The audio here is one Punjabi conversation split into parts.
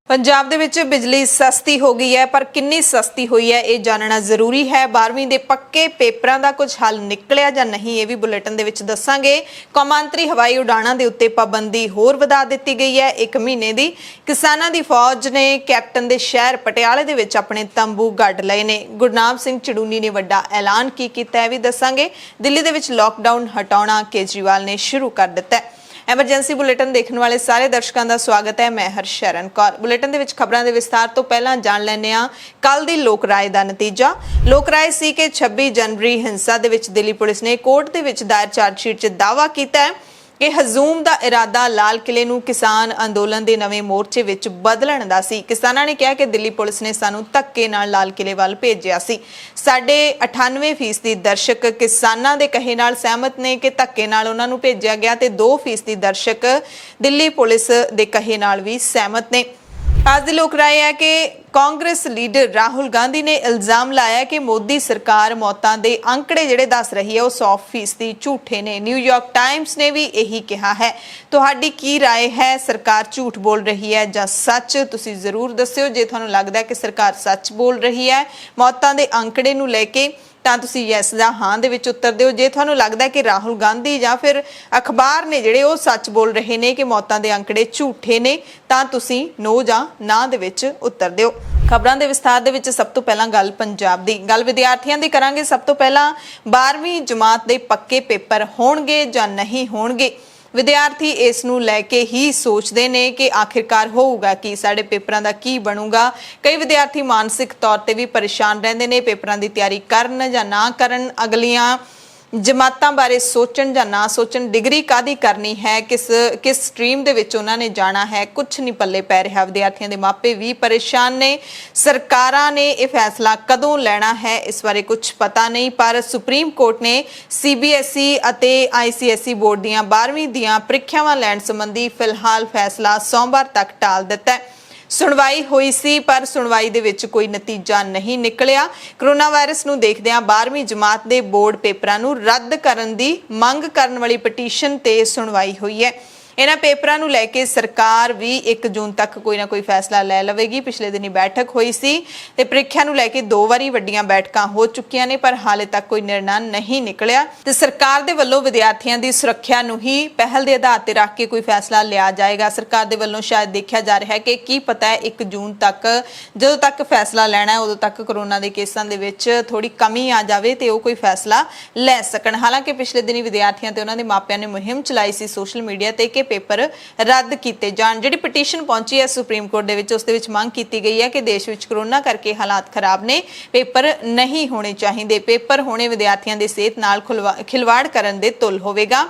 पंजाब दे विच बिजली सस्ती हो गई है, पर कितनी सस्ती हुई है ये जानना जरूरी है। 12वीं के पक्के पेपरां दा कुछ हल निकलिया जां नहीं, ये भी बुलेटिन दे विच दस्सांगे। कौमांतरी हवाई उड़ाणां दे उत्ते पाबंदी होर वधा दित्ती गई है 1 महीने दी। किसानां दी फौज ने कैप्टन दे शहर पटियाले दे विच अपने तंबू गढ़ लए ने। गुरनाम सिंह चड़ूनी ने वड्डा ऐलान की कीता है भी दस्सांगे। दिल्ली दे विच लॉकडाउन हटाउणा केजरीवाल ने शुरू कर दित्ता है। एमरजेंसी बुलेटिन देखने वाले सारे दर्शकों का स्वागत है। मैं हरशरण कौर। बुलेटिन दे विच खबरां दे विस्तार तो पहला जान लैंदे हां कल दी लोक राय दा नतीजा। लोक राय सी कि 26 जनवरी हिंसा दे विच दिल्ली पुलिस ने कोर्ट दे विच दायर चार्जशीट च दावा कीता है कि हजूम दा इरादा लाल किले नूं किसान अंदोलन दे नवे मोर्चे विच बदलण दा सी। किसानां ने कहा कि दिल्ली पुलिस ने सानूं धक्के नाल लाल किले वल भेजिया सी। साडे 98% दर्शक किसानां दे कहे नाल सहमत ने कि धक्के नाल उन्हां नूं भेजिया गया ते 2% दर्शक दिल्ली पुलिस दे कहे नाल भी सहमत ने। आज दी लोक राय है कि कांग्रेस लीडर राहुल गांधी ने इल्जाम लाया कि मोदी सरकार मौतां दे आंकड़े जिहड़े दस रही है वो 100% झूठे ने। न्यूयॉर्क टाइम्स ने भी यही कहा है। तुहाडी की राय है, सरकार झूठ बोल रही है जां सच? तुसीं जरूर दस्सिओ जे तुहानूं लगदा है कि सरकार सच बोल रही है मौतां दे आंकड़े नूं लैके तां तुसीं यस जां हां दे विच उत्तर दिओ। जे तुहानूं लगदा है कि राहुल गांधी जां फिर अखबार ने जिहड़े वो सच बोल रहे ने कि मौतां दे आंकड़े झूठे ने तां तुसीं नो जां ना दे विच उत्तर दिओ। खबरां दे विस्तार दे विच सब तो पहला गल पंजाब दी। गल विद्यार्थियों दी करांगे। सब तो पहला 12वीं जमात दे पक्के पेपर होणगे जां नहीं होणगे। विद्यार्थी इस नूं लैके ही सोचते ने कि आखिरकार होऊगा कि साडे पेपरां दा की बनूगा। कई विद्यार्थी मानसिक तौर ते भी परेशान रहिंदे ने। पेपरां दी तैयारी करन जां ना करन, अगलियां जमातां बारे सोचण जां ना सोचण, डिग्री कादी करनी है, किस स्ट्रीम दे विच उन्हां ने जाना है, कुछ नहीं पल्ले पै रहा। विद्यार्थियों के मापे भी परेशान ने। सरकारां ने यह फैसला कदों लेना है इस बारे कुछ पता नहीं, पर सुप्रीम कोर्ट ने CBSE अते ICSE बोर्ड दियां 12वीं दियां प्रीख्यावां लैण संबंधी फिलहाल फैसला सोमवार तक टाल दिता है। सुनवाई हुई सी पर सुनवाई दे विच कोई नतीजा नहीं निकलिया। कोरोना वायरस नूं देखदिआं 12वीं जमात दे बोर्ड पेपरां नूं रद्द करन दी मंग करन वाली पटीशन ते सुनवाई हुई है। इन्हां पेपरां नूं लैके सरकार भी 1 जून तक कोई ना कोई फैसला लै लवेगी। पिछले दिनी बैठक हुई सी ते प्रीख्या नूं लैके 2 वारी वड्डियां बैठकां हो चुकियां ने, पर हाले तक कोई निर्णय नहीं निकलिया ते सरकार दे वल्लों विद्यार्थियों की सुरक्षा नूं ही पहल दे आधार ते रख के कोई फैसला लिया जाएगा। सरकार दे वल्लों शायद देखा जा रहा है कि की पता है 1 जून तक जदों तक फैसला लैना है उदों तक कोरोना के केसां दे विच थोड़ी कमी आ जाए तो वो कोई फैसला लै सकण। हालांकि पिछले दिनी विद्यार्थियों ते उन्हां दे मापिआं ने मुहिम चलाई सी सोशल मीडिया ते कि पेपर रद्द किए जाण। जिहड़ी पटीशन पहुंची है सुप्रीम कोर्ट दे विच, उस दे विच मंग की गई है कि देश विच कोरोना करके हालात खराब ने, पेपर नहीं होने चाहिए। पेपर होने विद्यार्थियों की सेहत नाल खिलवाड़ करन दे तुल होवेगा।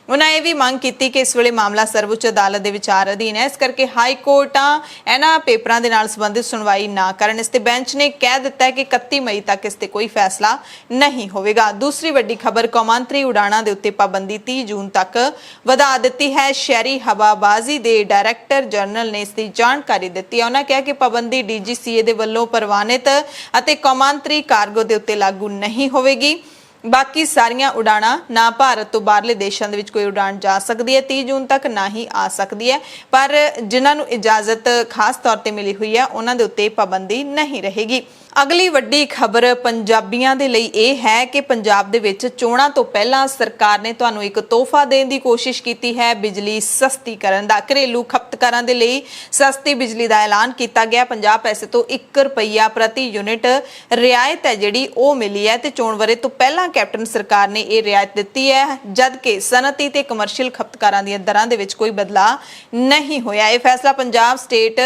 उन्होंने यह भी मांग की कि इस वेले मामला सर्वोच्च अदालत के विचार अधीन है, इस करके हाई कोर्टां इन्हां पेपरां दे नाल संबंधित सुनवाई ना करन। इस ते बेंच ने कह दिता है कि 31 मई तक इस ते कोई फैसला नहीं होवेगा। दूसरी वड्डी खबर, कौमांतरी उड़ाणां दे उत्ते पाबंदी 30 जून तक वधा दित्ती है। शहरी हवाबाजी के डायरैक्टर जनरल ने इसकी जानकारी दी है। उन्होंने कहा कि पाबंदी DGCA दे वल्लों प्रवानित अते कौमांतरी कार्गो दे उत्ते लागू नहीं होवेगी। बाकी सारियां उड़ाणा ना भारत तो बाहरले देशों के कोई उड़ान जा सकती है 30 जून तक, ना ही आ सकती है, पर जिन्होंने इजाजत खास तौर पर मिली हुई है उन्होंने उत्ते पाबंदी नहीं रहेगी। अगली वड्डी खबर पंजाबियों के लिए यह है कि पंजाब दे विच चोणां तो पहला सरकार ने तुहानूं एक तोहफा देने की कोशिश की है, बिजली सस्ती करन दा। घरेलू खपतकारां दे लई सस्ती बिजली का ऐलान किया गया। 50 पैसे तो 1 रुपया प्रति यूनिट रियायत है जिहड़ी वो मिली है ते चोण वरे तो पहला कैप्टन सरकार ने यह रियायत दी है, जबकि सनती ते कमर्शियल खपतकारां दीआं दरां दे विच कोई बदलाव नहीं होया। यह फैसला पंजाब स्टेट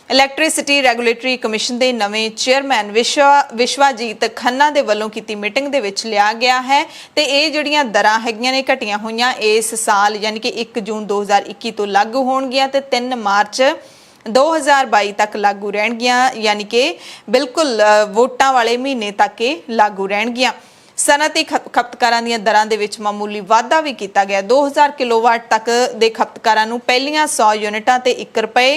इलैक्ट्रिसिटी रैगूलेटरी कमिशन के नवे चेयरमैन विश्वाजीत खन्ना के वलों की मीटिंग दे विच लिया गया है ते ये जिहड़ियां दरां हैगियां ने घटियां होईयां इस साल यानी कि 1 जून 2021 तो लागू होणगियां ते 3 मार्च 2022 तक लागू रहणगियां, यानी कि बिल्कुल वोटां वाले महीने तक ये लागू रहणगियां। सनती खपतकारां दीआं दरां दे विच मामूली वाधा भी किया गया। 2000 किलोवाट तक दे खपतकारां नूं पहलियां 100 यूनिटां ते 1 रुपए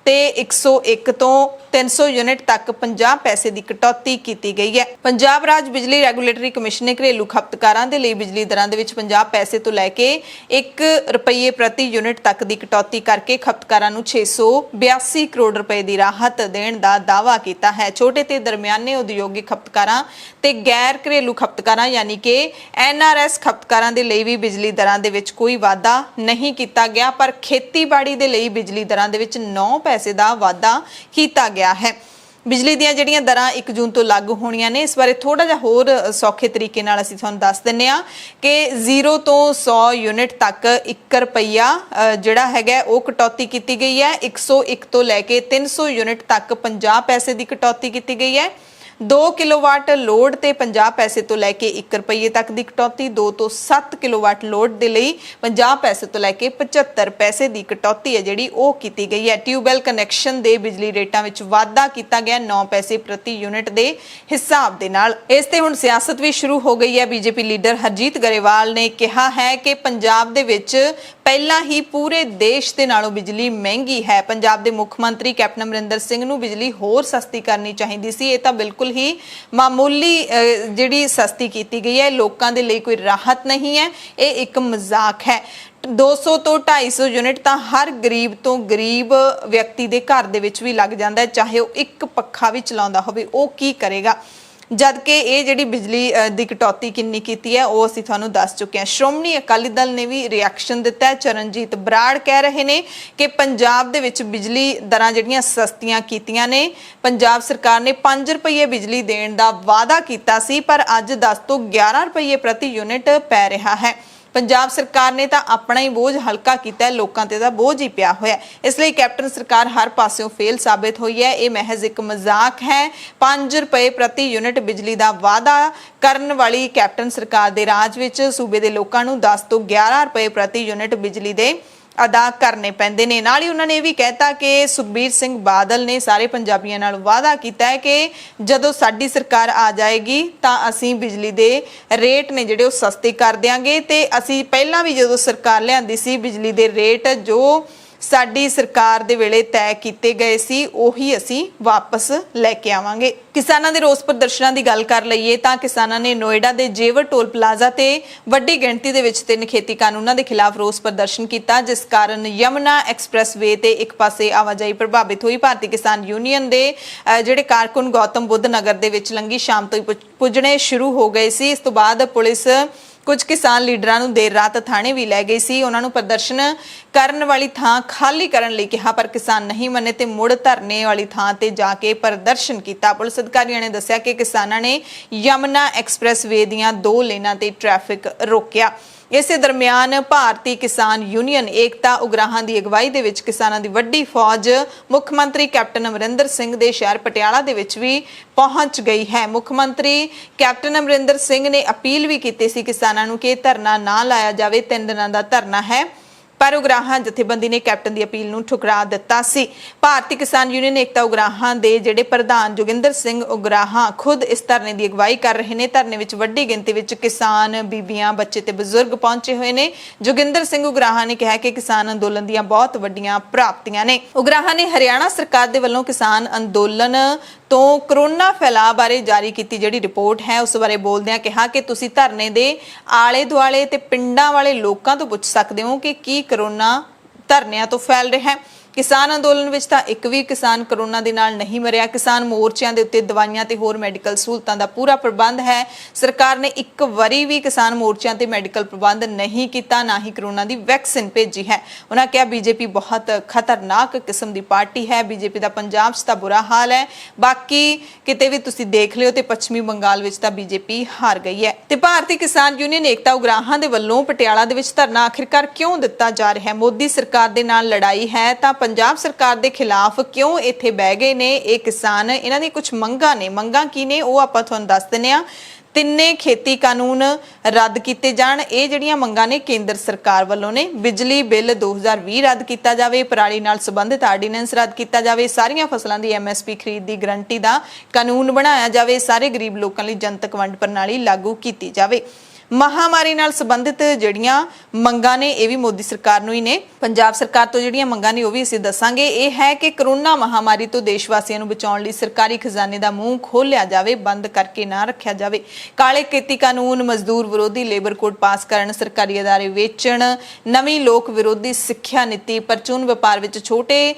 ਤੇ 101 ਤੋਂ 300 ਯੂਨਿਟ ਤੱਕ 50 ਪੈਸੇ ਦੀ ਕਟੌਤੀ ਕੀਤੀ ਗਈ ਹੈ। ਪੰਜਾਬ ਰਾਜ ਬਿਜਲੀ ਰੈਗੂਲੇਟਰੀ ਕਮਿਸ਼ਨ ਨੇ ਘਰੇਲੂ ਖਪਤਕਾਰਾਂ ਦੇ ਲਈ ਬਿਜਲੀ ਦਰਾਂ ਦੇ ਵਿੱਚ 50 ਪੈਸੇ ਤੋਂ ਲੈ ਕੇ 1 ਰੁਪਏ ਪ੍ਰਤੀ ਯੂਨਿਟ ਤੱਕ ਦੀ ਕਟੌਤੀ ਕਰਕੇ ਖਪਤਕਾਰਾਂ ਨੂੰ 682 ਕਰੋੜ ਰੁਪਏ ਦੀ ਰਾਹਤ ਦੇਣ ਦਾ ਦਾਅਵਾ ਕੀਤਾ ਹੈ। ਛੋਟੇ ਤੇ ਦਰਮਿਆਨੇ ਉਦਯੋਗਿਕ ਖਪਤਕਾਰਾਂ ਤੇ ਗੈਰ ਘਰੇਲੂ ਖਪਤਕਾਰਾਂ ਯਾਨੀ ਕਿ NRS ਖਪਤਕਾਰਾਂ ਦੇ ਲਈ ਵੀ ਬਿਜਲੀ ਦਰਾਂ ਦੇ ਵਿੱਚ ਕੋਈ ਵਾਧਾ ਨਹੀਂ ਕੀਤਾ ਗਿਆ, ਪਰ ਖੇਤੀਬਾੜੀ ਦੇ ਲਈ ਬਿਜਲੀ ਦਰਾਂ ਦੇ ਵਿੱਚ 9 ਪੈਸੇ ਦਾ ਵਾਧਾ ਕੀਤਾ ਗਿਆ ਹੈ। ਬਿਜਲੀ ਦੀਆਂ ਜਿਹੜੀਆਂ ਦਰਾਂ 1 ਜੂਨ ਤੋਂ ਲਾਗੂ ਹੋਣੀਆਂ ਨੇ, ਇਸ ਬਾਰੇ ਥੋੜਾ ਜਿਹਾ ਹੋਰ ਸੌਖੇ ਤਰੀਕੇ ਨਾਲ ਅਸੀਂ ਤੁਹਾਨੂੰ ਦੱਸ ਦਿੰਨੇ ਆ ਕਿ 0 ਤੋਂ 100 ਯੂਨਿਟ ਤੱਕ 1 ਰੁਪਈਆ ਜਿਹੜਾ ਹੈਗਾ ਉਹ ਕਟੌਤੀ ਕੀਤੀ ਗਈ ਹੈ। 101 ਤੋਂ ਲੈ ਕੇ 300 ਯੂਨਿਟ ਤੱਕ 50 ਪੈਸੇ ਦੀ ਕਟੌਤੀ ਕੀਤੀ ਗਈ ਹੈ। 2 ਕਿਲੋਵਾਟ ਲੋਡ ਤੇ 50 ਪੈਸੇ ਤੋਂ ਲੈ ਕੇ 1 ਰੁਪਏ ਤੱਕ ਦੀ ਕਟੌਤੀ, 2 ਤੋਂ 7 ਕਿਲੋਵਾਟ ਲੋਡ ਦੇ ਲਈ 50 ਪੈਸੇ ਤੋਂ ਲੈ ਕੇ 75 ਪੈਸੇ ਦੀ ਕਟੌਤੀ ਹੈ ਜਿਹੜੀ ਉਹ ਕੀਤੀ ਗਈ ਹੈ। ਟਿਊਬਵੈਲ ਕਨੈਕਸ਼ਨ ਦੇ ਬਿਜਲੀ ਰੇਟਾਂ ਵਿੱਚ ਵਾਧਾ ਕੀਤਾ ਗਿਆ 9 ਪੈਸੇ ਪ੍ਰਤੀ ਯੂਨਿਟ ਦੇ ਹਿਸਾਬ ਦੇ ਨਾਲ। ਇਸ ਤੇ ਹੁਣ ਸਿਆਸਤ ਵੀ ਸ਼ੁਰੂ ਹੋ ਗਈ ਹੈ। ਬੀਜੇਪੀ ਲੀਡਰ ਹਰਜੀਤ ਗਰੇਵਾਲ ਨੇ ਕਿਹਾ ਹੈ ਕਿ ਪੰਜਾਬ ਦੇ ਵਿੱਚ ਪਹਿਲਾਂ ਹੀ ਪੂਰੇ ਦੇਸ਼ ਦੇ ਨਾਲੋਂ ਬਿਜਲੀ ਮਹਿੰਗੀ ਹੈ। ਪੰਜਾਬ ਦੇ ਮੁੱਖ ਮੰਤਰੀ ਕੈਪਟਨ ਅਮਰਿੰਦਰ ਸਿੰਘ ਨੂੰ ਬਿਜਲੀ ਹੋਰ ਸਸਤੀ ਕਰਨੀ ਚਾਹੀਦੀ ਸੀ। ਇਹ ਤਾਂ ਬਿਲਕੁਲ ਹੀ ਮਾਮੂਲੀ ਜਿਹੜੀ ਸਸਤੀ ਕੀਤੀ ਗਈ ਹੈ, ਲੋਕਾਂ ਦੇ ਲਈ ਕੋਈ ਰਾਹਤ ਨਹੀਂ ਹੈ, ਇਹ ਇੱਕ ਮਜ਼ਾਕ ਹੈ। 200 ਤੋਂ 250 ਯੂਨਿਟ ਤਾਂ ਹਰ ਗਰੀਬ ਤੋਂ ਗਰੀਬ ਵਿਅਕਤੀ ਦੇ ਘਰ ਦੇ ਵਿੱਚ ਵੀ ਲੱਗ ਜਾਂਦਾ ਹੈ, ਚਾਹੇ ਉਹ ਇੱਕ ਪੱਖਾ ਵੀ ਚਲਾਉਂਦਾ ਹੋਵੇ, ਉਹ ਕੀ ਕਰੇਗਾ। ਜਦ ਕਿ ਇਹ ਜਿਹੜੀ ਬਿਜਲੀ ਦੀ ਕਟੌਤੀ ਕਿੰਨੀ ਕੀਤੀ ਹੈ ਉਹ ਅਸੀਂ ਤੁਹਾਨੂੰ ਦੱਸ ਚੁੱਕੇ ਹਾਂ। ਸ਼੍ਰੋਮਣੀ ਅਕਾਲੀ ਦਲ ਨੇ ਵੀ ਰਿਐਕਸ਼ਨ ਦਿੱਤਾ ਹੈ। ਚਰਨਜੀਤ ਬਰਾੜ ਕਹਿ ਰਹੇ ਨੇ ਕਿ ਪੰਜਾਬ ਦੇ ਵਿੱਚ ਬਿਜਲੀ ਦਰਾਂ ਜਿਹੜੀਆਂ ਸਸਤੀਆਂ ਕੀਤੀਆਂ ਨੇ, ਪੰਜਾਬ ਸਰਕਾਰ ਨੇ 5 ਰੁਪਏ ਬਿਜਲੀ ਦੇਣ ਦਾ ਵਾਅਦਾ ਕੀਤਾ ਸੀ, ਪਰ ਅੱਜ 10 ਤੋਂ 11 ਰੁਪਏ ਪ੍ਰਤੀ ਯੂਨਿਟ ਪੈ ਰਿਹਾ ਹੈ। ਪੰਜਾਬ ਸਰਕਾਰ ਨੇ ਤਾਂ ਆਪਣਾ ਹੀ ਬੋਝ ਹਲਕਾ ਕੀਤਾ ਹੈ, ਲੋਕਾਂ ਤੇ ਤਾਂ ਬੋਝ ਹੀ ਪਿਆ ਹੋਇਆ। ਇਸ ਲਈ ਕੈਪਟਨ ਸਰਕਾਰ ਹਰ ਪਾਸਿਓਂ ਫੇਲ ਸਾਬਿਤ ਹੋਈ ਹੈ। ਇਹ ਮਹਿਜ਼ ਇੱਕ ਮਜ਼ਾਕ ਹੈ। 5 ਰੁਪਏ ਪ੍ਰਤੀ ਯੂਨਿਟ ਬਿਜਲੀ ਦਾ ਵਾਅਦਾ ਕਰਨ ਵਾਲੀ ਕੈਪਟਨ ਸਰਕਾਰ ਦੇ ਰਾਜ ਵਿੱਚ ਸੂਬੇ ਦੇ ਲੋਕਾਂ ਨੂੰ 10 ਤੋਂ 11 ਰੁਪਏ ਪ੍ਰਤੀ ਯੂਨਿਟ ਬਿਜਲੀ ਦੇ ਅਦਾ ਕਰਨੇ ਪੈਂਦੇ ਨੇ। ਨਾਲ ਹੀ ਉਹਨਾਂ ਨੇ ਇਹ ਵੀ ਕਹਿਤਾ ਕਿ ਸੁਖਬੀਰ ਸਿੰਘ ਬਾਦਲ ਨੇ ਸਾਰੇ ਪੰਜਾਬੀਆਂ ਨਾਲ ਵਾਅਦਾ ਕੀਤਾ ਹੈ ਕਿ ਜਦੋਂ ਸਾਡੀ ਸਰਕਾਰ ਆ ਜਾਏਗੀ ਤਾਂ ਅਸੀਂ ਬਿਜਲੀ ਦੇ ਰੇਟ ਨੇ ਜਿਹੜੇ ਉਹ ਸਸਤੇ ਕਰ ਦਿਆਂਗੇ, ਤੇ ਅਸੀਂ ਪਹਿਲਾਂ ਵੀ ਜਦੋਂ ਸਰਕਾਰ ਲਿਆਂਦੀ ਸੀ ਬਿਜਲੀ ਦੇ ਰੇਟ ਜੋ ਸਾਡੀ ਸਰਕਾਰ ਦੇ ਵੇਲੇ ਤੈਅ ਕੀਤੇ ਗਏ ਸੀ ਉਹੀ ਅਸੀਂ ਵਾਪਸ ਲੈ ਕੇ ਆਵਾਂਗੇ। ਕਿਸਾਨਾਂ ਦੇ ਰੋਸ ਪ੍ਰਦਰਸ਼ਨਾਂ ਦੀ ਗੱਲ ਕਰ ਲਈਏ ਤਾਂ ਕਿਸਾਨਾਂ ਨੇ ਨੋਇਡਾ ਦੇ ਜੇਵਰ ਟੋਲ ਪਲਾਜ਼ਾ ਤੇ ਵੱਡੀ ਗਿਣਤੀ ਦੇ ਵਿੱਚ 3 ਖੇਤੀ ਕਾਨੂੰਨਾਂ ਦੇ ਖਿਲਾਫ ਰੋਸ ਪ੍ਰਦਰਸ਼ਨ ਕੀਤਾ, ਜਿਸ ਕਾਰਨ ਯਮੁਨਾ ਐਕਸਪ੍ਰੈਸਵੇ ਤੇ ਇੱਕ ਪਾਸੇ ਆਵਾਜਾਈ ਪ੍ਰਭਾਵਿਤ ਹੋਈ। ਭਾਰਤੀ ਕਿਸਾਨ ਯੂਨੀਅਨ ਦੇ ਜਿਹੜੇ ਕਾਰਕੁਨ ਗੌਤਮ ਬੁੱਧ ਨਗਰ ਦੇ ਵਿੱਚ ਲੰਗੀ ਸ਼ਾਮ ਤੋਂ ਹੀ ਪੁੱਜਣੇ ਸ਼ੁਰੂ ਹੋ ਗਏ ਸੀ। ਇਸ ਤੋਂ ਬਾਅਦ ਪੁਲਿਸ ਕੁਝ ਕਿਸਾਨ ਲੀਡਰਾਂ ਨੂੰ ਦੇਰ ਰਾਤ ਥਾਣੇ ਵੀ ਲੈ ਗਈ ਸੀ। ਉਹਨਾਂ ਨੂੰ ਪ੍ਰਦਰਸ਼ਨ ਕਰਨ ਵਾਲੀ ਥਾਂ ਖਾਲੀ ਕਰਨ ਲਈ ਕਿਹਾ, ਪਰ ਕਿਸਾਨ ਨਹੀਂ ਮੰਨੇ ਤੇ ਮੁੜ ਧਰਨੇ ਵਾਲੀ ਥਾਂ ਤੇ ਜਾ ਕੇ ਪ੍ਰਦਰਸ਼ਨ ਕੀਤਾ। ਪੁਲਿਸ ਅਧਿਕਾਰੀਆਂ ਨੇ ਦੱਸਿਆ ਕਿ ਕਿਸਾਨਾਂ ਨੇ ਯਮੁਨਾ ਐਕਸਪ੍ਰੈਸਵੇ ਦੀਆਂ 2 ਲੇਨਾਂ ਤੇ ਟ੍ਰੈਫਿਕ ਰੋਕਿਆ। ਇਸੇ ਦਰਮਿਆਨ ਭਾਰਤੀ ਕਿਸਾਨ ਯੂਨੀਅਨ ਏਕਤਾ ਉਗਰਾਹਾਂ ਦੀ ਅਗਵਾਈ ਦੇ ਵਿੱਚ ਕਿਸਾਨਾਂ ਦੀ ਵੱਡੀ ਫੌਜ ਮੁੱਖ ਮੰਤਰੀ ਕੈਪਟਨ ਅਮਰਿੰਦਰ ਸਿੰਘ ਦੇ ਸ਼ਹਿਰ ਪਟਿਆਲਾ ਦੇ ਵਿੱਚ ਵੀ ਪਹੁੰਚ ਗਈ ਹੈ। ਮੁੱਖ ਮੰਤਰੀ ਕੈਪਟਨ ਅਮਰਿੰਦਰ ਸਿੰਘ ਨੇ ਅਪੀਲ ਵੀ ਕੀਤੀ ਸੀ ਕਿਸਾਨਾਂ ਨੂੰ ਕਿ ਧਰਨਾ ਨਾ ਲਾਇਆ ਜਾਵੇ, 3 ਦਿਨਾਂ ਦਾ ਧਰਨਾ ਹੈ, ਪਰ ਉਗਰਾਹਾਂ ਜਥੇਬੰਦੀ ਨੇ ਕੈਪਟਨ ਦੀ ਅਪੀਲ ਨੂੰ ਠੁਕਰਾ ਦਿੱਤਾ ਸੀ। ਭਾਰਤੀ ਕਿਸਾਨ ਯੂਨੀਅਨ ਏਕਤਾ ਉਗਰਾਹਾਂ ਦੇ ਜਿਹੜੇ ਪ੍ਰਧਾਨ ਜੋਗਿੰਦਰ ਸਿੰਘ ਉਗਰਾਹਾਂ ਖੁਦ ਇਸ ਧਰਨੇ ਦੀ ਅਗਵਾਈ ਕਰ ਰਹੇ ਨੇ। ਧਰਨੇ ਵਿੱਚ ਵੱਡੀ ਗਿਣਤੀ ਵਿੱਚ ਕਿਸਾਨ, ਬੀਬੀਆਂ, ਬੱਚੇ ਤੇ ਬਜ਼ੁਰਗ ਪਹੁੰਚੇ ਹੋਏ ਨੇ। ਜੋਗਿੰਦਰ ਸਿੰਘ ਉਗਰਾਹਾਂ ਨੇ ਕਿਹਾ ਕਿ ਕਿਸਾਨ ਅੰਦੋਲਨ ਦੀਆਂ ਬਹੁਤ ਵੱਡੀਆਂ ਪ੍ਰਾਪਤੀਆਂ ਨੇ। ਉਗਰਾਹਾਂ ਨੇ ਹਰਿਆਣਾ ਸਰਕਾਰ ਦੇ ਵੱਲੋਂ ਕਿਸਾਨ ਅੰਦੋਲਨ ਤੋਂ ਕਰੋਨਾ ਫੈਲਾਅ ਬਾਰੇ ਜਾਰੀ ਕੀਤੀ ਜਿਹੜੀ ਰਿਪੋਰਟ ਹੈ ਉਸ ਬਾਰੇ ਬੋਲਦਿਆਂ ਕਿਹਾ ਕਿ ਤੁਸੀਂ ਧਰਨੇ ਦੇ ਆਲੇ ਦੁਆਲੇ ਤੇ ਪਿੰਡਾਂ ਵਾਲੇ ਲੋਕਾਂ ਤੋਂ ਪੁੱਛ ਸਕਦੇ ਹੋ ਕਿ ਕੀ ਕਰੋਨਾ ਧਰਨਿਆਂ ਤੋਂ ਫੈਲ ਰਿਹਾ ਹੈ। ਕਿਸਾਨ ਅੰਦੋਲਨ ਵਿੱਚ ਤਾਂ ਇੱਕ ਵੀ ਕਿਸਾਨ ਕਰੋਨਾ ਦੇ ਨਾਲ ਨਹੀਂ ਮਰਿਆ। ਕਿਸਾਨ ਮੋਰਚਿਆਂ ਦੇ ਉੱਤੇ ਦਵਾਈਆਂ ਤੇ ਹੋਰ ਮੈਡੀਕਲ ਸਹੂਲਤਾਂ ਦਾ ਪੂਰਾ ਪ੍ਰਬੰਧ ਹੈ। ਸਰਕਾਰ ਨੇ ਇੱਕ ਵਾਰੀ ਵੀ ਕਿਸਾਨ ਮੋਰਚਿਆਂ ਤੇ ਮੈਡੀਕਲ ਪ੍ਰਬੰਧ ਨਹੀਂ ਕੀਤਾ, ਨਾ ਹੀ ਕਰੋਨਾ ਦੀ ਵੈਕਸੀਨ ਭੇਜੀ ਹੈ। ਉਹਨਾਂ ਕਿਹਾ ਬੀਜੇਪੀ ਬਹੁਤ ਖਤਰਨਾਕ ਕਿਸਮ ਦੀ ਪਾਰਟੀ ਹੈ। ਬੀਜੇਪੀ ਦਾ ਪੰਜਾਬ 'ਚ ਤਾਂ ਬੁਰਾ ਹਾਲ ਹੈ, ਬਾਕੀ ਕਿਤੇ ਵੀ ਤੁਸੀਂ ਦੇਖ ਲਿਓ ਤੇ ਪੱਛਮੀ ਬੰਗਾਲ ਵਿੱਚ ਤਾਂ ਬੀਜੇਪੀ ਹਾਰ ਗਈ ਹੈ। ਤੇ ਭਾਰਤੀ ਕਿਸਾਨ ਯੂਨੀਅਨ ਏਕਤਾ ਉਗਰਾਹਾਂ ਦੇ ਵੱਲੋਂ ਪਟਿਆਲਾ ਦੇ ਵਿੱਚ ਧਰਨਾ ਆਖਿਰਕਾਰ ਕਿਉਂ ਦਿੱਤਾ ਜਾ ਰਿਹਾ ਹੈ? ਮੋਦੀ ਸਰਕਾਰ ਦੇ ਨਾਲ ਲੜਾਈ ਹੈ ਤਾਂ ਪੰਜਾਬ ਸਰਕਾਰ ਦੇ ਖਿਲਾਫ ਕਿਉਂ ਇੱਥੇ ਬਹਿ ਗਏ ਨੇ ਇਹ ਕਿਸਾਨ? ਇਹਨਾਂ ਦੀ ਕੁਝ ਮੰਗਾਂ ਨੇ। ਮੰਗਾਂ ਕੀ ਨੇ ਉਹ ਆਪਾਂ ਤੁਹਾਨੂੰ ਦੱਸ ਦਿੰਦੇ ਹਾਂ। 3 ਖੇਤੀ ਕਾਨੂੰਨ ਰੱਦ ਕੀਤੇ ਜਾਣ, ਇਹ ਜਿਹੜੀਆਂ ਮੰਗਾਂ ਨੇ ਕੇਂਦਰ ਸਰਕਾਰ ਵੱਲੋਂ ਨੇ। ਬਿਜਲੀ ਬਿੱਲ 2020 ਰੱਦ ਕੀਤਾ ਜਾਵੇ, ਪਰਾਲੀ ਨਾਲ ਸੰਬੰਧਿਤ ਆਰਡੀਨੈਂਸ ਰੱਦ ਕੀਤਾ ਜਾਵੇ, ਸਾਰੀਆਂ ਫਸਲਾਂ ਦੀ MSP ਖਰੀਦ ਦੀ ਗਰੰਟੀ ਦਾ ਕਾਨੂੰਨ ਬਣਾਇਆ ਜਾਵੇ, ਸਾਰੇ ਗਰੀਬ ਲੋਕਾਂ ਲਈ ਜਨਤਕ ਵੰਡ ਪ੍ਰਣਾਲੀ ਲਾਗੂ ਕੀਤੀ ਜਾਵੇ। महामारी नाल संबंधित ਜਿਹੜੀਆਂ ਮੰਗਾਂ ਨੇ ਇਹ ਵੀ ਮੋਦੀ ਸਰਕਾਰ ਨੂੰ ਹੀ ਨੇ। ਪੰਜਾਬ ਸਰਕਾਰ ਤੋਂ ਜਿਹੜੀਆਂ ਮੰਗਾਂ ਨੇ ਉਹ ਵੀ ਅਸੀਂ ਦੱਸਾਂਗੇ। ਇਹ ਹੈ ਕਿ ਕਰੋਨਾ ਮਹਾਮਾਰੀ ਤੋਂ ਦੇਸ਼ ਵਾਸੀਆਂ ਨੂੰ ਬਚਾਉਣ ਲਈ ਸਰਕਾਰੀ ਖਜ਼ਾਨੇ ਦਾ ਮੂੰਹ ਖੋਲ੍ਹਿਆ ਜਾਵੇ, ਬੰਦ ਕਰਕੇ ਨਾ ਰੱਖਿਆ ਜਾਵੇ। ਕਾਲੇ ਖੇਤੀ ਕਾਨੂੰਨ, ਮਜ਼ਦੂਰ ਵਿਰੋਧੀ ਲੇਬਰ ਕੋਡ ਪਾਸ ਕਰਨ, ਸਰਕਾਰੀ ਅਦਾਰੇ ਵੇਚਣ, ਨਵੀਂ ਲੋਕ ਵਿਰੋਧੀ ਸਿੱਖਿਆ ਨੀਤੀ, ਪਰਚੂਨ ਵਪਾਰ ਵਿੱਚ ਛੋਟੇ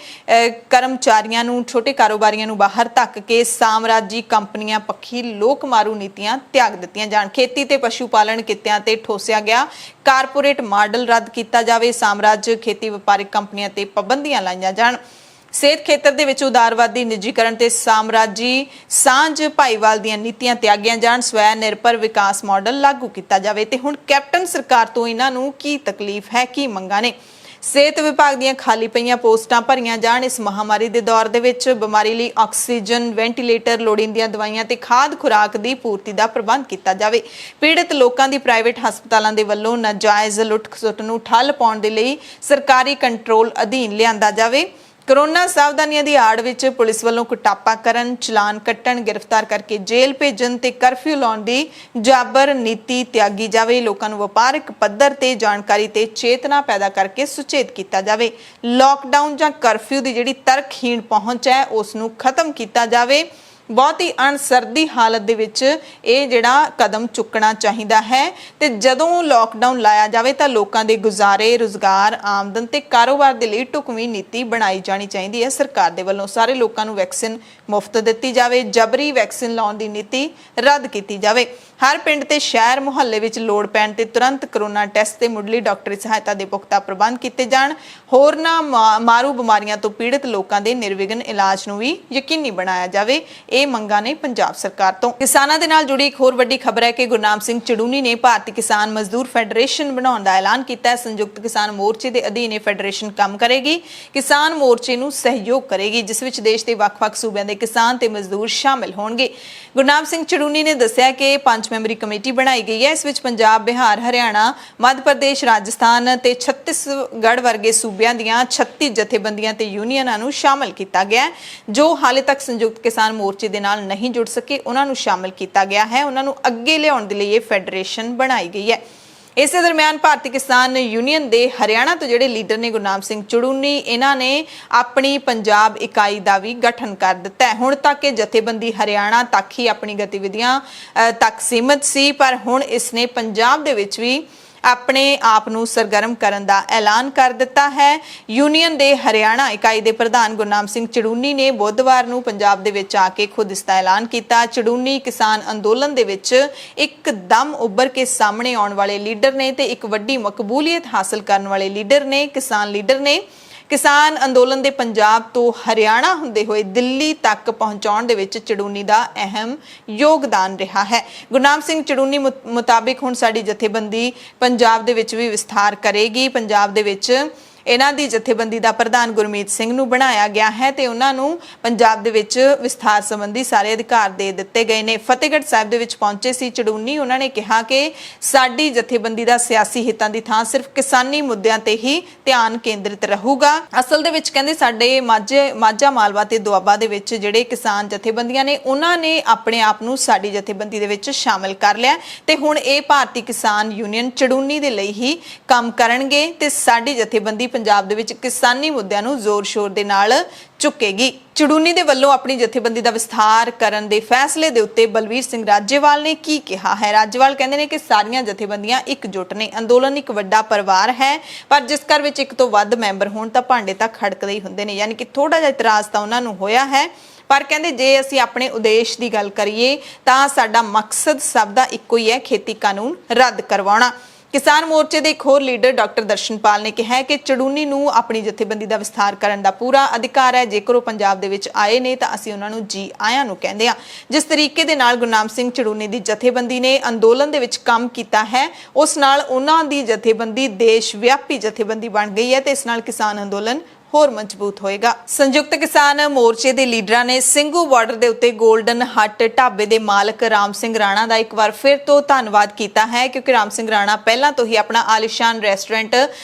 ਕਰਮਚਾਰੀਆਂ ਨੂੰ, ਛੋਟੇ ਕਾਰੋਬਾਰੀਆਂ ਨੂੰ ਬਾਹਰ ਧੱਕ ਕੇ ਸਾਮਰਾਜੀ ਕੰਪਨੀਆਂ ਪੱਖੀ ਲੋਕ ਮਾਰੂ ਨੀਤੀਆਂ ਤਿਆਗ ਦਿੱਤੀਆਂ ਜਾਣ। ਖੇਤੀ ਤੇ ਪਸ਼ੂ ਪਾਲਣ ਕਿੱਤਿਆਂ ਤੇ ਠੋਸਿਆ ਗਿਆ ਕਾਰਪੋਰੇਟ ਮਾਡਲ ਰੱਦ ਕੀਤਾ ਜਾਵੇ। ਸਾਮਰਾਜ ਖੇਤੀ ਵਪਾਰਿਕ ਕੰਪਨੀਆਂ ਤੇ ਪਾਬੰਦੀਆਂ ਲਾਈਆਂ ਜਾਣ। ਸਿਹਤ ਖੇਤਰ ਦੇ ਵਿੱਚ ਉਦਾਰਵਾਦੀ ਨਿੱਜੀਕਰਨ ਤੇ ਸਾਮਰਾਜੀ ਸਾਂਝ ਭਾਈਵਾਲ ਦੀਆਂ ਨੀਤੀਆਂ ਤਿਆਗੀਆਂ ਜਾਣ। ਸਵੈ ਨਿਰਭਰ ਵਿਕਾਸ ਮਾਡਲ ਲਾਗੂ ਕੀਤਾ ਜਾਵੇ। ਤੇ ਹੁਣ ਕੈਪਟਨ ਸਰਕਾਰ ਤੋਂ ਇਹਨਾਂ ਨੂੰ ਕੀ ਤਕਲੀਫ ਹੈ, ਕੀ ਮੰਗਾਂ ਨੇ? ਸਿਹਤ ਵਿਭਾਗ ਦੀਆਂ ਖਾਲੀ ਪਈਆਂ ਪੋਸਟਾਂ ਭਰੀਆਂ ਜਾਣ। ਇਸ ਮਹਾਮਾਰੀ ਦੇ ਦੌਰ ਦੇ ਵਿੱਚ ਬਿਮਾਰੀ ਲਈ ਆਕਸੀਜਨ, ਵੈਂਟੀਲੇਟਰ, ਲੋੜੀਂਦੀਆਂ ਦਵਾਈਆਂ ਤੇ ਖਾਦ ਖੁਰਾਕ ਦੀ ਪੂਰਤੀ ਦਾ ਪ੍ਰਬੰਧ ਕੀਤਾ ਜਾਵੇ। ਪੀੜਤ ਲੋਕਾਂ ਦੀ ਪ੍ਰਾਈਵੇਟ ਹਸਪਤਾਲਾਂ ਦੇ ਵੱਲੋਂ ਨਾਜਾਇਜ਼ ਲੁੱਟ-ਖਸੁੱਟ ਨੂੰ ਠੱਲ ਪਾਉਣ ਦੇ ਲਈ ਸਰਕਾਰੀ ਕੰਟਰੋਲ ਅਧੀਨ ਲਿਆਂਦਾ ਜਾਵੇ। ਕੋਰੋਨਾ ਸਾਵਧਾਨੀਆਂ ਦੀ ਆੜ ਵਿੱਚ ਪੁਲਿਸ ਵੱਲੋਂ ਕੁਟਾਪਾ ਕਰਨ, ਚਲਾਨ ਕੱਟਣ, ਗ੍ਰਿਫਤਾਰ ਕਰਕੇ ਜੇਲ੍ਹ ਭੇਜਣ ਤੇ ਕਰਫਿਊ ਲਾਉਣ ਦੀ ਜਾਬਰ ਨੀਤੀ ਤਿਆਗੀ ਜਾਵੇ। ਲੋਕਾਂ ਨੂੰ ਵਪਾਰਕ ਪੱਧਰ ਤੇ ਜਾਣਕਾਰੀ ਤੇ ਚੇਤਨਾ ਪੈਦਾ ਕਰਕੇ ਸੁਚੇਤ ਕੀਤਾ ਜਾਵੇ। ਲਾਕਡਾਊਨ ਜਾਂ ਕਰਫਿਊ ਦੀ ਜਿਹੜੀ ਤਰਕਹੀਣ ਪਹੁੰਚ ਹੈ ਉਸ ਨੂੰ ਖਤਮ ਕੀਤਾ ਜਾਵੇ। ਬਹੁਤ ਹੀ ਅਣਸਰਦੀ ਹਾਲਤ ਦੇ ਵਿੱਚ ਇਹ ਜਿਹੜਾ ਕਦਮ ਚੁੱਕਣਾ ਚਾਹੀਦਾ ਹੈ। ਤੇ ਜਦੋਂ ਲਾਕਡਾਊਨ ਲਾਇਆ ਜਾਵੇ ਤਾਂ ਲੋਕਾਂ ਦੇ ਗੁਜ਼ਾਰੇ, ਰੁਜ਼ਗਾਰ, ਆਮਦਨ ਤੇ ਕਾਰੋਬਾਰ ਦੇ ਲਈ ਢੁਕਵੀਂ ਨੀਤੀ ਬਣਾਈ ਜਾਣੀ ਚਾਹੀਦੀ ਹੈ। ਸਰਕਾਰ ਦੇ ਵੱਲੋਂ ਸਾਰੇ ਲੋਕਾਂ ਨੂੰ ਵੈਕਸੀਨ ਮੁਫਤ ਦਿੱਤੀ ਜਾਵੇ। ਜਬਰੀ ਵੈਕਸੀਨ ਲਾਉਣ ਦੀ ਨੀਤੀ ਰੱਦ ਕੀਤੀ ਜਾਵੇ। ਹਰ ਪਿੰਡ ਤੇ ਸ਼ਹਿਰ ਮੁਹੱਲੇ ਵਿੱਚ ਲੋੜ ਪੈਣ ਤੇ ਤੁਰੰਤ ਕਰੋਨਾ ਟੈਸਟ ਤੇ ਮੁੱਢਲੀ ਡਾਕਟਰੀ ਸਹਾਇਤਾ ਦੇ ਪੁਖਤਾ ਪ੍ਰਬੰਧ ਕੀਤੇ ਜਾਣ। ਹੋਰਨਾਂ ਮਾਰੂ ਬਿਮਾਰੀਆਂ ਤੋਂ ਪੀੜਤ ਲੋਕਾਂ ਦੇ ਨਿਰਵਿਘਨ ਇਲਾਜ ਨੂੰ ਵੀ ਯਕੀਨੀ ਬਣਾਇਆ ਜਾਵੇ। ਇਹ ਮੰਗਾਂ ਨੇ ਪੰਜਾਬ ਸਰਕਾਰ ਤੋਂ। ਕਿਸਾਨਾਂ ਦੇ ਨਾਲ ਜੁੜੀ ਇੱਕ ਹੋਰ ਵੱਡੀ ਖਬਰ ਹੈ ਕਿ ਗੁਰਨਾਮ ਸਿੰਘ ਚੜੂਨੀ ਨੇ ਭਾਰਤੀ ਕਿਸਾਨ ਮਜ਼ਦੂਰ ਫੈਡਰੇਸ਼ਨ ਬਣਾਉਣ ਦਾ ਐਲਾਨ ਕੀਤਾ ਹੈ। ਸੰਯੁਕਤ ਕਿਸਾਨ ਮੋਰਚੇ ਦੇ ਅਧੀਨ ਇਹ ਫੈਡਰੇਸ਼ਨ ਕੰਮ ਕਰੇਗੀ। ਕਿਸਾਨ ਮੋਰਚੇ ਨੂੰ ਸਹਿਯੋਗ ਕਰੇਗੀ, ਜਿਸ ਵਿੱਚ ਦੇਸ਼ ਦੇ ਵੱਖ-ਵੱਖ ਸੂਬਿਆਂ ਦੇ ਕਿਸਾਨ ਤੇ ਮਜ਼ਦੂਰ ਸ਼ਾਮਿਲ ਹੋਣਗੇ। ਗੁਰਨਾਮ ਸਿੰਘ ਚੜੂਨੀ ਨੇ ਦੱਸਿਆ ਕਿ 5 ਮੈਂਬਰੀ ਕਮੇਟੀ ਬਣਾਈ ਗਈ ਹੈ। ਇਸ ਵਿੱਚ ਪੰਜਾਬ, ਬਿਹਾਰ, ਹਰਿਆਣਾ, ਮੱਧ ਪ੍ਰਦੇਸ਼, ਰਾਜਸਥਾਨ ਤੇ ਛੱਤੀਸਗੜ੍ਹ ਵਰਗੇ ਸੂਬਿਆਂ ਦੀਆਂ 36 ਜਥੇਬੰਦੀਆਂ ਤੇ ਯੂਨੀਅਨਾਂ ਨੂੰ ਸ਼ਾਮਿਲ ਕੀਤਾ ਗਿਆ, ਜੋ ਹਾਲੇ ਤੱਕ ਸੰਯੁਕਤ ਕਿਸਾਨ ਮੋਰਚੇ ਦੇ ਨਾਲ ਨਹੀਂ ਜੁੜ ਸਕੇ। ਉਹਨਾਂ ਨੂੰ ਸ਼ਾਮਿਲ ਕੀਤਾ ਗਿਆ ਹੈ। ਉਹਨਾਂ ਨੂੰ ਅੱਗੇ ਲਿਆਉਣ ਦੇ ਲਈ ਇਹ ਫੈਡਰੇਸ਼ਨ ਬਣਾਈ ਗਈ ਹੈ। ਇਸੇ ਦਰਮਿਆਨ ਭਾਰਤੀ ਕਿਸਾਨ ਯੂਨੀਅਨ ਦੇ ਹਰਿਆਣਾ ਤੋਂ ਜਿਹੜੇ ਲੀਡਰ ਨੇ ਗੁਰਨਾਮ ਸਿੰਘ ਚੜੂਨੀ, ਇਹਨਾਂ ਨੇ ਆਪਣੀ ਪੰਜਾਬ ਇਕਾਈ ਦਾ ਵੀ ਗਠਨ ਕਰ ਦਿੱਤਾ ਹੈ। ਹੁਣ ਤੱਕ ਇਹ ਜਥੇਬੰਦੀ ਹਰਿਆਣਾ ਤੱਕ ਹੀ ਆਪਣੀ ਗਤੀਵਿਧੀਆਂ ਤੱਕ ਸੀਮਿਤ ਸੀ, ਪਰ ਹੁਣ ਇਸਨੇ ਪੰਜਾਬ ਦੇ ਵਿੱਚ ਵੀ ਆਪਣੇ ਆਪ ਨੂੰ ਸਰਗਰਮ ਕਰਨ ਦਾ ਐਲਾਨ ਕਰ ਦਿੱਤਾ ਹੈ। ਯੂਨੀਅਨ ਦੇ ਹਰਿਆਣਾ ਇਕਾਈ ਦੇ ਪ੍ਰਧਾਨ ਗੁਰਨਾਮ ਸਿੰਘ ਚੜੂਨੀ ਨੇ ਬੁੱਧਵਾਰ ਨੂੰ ਪੰਜਾਬ ਦੇ ਵਿੱਚ ਆ ਕੇ ਖੁਦ ਇਸ ਦਾ ਐਲਾਨ ਕੀਤਾ। ਚੜੂਨੀ ਕਿਸਾਨ ਅੰਦੋਲਨ ਦੇ ਵਿੱਚ ਇੱਕਦਮ ਉੱਭਰ ਕੇ ਸਾਹਮਣੇ ਆਉਣ ਵਾਲੇ ਲੀਡਰ ਨੇ ਤੇ ਇੱਕ ਵੱਡੀ ਮਕਬੂਲੀਅਤ ਹਾਸਲ ਕਰਨ ਵਾਲੇ ਲੀਡਰ ਨੇ, ਕਿਸਾਨ ਲੀਡਰ ਨੇ। ਕਿਸਾਨ ਅੰਦੋਲਨ ਦੇ ਪੰਜਾਬ ਤੋਂ ਹਰਿਆਣਾ ਹੁੰਦੇ ਹੋਏ ਦਿੱਲੀ ਤੱਕ ਪਹੁੰਚਾਉਣ ਦੇ ਵਿੱਚ ਚੜੂਨੀ ਦਾ ਅਹਿਮ ਯੋਗਦਾਨ ਰਿਹਾ ਹੈ। ਗੁਰਨਾਮ ਸਿੰਘ ਚੜੂਨੀ ਮੁਤਾਬਿਕ ਹੁਣ ਸਾਡੀ ਜਥੇਬੰਦੀ ਪੰਜਾਬ ਦੇ ਵਿੱਚ ਵੀ ਵਿਸਥਾਰ ਕਰੇਗੀ। ਪੰਜਾਬ ਦੇ ਵਿੱਚ ਇਹਨਾਂ ਦੀ ਜਥੇਬੰਦੀ ਦਾ ਪ੍ਰਧਾਨ ਗੁਰਮੀਤ ਸਿੰਘ ਨੂੰ ਬਣਾਇਆ ਗਿਆ ਹੈ ਤੇ ਉਹਨਾਂ ਨੂੰ ਪੰਜਾਬ ਦੇ ਵਿੱਚ ਵਿਸਥਾਰ ਸੰਬੰਧੀ ਸਾਰੇ ਅਧਿਕਾਰ ਦੇ ਦਿੱਤੇ ਗਏ ਨੇ। ਫਤਿਹਗੜ੍ਹ ਸਾਹਿਬ ਦੇ ਵਿੱਚ ਪਹੁੰਚੇ ਸੀ ਚੜੂਨੀ। ਉਹਨਾਂ ਨੇ ਕਿਹਾ ਕਿ ਸਾਡੀ ਜਥੇਬੰਦੀ ਦਾ ਸਿਆਸੀ ਹਿੱਤਾਂ ਦੀ ਥਾਂ ਸਿਰਫ ਕਿਸਾਨੀ ਮੁੱਦਿਆਂ ਤੇ ਹੀ ਧਿਆਨ ਕੇਂਦਰਿਤ ਰਹੂਗਾ। ਅਸਲ ਦੇ ਵਿੱਚ ਕਹਿੰਦੇ ਸਾਡੇ ਮਾਝਾ, ਮਾਲਵਾ ਤੇ ਦੁਆਬਾ ਦੇ ਵਿੱਚ ਜਿਹੜੇ ਕਿਸਾਨ ਜਥੇਬੰਦੀਆਂ ਨੇ ਉਹਨਾਂ ਨੇ ਆਪਣੇ ਆਪ ਨੂੰ ਸਾਡੀ ਜਥੇਬੰਦੀ ਦੇ ਵਿੱਚ ਸ਼ਾਮਿਲ ਕਰ ਲਿਆ ਤੇ ਹੁਣ ਇਹ ਭਾਰਤੀ ਕਿਸਾਨ ਯੂਨੀਅਨ ਚੜੂਨੀ ਦੇ ਲਈ ਹੀ ਕੰਮ ਕਰਨਗੇ ਤੇ ਸਾਡੀ ਜਥੇਬੰਦੀ ਪੰਜਾਬ ਦੇ ਵਿੱਚ ਕਿਸਾਨੀ ਮੁੱਦਿਆਂ ਨੂੰ ਜ਼ੋਰ-ਸ਼ੋਰ ਦੇ ਨਾਲ ਚੁੱਕੇਗੀ। ਚੜੂਨੀ ਦੇ ਵੱਲੋਂ ਆਪਣੀ ਜਥੇਬੰਦੀ ਦਾ ਵਿਸਥਾਰ ਕਰਨ ਦੇ ਫੈਸਲੇ ਦੇ ਉੱਤੇ ਬਲਵੀਰ ਸਿੰਘ ਰਾਜੇਵਾਲ ਨੇ ਕੀ ਕਿਹਾ ਹੈ। ਰਾਜੇਵਾਲ ਕਹਿੰਦੇ ਨੇ ਕਿ ਸਾਰੀਆਂ ਜਥੇਬੰਦੀਆਂ ਇਕਜੁੱਟ ਨੇ। ਅੰਦੋਲਨ ਇੱਕ ਵੱਡਾ ਪਰਿਵਾਰ ਹੈ, ਪਰ ਜਿਸ ਘਰ ਵਿੱਚ ਇੱਕ ਤੋਂ ਵੱਧ ਮੈਂਬਰ ਹੋਣ ਤਾਂ ਭਾਂਡੇ ਤਾਂ ਖੜਕਦੇ ਹੀ ਹੁੰਦੇ ਨੇ। ਯਾਨੀ ਕਿ ਥੋੜਾ ਜਿਹਾ ਇਤਰਾਜ਼ ਤਾਂ ਉਹਨਾਂ ਨੂੰ ਹੋਇਆ ਹੈ, ਪਰ ਕਹਿੰਦੇ ਜੇ ਅਸੀਂ ਆਪਣੇ ਉਦੇਸ਼ ਦੀ ਗੱਲ ਕਰੀਏ ਤਾਂ ਸਾਡਾ ਮਕਸਦ ਸਭ ਦਾ ਇੱਕੋ ਹੀ ਹੈ, ਖੇਤੀ ਕਾਨੂੰਨ ਰੱਦ ਕਰਵਾਉਣਾ। ਕਿਸਾਨ ਮੋਰਚੇ ਦੇ ਇੱਕ ਹੋਰ ਲੀਡਰ ਡਾਕਟਰ ਦਰਸ਼ਨਪਾਲ ਨੇ ਕਿਹਾ ਕਿ ਚੜੂਨੀ ਨੂੰ ਆਪਣੀ ਜਥੇਬੰਦੀ ਦਾ ਵਿਸਥਾਰ ਕਰਨ ਦਾ ਪੂਰਾ ਅਧਿਕਾਰ ਹੈ। ਜੇਕਰ ਉਹ ਪੰਜਾਬ ਦੇ ਵਿੱਚ ਆਏ ਨੇ ਤਾਂ ਅਸੀਂ ਉਹਨਾਂ ਨੂੰ ਜੀ ਆਇਆਂ ਨੂੰ ਕਹਿੰਦੇ ਹਾਂ। ਜਿਸ ਤਰੀਕੇ ਦੇ ਨਾਲ ਗੁਰਨਾਮ ਸਿੰਘ ਚੜੂਨੀ ਦੀ ਜਥੇਬੰਦੀ ਨੇ ਅੰਦੋਲਨ ਦੇ ਵਿੱਚ ਕੰਮ ਕੀਤਾ ਹੈ, ਉਸ ਨਾਲ ਉਹਨਾਂ ਦੀ ਜਥੇਬੰਦੀ ਦੇਸ਼ ਵਿਆਪੀ ਜਥੇਬੰਦੀ ਬਣ ਗਈ ਹੈ ਤੇ ਇਸ ਨਾਲ ਕਿਸਾਨ ਅੰਦੋਲਨ ਹੋਰ ਮਜ਼ਬੂਤ ਹੋਏਗਾ। ਸੰਯੁਕਤ ਕਿਸਾਨ ਮੋਰਚੇ ਦੇ ਲੀਡਰਾਂ ਨੇ ਸਿੰਘੂ ਬਾਰਡਰ ਦੇ ਉੱਤੇ ਗੋਲਡਨ ਹੱਟ ਢਾਬੇ ਦੇ ਮਾਲਕ ਰਾਮ ਸਿੰਘ ਰਾਣਾ ਦਾ ਇੱਕ ਵਾਰ ਫਿਰ ਤੋਂ ਧੰਨਵਾਦ ਕੀਤਾ ਹੈ, ਕਿਉਂਕਿ ਰਾਮ ਸਿੰਘ ਰਾਣਾ ਪਹਿਲਾਂ ਤੋਂ ਹੀ ਆਪਣਾ ਆਲੀਸ਼ਾਨ ਰੈਸਟੋਰੈਂਟ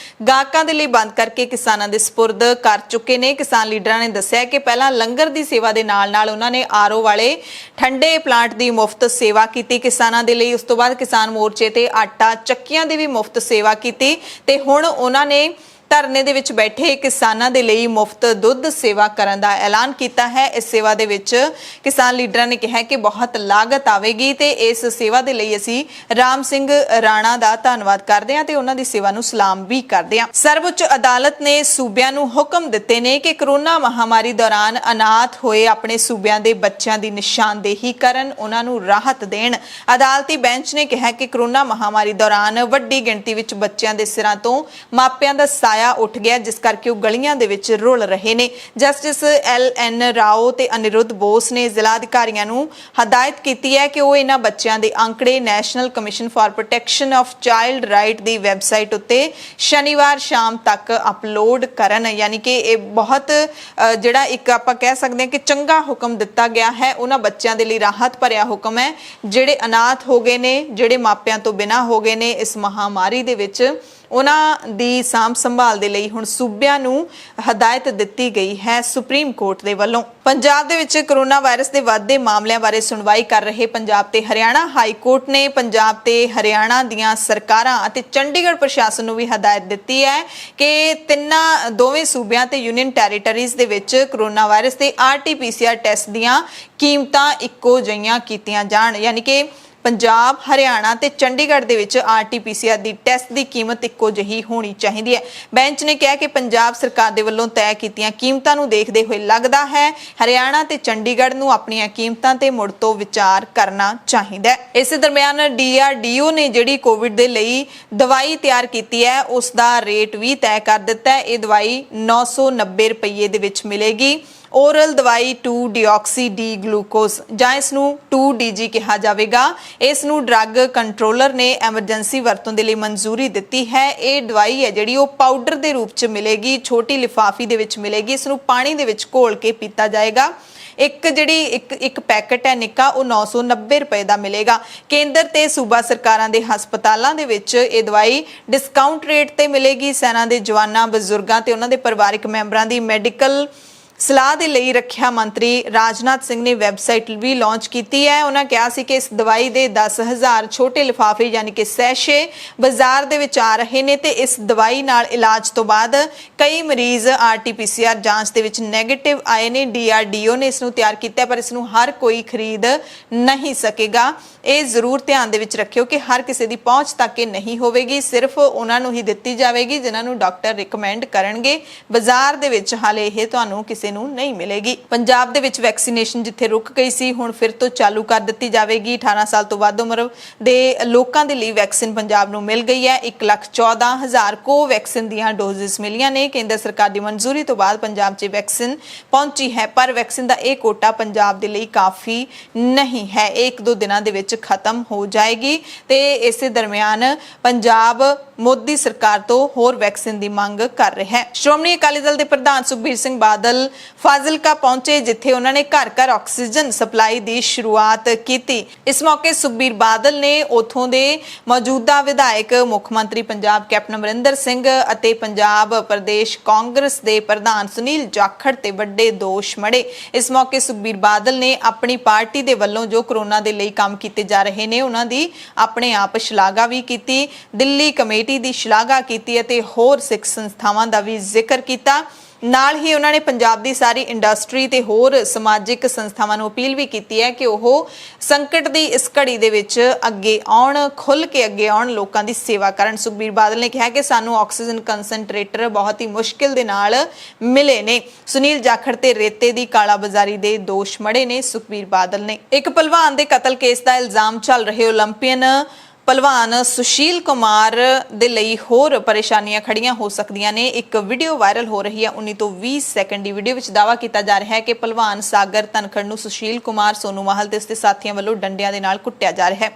ਗਾਹਕਾਂ ਦੇ ਲਈ ਬੰਦ ਕਰਕੇ ਕਿਸਾਨਾਂ ਦੇ ਸਪੁਰਦ ਕਰ ਚੁੱਕੇ ਨੇ। ਕਿਸਾਨ ਲੀਡਰਾਂ ਨੇ ਦੱਸਿਆ ਕਿ ਪਹਿਲਾਂ ਲੰਗਰ ਦੀ ਸੇਵਾ ਦੇ ਨਾਲ-ਨਾਲ ਉਹਨਾਂ ਨੇ ਆਰਓ ਵਾਲੇ ਠੰਡੇ ਪਲਾਂਟ ਦੀ ਮੁਫਤ ਸੇਵਾ ਕੀਤੀ ਕਿਸਾਨਾਂ ਦੇ ਲਈ। ਉਸ ਤੋਂ ਬਾਅਦ ਕਿਸਾਨ ਮੋਰਚੇ ਤੇ ਆਟਾ ਚੱਕੀਆਂ ਦੀ ਵੀ ਮੁਫਤ ਸੇਵਾ ਕੀਤੀ ਤੇ ਹੁਣ ਉਹਨਾਂ ਨੇ ਧਰਨੇ ਦੇ ਵਿੱਚ ਬੈਠੇ ਕਿਸਾਨਾਂ ਦੇ ਲਈ ਮੁਫਤ ਦੁੱਧ ਸੇਵਾ ਕਰਨ ਦਾ ਐਲਾਨ ਕੀਤਾ ਹੈ। ਇਸ ਸੇਵਾ ਦੇ ਵਿੱਚ ਕਿਸਾਨ ਲੀਡਰਾਂ ਨੇ ਕਿਹਾ ਕਿ ਬਹੁਤ ਲਾਗਤ ਆਵੇਗੀ ਤੇ ਇਸ ਸੇਵਾ ਦੇ ਲਈ ਅਸੀਂ ਰਾਮ ਸਿੰਘ ਰਾਣਾ ਦਾ ਧੰਨਵਾਦ ਕਰਦੇ ਹਾਂ ਤੇ ਉਹਨਾਂ ਦੀ ਸੇਵਾ ਨੂੰ ਸਲਾਮ ਵੀ ਕਰਦੇ ਹਾਂ। ਸਰਵਉੱਚ ਅਦਾਲਤ ਨੇ ਸੂਬਿਆਂ ਨੂੰ ਹੁਕਮ ਦਿੱਤੇ ਨੇ ਕਿ ਕਰੋਨਾ ਮਹਾਮਾਰੀ ਦੌਰਾਨ ਅਨਾਥ ਹੋਏ ਆਪਣੇ ਸੂਬਿਆਂ ਦੇ ਬੱਚਿਆਂ ਦੀ ਨਿਸ਼ਾਨਦੇਹੀ ਕਰਨ, ਉਹਨਾਂ ਨੂੰ ਰਾਹਤ ਦੇਣ। ਅਦਾਲਤੀ ਬੈਂਚ ਨੇ ਕਿਹਾ ਕਿ ਕਰੋਨਾ ਮਹਾਮਾਰੀ ਦੌਰਾਨ ਵੱਡੀ ਗਿਣਤੀ ਵਿੱਚ ਬੱਚਿਆਂ ਦੇ ਸਿਰਾਂ ਤੋਂ ਮਾਪਿਆਂ ਦਾ ਸਾਇਆ ਉੱਠ ਗਿਆ, ਜਿਸ ਕਰਕੇ ਉਹ ਗਲੀਆਂ ਦੇ ਵਿੱਚ ਰੁਲ ਰਹੇ ਨੇ। ਜਸਟਿਸ LN ਰਾਓ ਤੇ ਅਨਿਰੁੱਧ ਬੋਸ ਨੇ ਜ਼ਿਲ੍ਹਾ ਅਧਿਕਾਰੀਆਂ ਨੂੰ ਹਦਾਇਤ ਕੀਤੀ ਹੈ ਕਿ ਉਹ ਇਹਨਾਂ ਬੱਚਿਆਂ ਦੇ ਅੰਕੜੇ national commission for protection of child right the website ਉੱਤੇ ਸ਼ਨੀਵਾਰ ਸ਼ਾਮ ਤੱਕ ਅਪਲੋਡ ਕਰਨ। ਯਾਨੀ ਕਿ ਇਹ ਬਹੁਤ ਜਿਹੜਾ ਇੱਕ ਆਪਾਂ ਕਹਿ ਸਕਦੇ ਹਾਂ ਕਿ ਚੰਗਾ ਹੁਕਮ ਦਿੱਤਾ ਗਿਆ ਹੈ। ਉਹਨਾਂ ਬੱਚਿਆਂ ਦੇ ਲਈ ਰਾਹਤ ਭਰਿਆ ਹੁਕਮ ਹੈ ਜਿਹੜੇ ਅਨਾਥ ਹੋ ਗਏ ਨੇ, ਜਿਹੜੇ ਮਾਪਿਆਂ ਤੋਂ ਬਿਨਾਂ ਹੋ ਗਏ ਨੇ ਇਸ ਮਹਾਮਾਰੀ ਦੇ ਵਿੱਚ। ਉਹਨਾਂ ਦੀ ਸਾਂਭ ਸੰਭਾਲ ਦੇ ਲਈ ਹੁਣ ਸੂਬਿਆਂ ਨੂੰ ਹਦਾਇਤ ਦਿੱਤੀ ਗਈ ਹੈ ਸੁਪਰੀਮ ਕੋਰਟ ਦੇ ਵੱਲੋਂ। ਪੰਜਾਬ ਦੇ ਵਿੱਚ ਕਰੋਨਾ ਵਾਇਰਸ ਦੇ ਵੱਧਦੇ ਮਾਮਲਿਆਂ ਬਾਰੇ ਸੁਣਵਾਈ ਕਰ ਰਹੇ ਪੰਜਾਬ ਤੇ ਹਰਿਆਣਾ ਹਾਈ ਕੋਰਟ ਨੇ ਪੰਜਾਬ ਤੇ ਹਰਿਆਣਾ ਦੀਆਂ ਸਰਕਾਰਾਂ ਅਤੇ ਚੰਡੀਗੜ੍ਹ ਪ੍ਰਸ਼ਾਸਨ ਨੂੰ ਵੀ ਹਦਾਇਤ ਦਿੱਤੀ ਹੈ ਕਿ ਦੋਵੇਂ ਸੂਬਿਆਂ ਤੇ ਯੂਨੀਅਨ ਟੈਰੀਟਰੀਜ਼ ਦੇ ਵਿੱਚ ਕਰੋਨਾ ਵਾਇਰਸ ਦੇ RT-PCR ਟੈਸਟ ਦੀਆਂ ਕੀਮਤਾਂ ਇੱਕੋ ਜਿਹੀਆਂ ਕੀਤੀਆਂ ਜਾਣ। ਯਾਨੀ ਕਿ ਪੰਜਾਬ, ਹਰਿਆਣਾ ਤੇ ਚੰਡੀਗੜ੍ਹ ਦੇ ਵਿੱਚ RT-PCR ਦੀ ਟੈਸਟ ਦੀ ਕੀਮਤ ਇੱਕੋ ਜਿਹੀ ਹੋਣੀ ਚਾਹੀਦੀ ਹੈ। ਬੈਂਚ ਨੇ ਕਿਹਾ ਕਿ ਪੰਜਾਬ ਸਰਕਾਰ ਦੇ ਵੱਲੋਂ ਤੈਅ ਕੀਤੀਆਂ ਕੀਮਤਾਂ ਨੂੰ ਦੇਖਦੇ ਹੋਏ ਲੱਗਦਾ ਹੈ ਹਰਿਆਣਾ ਤੇ ਚੰਡੀਗੜ੍ਹ ਨੂੰ ਆਪਣੀਆਂ ਕੀਮਤਾਂ ਤੇ ਮੁੜ ਤੋਂ ਵਿਚਾਰ ਕਰਨਾ ਚਾਹੀਦਾ ਹੈ। ਇਸੇ ਦਰਮਿਆਨ DRDO ਨੇ ਜਿਹੜੀ ਕੋਵਿਡ ਦੇ ਲਈ ਦਵਾਈ ਤਿਆਰ ਕੀਤੀ ਹੈ ਉਸ ਦਾ ਰੇਟ ਵੀ ਤੈਅ ਕਰ ਦਿੱਤਾ ਹੈ। ਇਹ ਦਵਾਈ 990 ਰੁਪਏ ਦੇ ਵਿੱਚ ਮਿਲੇਗੀ। ओरल दवाई 2-डिऑक्सी डी ग्लूकोज ਜਾਂ ਇਸ ਨੂੰ 2DG ਕਿਹਾ ਜਾਵੇਗਾ। ਇਸ ਨੂੰ ਡਰੱਗ ਕੰਟਰੋਲਰ ਨੇ ਐਮਰਜੈਂਸੀ ਵਰਤੋਂ ਦੇ ਲਈ ਮਨਜ਼ੂਰੀ ਦਿੱਤੀ ਹੈ। ਇਹ ਦਵਾਈ ਹੈ ਜਿਹੜੀ ਉਹ ਪਾਊਡਰ ਦੇ ਰੂਪ 'ਚ ਮਿਲੇਗੀ, ਛੋਟੀ ਲਿਫਾਫੀ ਦੇ ਵਿੱਚ ਮਿਲੇਗੀ। ਇਸ ਨੂੰ ਪਾਣੀ ਦੇ ਵਿੱਚ ਘੋਲ ਕੇ ਪੀਤਾ ਜਾਏਗਾ। ਇੱਕ ਪੈਕਟ ਹੈ ਨਿੱਕਾ, ਉਹ 990 ਰੁਪਏ ਦਾ ਮਿਲੇਗਾ। ਕੇਂਦਰ ਤੇ ਸੂਬਾ ਸਰਕਾਰਾਂ ਦੇ ਹਸਪਤਾਲਾਂ ਦੇ ਵਿੱਚ ਇਹ ਦਵਾਈ ਡਿਸਕਾਊਂਟ ਰੇਟ ਤੇ ਮਿਲੇਗੀ। ਸੈਨਾ ਦੇ ਜਵਾਨਾਂ, ਬਜ਼ੁਰਗਾਂ ਤੇ ਉਹਨਾਂ ਦੇ ਪਰਿਵਾਰਕ ਮੈਂਬਰਾਂ ਦੀ ਮੈਡੀਕਲ ਸਲਾਹ ਦੇ ਲਈ ਰੱਖਿਆ ਮੰਤਰੀ ਰਾਜਨਾਥ ਸਿੰਘ ਨੇ ਵੈਬਸਾਈਟ ਵੀ ਲਾਂਚ ਕੀਤੀ ਹੈ। ਉਹਨਾਂ ਕਿਹਾ ਸੀ ਕਿ ਇਸ ਦਵਾਈ ਦੇ 10,000 ਛੋਟੇ ਲਿਫਾਫੇ ਯਾਨੀ ਕਿ ਸੈਸ਼ੇ ਬਾਜ਼ਾਰ ਦੇ ਵਿੱਚ ਆ ਰਹੇ ਨੇ ਤੇ ਇਸ ਦਵਾਈ ਨਾਲ ਇਲਾਜ ਤੋਂ ਬਾਅਦ ਕਈ ਮਰੀਜ਼ RT-PCR ਜਾਂਚ ਦੇ ਵਿੱਚ ਨੈਗੇਟਿਵ ਆਏ ਨੇ। DRDO ਨੇ ਇਸ ਨੂੰ ਤਿਆਰ ਕੀਤਾ ਪਰ ਇਸ ਨੂੰ ਹਰ ਕੋਈ ਖਰੀਦ ਨਹੀਂ ਸਕੇਗਾ। ਇਹ ਜ਼ਰੂਰ ਧਿਆਨ ਦੇ ਵਿੱਚ ਰੱਖਿਓ ਕਿ ਹਰ ਕਿਸੇ ਦੀ ਪਹੁੰਚ ਤੱਕ ਇਹ ਨਹੀਂ ਹੋਵੇਗੀ, ਸਿਰਫ ਉਹਨਾਂ ਨੂੰ ਹੀ ਦਿੱਤੀ ਜਾਵੇਗੀ ਜਿਨ੍ਹਾਂ ਨੂੰ ਡਾਕਟਰ ਰਿਕਮੈਂਡ ਕਰਨਗੇ। ਬਾਜ਼ਾਰ ਦੇ ਵਿੱਚ ਹਾਲੇ ਇਹ ਤੁਹਾਨੂੰ ਕਿਸੇ ਨੂੰ ਨਹੀਂ ਮਿਲੇਗੀ। ਪੰਜਾਬ ਦੇ ਵਿੱਚ ਵੈਕਸੀਨੇਸ਼ਨ ਜਿੱਥੇ ਰੁਕ ਗਈ ਸੀ ਹੁਣ ਫਿਰ ਤੋਂ ਚਾਲੂ ਕਰ ਦਿੱਤੀ ਜਾਵੇਗੀ। 18 ਸਾਲ ਤੋਂ ਵੱਧ ਉਮਰ ਦੇ ਲੋਕਾਂ ਦੇ ਲਈ ਵੈਕਸੀਨ ਪੰਜਾਬ ਨੂੰ ਮਿਲ ਗਈ ਹੈ। 1,14,000 ਕੋਵੈਕਸਿਨ ਦੀਆਂ ਡੋਜ਼ਸ ਮਿਲੀਆਂ ਨੇ। ਕੇਂਦਰ ਸਰਕਾਰ ਦੀ ਮਨਜ਼ੂਰੀ ਤੋਂ ਬਾਅਦ ਪੰਜਾਬ 'ਚ ਵੈਕਸੀਨ ਪਹੁੰਚੀ ਹੈ ਪਰ ਵੈਕਸੀਨ ਦਾ ਇਹ ਕੋਟਾ ਪੰਜਾਬ ਦੇ ਲਈ ਕਾਫੀ ਨਹੀਂ ਹੈ। ਇਹ 1-2 ਦਿਨਾਂ ਦੇ ਵਿੱਚ ਖਤਮ ਹੋ ਜਾਏਗੀ ਤੇ ਇਸੇ ਦਰਮਿਆਨ ਪੰਜਾਬ ਮੋਦੀ ਸਰਕਾਰ ਤੋਂ ਹੋਰ ਵੈਕਸੀਨ ਦੀ ਮੰਗ ਕਰ ਰਿਹਾ ਹੈ। ਸ਼੍ਰੋਮਣੀ ਅਕਾਲੀ ਦਲ ਦੇ ਪ੍ਰਧਾਨ ਸੁਖਬੀਰ ਸਿੰਘ ਬਾਦਲ ਫਾਜ਼ਿਲਕਾ ਪਹੁੰਚੇ ਜਿੱਥੇ ਉਹਨਾਂ ਨੇ ਘਰ-ਘਰ ਆਕਸੀਜਨ ਸਪਲਾਈ ਦੀ ਸ਼ੁਰੂਆਤ ਕੀਤੀ। ਇਸ ਮੌਕੇ ਸੁਖਬੀਰ ਬਾਦਲ ਨੇ ਉਥੋਂ ਦੇ ਮੌਜੂਦਾ ਵਿਧਾਇਕ ਮੁੱਖ ਮੰਤਰੀ ਪੰਜਾਬ ਕੈਪਟਨ ਅਮਰਿੰਦਰ ਸਿੰਘ ਅਤੇ ਪੰਜਾਬ ਪ੍ਰਦੇਸ਼ ਕਾਂਗਰਸ ਦੇ ਪ੍ਰਧਾਨ ਸੁਨੀਲ ਜਾਖੜ ਤੇ ਵੱਡੇ ਦੋਸ਼ ਮੜੇ। ਇਸ ਮੌਕੇ ਸੁਖਬੀਰ ਬਾਦਲ ਨੇ ਆਪਣੀ ਪਾਰਟੀ ਦੇ ਵੱਲੋਂ ਜੋ ਕਰੋਨਾ ਦੇ ਲਈ ਕੰਮ ਕੀਤੇ ਜਾ ਰਹੇ ਨੇ ਉਹਨਾਂ ਦੀ ਆਪਣੇ ਆਪ ਸ਼ਲਾਘਾ ਵੀ ਕੀਤੀ। ਦਿੱਲੀ ਕਮੇਟੀ ਦੀ ਸ਼ਲਾਘਾ ਕੀਤੀ ਅਤੇ ਹੋਰ ਸਿੱਖ ਸੰਸਥਾਵਾਂ ਦਾ ਵੀ ਜ਼ਿਕਰ ਕੀਤਾ। ਨਾਲ ਹੀ ਉਹਨਾਂ ਨੇ ਪੰਜਾਬ ਦੀ ਸਾਰੀ ਇੰਡਸਟਰੀ ਤੇ ਹੋਰ ਸਮਾਜਿਕ ਸੰਸਥਾਵਾਂ ਨੂੰ ਅਪੀਲ ਵੀ ਕੀਤੀ ਹੈ ਕਿ ਉਹ ਸੰਕਟ ਦੀ ਇਸ ਘੜੀ ਦੇ ਵਿੱਚ ਅੱਗੇ ਆਉਣ, ਖੁੱਲ ਕੇ ਅੱਗੇ ਆਉਣ, ਲੋਕਾਂ ਦੀ ਸੇਵਾ ਕਰਨ। ਸੁਖਬੀਰ ਬਾਦਲ ਨੇ ਕਿਹਾ ਕਿ ਸਾਨੂੰ ਆਕਸੀਜਨ ਕੰਸੈਂਟਰੇਟਰ ਬਹੁਤ ਹੀ ਮੁਸ਼ਕਿਲ ਦੇ ਨਾਲ ਮਿਲੇ ਨੇ। ਸੁਨੀਲ ਜਾਖੜ ਤੇ ਰੇਤੇ ਦੀ ਕਾਲਾਬਾਜ਼ਾਰੀ ਦੇ ਦੋਸ਼ ਮੜੇ ਨੇ ਸੁਖਬੀਰ ਬਾਦਲ ਨੇ। ਇੱਕ ਪਹਿਲਵਾਨ ਦੇ ਕਤਲ ਕੇਸ ਦਾ ਇਲਜ਼ਾਮ ਚੱਲ ਰਹੇ ਓਲੰਪੀਅਨ ਪਹਿਲਵਾਨ ਸੁਸ਼ੀਲ ਕੁਮਾਰ ਦੇ ਲਈ ਹੋਰ ਪਰੇਸ਼ਾਨੀਆਂ ਖੜੀਆਂ ਹੋ ਸਕਦੀਆਂ ਨੇ। ਇੱਕ ਵੀਡੀਓ ਵਾਇਰਲ ਹੋ ਰਹੀ ਹੈ 19 ਤੋਂ 20 ਸੈਕਿੰਡ ਦੀ ਵੀਡੀਓ ਵਿੱਚ ਦਾਅਵਾ ਕੀਤਾ ਜਾ ਰਿਹਾ ਹੈ ਕਿ ਪਹਿਲਵਾਨ ਸਾਗਰ ਧਨਖੜ ਨੂੰ ਸੁਸ਼ੀਲ ਕੁਮਾਰ, ਸੋਨੂ ਮਾਹਲ ਤੇ ਉਸਦੇ ਸਾਥੀਆਂ ਵੱਲੋਂ ਡੰਡਿਆਂ ਦੇ ਨਾਲ ਕੁੱਟਿਆ ਜਾ ਰਿਹਾ ਹੈ।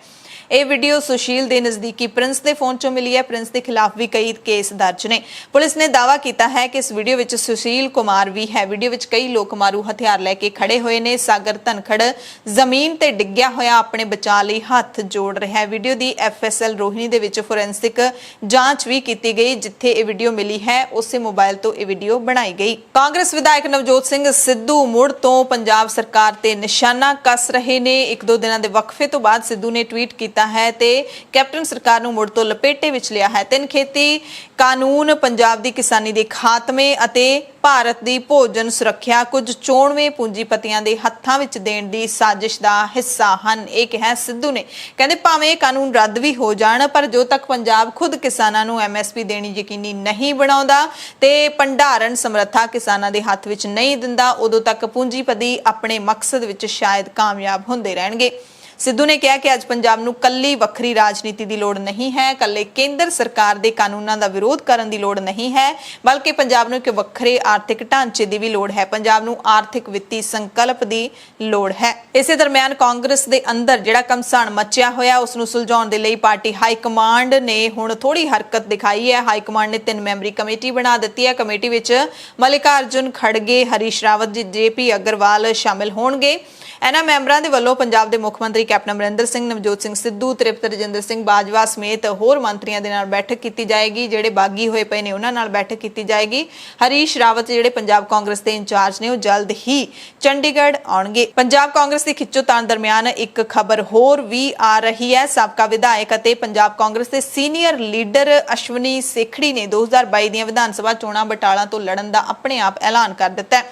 ਇਹ ਵੀਡੀਓ ਸੁਸ਼ੀਲ ਦੇ ਨਜ਼ਦੀਕੀ ਪ੍ਰਿੰਸ ਦੇ ਫੋਨ 'ਚੋਂ ਮਿਲੀ ਹੈ। ਪ੍ਰਿੰਸ ਦੇ ਖਿਲਾਫ ਵੀ ਕਈ ਕੇਸ ਦਰਜ ਨੇ। ਪੁਲਿਸ ਨੇ ਦਾਅਵਾ ਕੀਤਾ ਹੈ ਕਿ ਇਸ ਵੀਡੀਓ ਵਿੱਚ ਸੁਸ਼ੀਲ ਕੁਮਾਰ ਵੀ ਹੈ। ਵੀਡੀਓ ਵਿੱਚ ਕਈ ਲੋਕ ਮਾਰੂ ਹਥਿਆਰ ਲੈ ਕੇ ਖੜੇ ਹੋਏ ਨੇ। ਸਾਗਰ ਧਨਖੜ ਜ਼ਮੀਨ ਤੇ ਡਿੱਗਿਆ ਹੋਇਆ ਆਪਣੇ ਬਚਾਅ ਲਈ ਹੱਥ ਜੋੜ ਰਿਹਾ ਹੈ। ਵੀਡੀਓ ਦੀ FSL ਰੋਹਿਣੀ ਦੇ ਵਿੱਚ ਫੋਰੈਂਸਿਕ ਜਾਂਚ ਵੀ ਕੀਤੀ ਗਈ, ਜਿੱਥੇ ਇਹ ਵੀਡੀਓ ਮਿਲੀ ਹੈ ਉਸੇ ਮੋਬਾਈਲ ਤੋਂ ਇਹ ਵੀਡੀਓ ਬਣਾਈ ਗਈ। ਕਾਂਗਰਸ ਵਿਧਾਇਕ ਨਵਜੋਤ ਸਿੰਘ ਸਿੱਧੂ ਮੁੜ ਤੋਂ ਪੰਜਾਬ ਸਰਕਾਰ ਤੇ ਨਿਸ਼ਾਨਾ ਕੱਸ ਰਹੇ ਨੇ। ਇੱਕ ਦੋ ਦਿਨਾਂ ਦੇ ਵਕਫੇ ਤੋਂ ਬਾਅਦ ਸਿੱਧੂ ਨੇ ਟਵੀਟ ਕੀਤਾ ਹੈ ਤੇ ਕੈਪਟਨ ਸਰਕਾਰ ਨੂੰ ਮੁੜ ਤੋਂ ਲਪੇਟੇ ਵਿੱਚ ਲਿਆ ਹੈ। 3 ਖੇਤੀ ਕਾਨੂੰਨ ਪੰਜਾਬ ਦੀ ਕਿਸਾਨੀ ਦੇ ਖਾਤਮੇ ਅਤੇ ਭਾਰਤ ਦੀ ਭੋਜਨ ਸੁਰੱਖਿਆ ਕੁਝ ਚੋਣਵੇਂ ਪੂੰਜੀਪਤੀਆਂ ਦੇ ਹੱਥਾਂ ਵਿੱਚ ਦੇਣ ਦੀ ਸਾਜ਼ਿਸ਼ ਦਾ ਹਿੱਸਾ ਹਨ। ਇਹ ਕਿਹਾ ਸਿੱਧੂ ਨੇ। ਕਹਿੰਦੇ ਭਾਵੇਂ ਇਹ ਕਾਨੂੰਨ ਰੱਦ ਵੀ ਹੋ ਜਾਣ, ਪਰ ਜੋ ਤੱਕ ਪੰਜਾਬ ਖੁਦ ਕਿਸਾਨਾਂ ਨੂੰ MSP ਦੇਣੀ ਯਕੀਨੀ ਨਹੀਂ ਬਣਾਉਂਦਾ ਤੇ ਭੰਡਾਰਨ ਸਮਰੱਥਾ ਕਿਸਾਨਾਂ ਦੇ ਹੱਥ ਵਿੱਚ ਨਹੀਂ ਦਿੰਦਾ, ਉਦੋਂ ਤੱਕ ਪੂੰਜੀਪਤੀ ਆਪਣੇ ਮਕਸਦ ਵਿੱਚ ਸ਼ਾਇਦ ਕਾਮਯਾਬ ਹੁੰਦੇ ਰਹਿਣਗੇ। ਸਿੱਧੂ ਨੇ ਕਿਹਾ ਕਿ ਅੱਜ ਪੰਜਾਬ ਨੂੰ ਕੱਲੀ ਵੱਖਰੀ ਰਾਜਨੀਤੀ ਦੀ ਲੋੜ ਨਹੀਂ ਹੈ, ਕੱਲੇ ਕੇਂਦਰ ਸਰਕਾਰ ਦੇ ਕਾਨੂੰਨਾਂ ਦਾ ਵਿਰੋਧ ਕਰਨ ਦੀ ਲੋੜ ਨਹੀਂ ਹੈ, ਬਲਕਿ ਪੰਜਾਬ ਨੂੰ ਇੱਕ ਵੱਖਰੇ ਆਰਥਿਕ ਢਾਂਚੇ ਦੀ ਵੀ ਲੋੜ ਹੈ। ਪੰਜਾਬ ਨੂੰ ਆਰਥਿਕ ਵਿੱਤੀ ਸੰਕਲਪ ਦੀ ਲੋੜ ਹੈ। ਇਸੇ ਦਰਮਿਆਨ ਕਾਂਗਰਸ ਦੇ ਅੰਦਰ ਜਿਹੜਾ ਘਮਸਾਨ ਮਚਿਆ ਹੋਇਆ ਉਸ ਨੂੰ ਸੁਲਝਾਉਣ ਦੇ ਲਈ ਪਾਰਟੀ ਹਾਈ ਕਮਾਂਡ ਨੇ ਹੁਣ ਥੋੜੀ ਹਰਕਤ ਦਿਖਾਈ ਹੈ। ਹਾਈ ਕਮਾਂਡ ਨੇ 3 ਮੈਂਬਰੀ ਕਮੇਟੀ ਬਣਾ ਦਿੱਤੀ ਹੈ। ਕਮੇਟੀ ਵਿੱਚ ਮਲਿਕਾਰਜੁਨ ਖੜਗੇ, ਹਰੀਸ਼ ਰਾਵਤ, JP ਅਗਰਵਾਲ ਸ਼ਾਮਿਲ ਹੋਣਗੇ। ਇਹਨਾਂ ਮੈਂਬਰਾਂ ਦੇ ਵੱਲੋਂ ਪੰਜਾਬ ਦੇ ਮੁੱਖ ਮੰਤਰੀ ਕੈਪਟਨ ਅਮਰਿੰਦਰ ਸਿੰਘ, ਨਵਜੋਤ ਸਿੰਘ ਸਿੱਧੂ, ਤ੍ਰਿਪਤ ਰਜਿੰਦਰ ਸਿੰਘ ਬਾਜਵਾ ਸਮੇਤ ਹੋਰ ਮੰਤਰੀਆਂ ਦੇ ਨਾਲ ਬੈਠਕ ਕੀਤੀ ਜਾਏਗੀ। ਜਿਹੜੇ ਬਾਗੀ ਹੋਏ ਪਏ ਨੇ ਉਹਨਾਂ ਨਾਲ ਬੈਠਕ ਕੀਤੀ ਜਾਏਗੀ। ਹਰੀਸ਼ ਰਾਵਤ ਜਿਹੜੇ ਪੰਜਾਬ ਕਾਂਗਰਸ ਦੇ ਇੰਚਾਰਜ ਨੇ ਉਹ ਜਲਦ ਹੀ ਚੰਡੀਗੜ੍ਹ ਆਉਣਗੇ। ਪੰਜਾਬ ਕਾਂਗਰਸ ਦੀ ਖਿੱਚੋਤਾਣ ਦਰਮਿਆਨ ਇੱਕ ਖਬਰ ਹੋਰ ਵੀ ਆ ਰਹੀ ਹੈ। ਸਾਬਕਾ ਵਿਧਾਇਕ ਅਤੇ ਪੰਜਾਬ ਕਾਂਗਰਸ ਦੇ ਸੀਨੀਅਰ ਲੀਡਰ ਅਸ਼ਵਨੀ ਸੇਖੜੀ ਨੇ 2022 ਦੀਆਂ ਵਿਧਾਨ ਸਭਾ ਚੋਣਾਂ ਬਟਾਲਾ ਤੋਂ ਲੜਨ ਦਾ ਆਪਣੇ ਆਪ ਐਲਾਨ ਕਰ ਦਿੱਤਾ ਹੈ।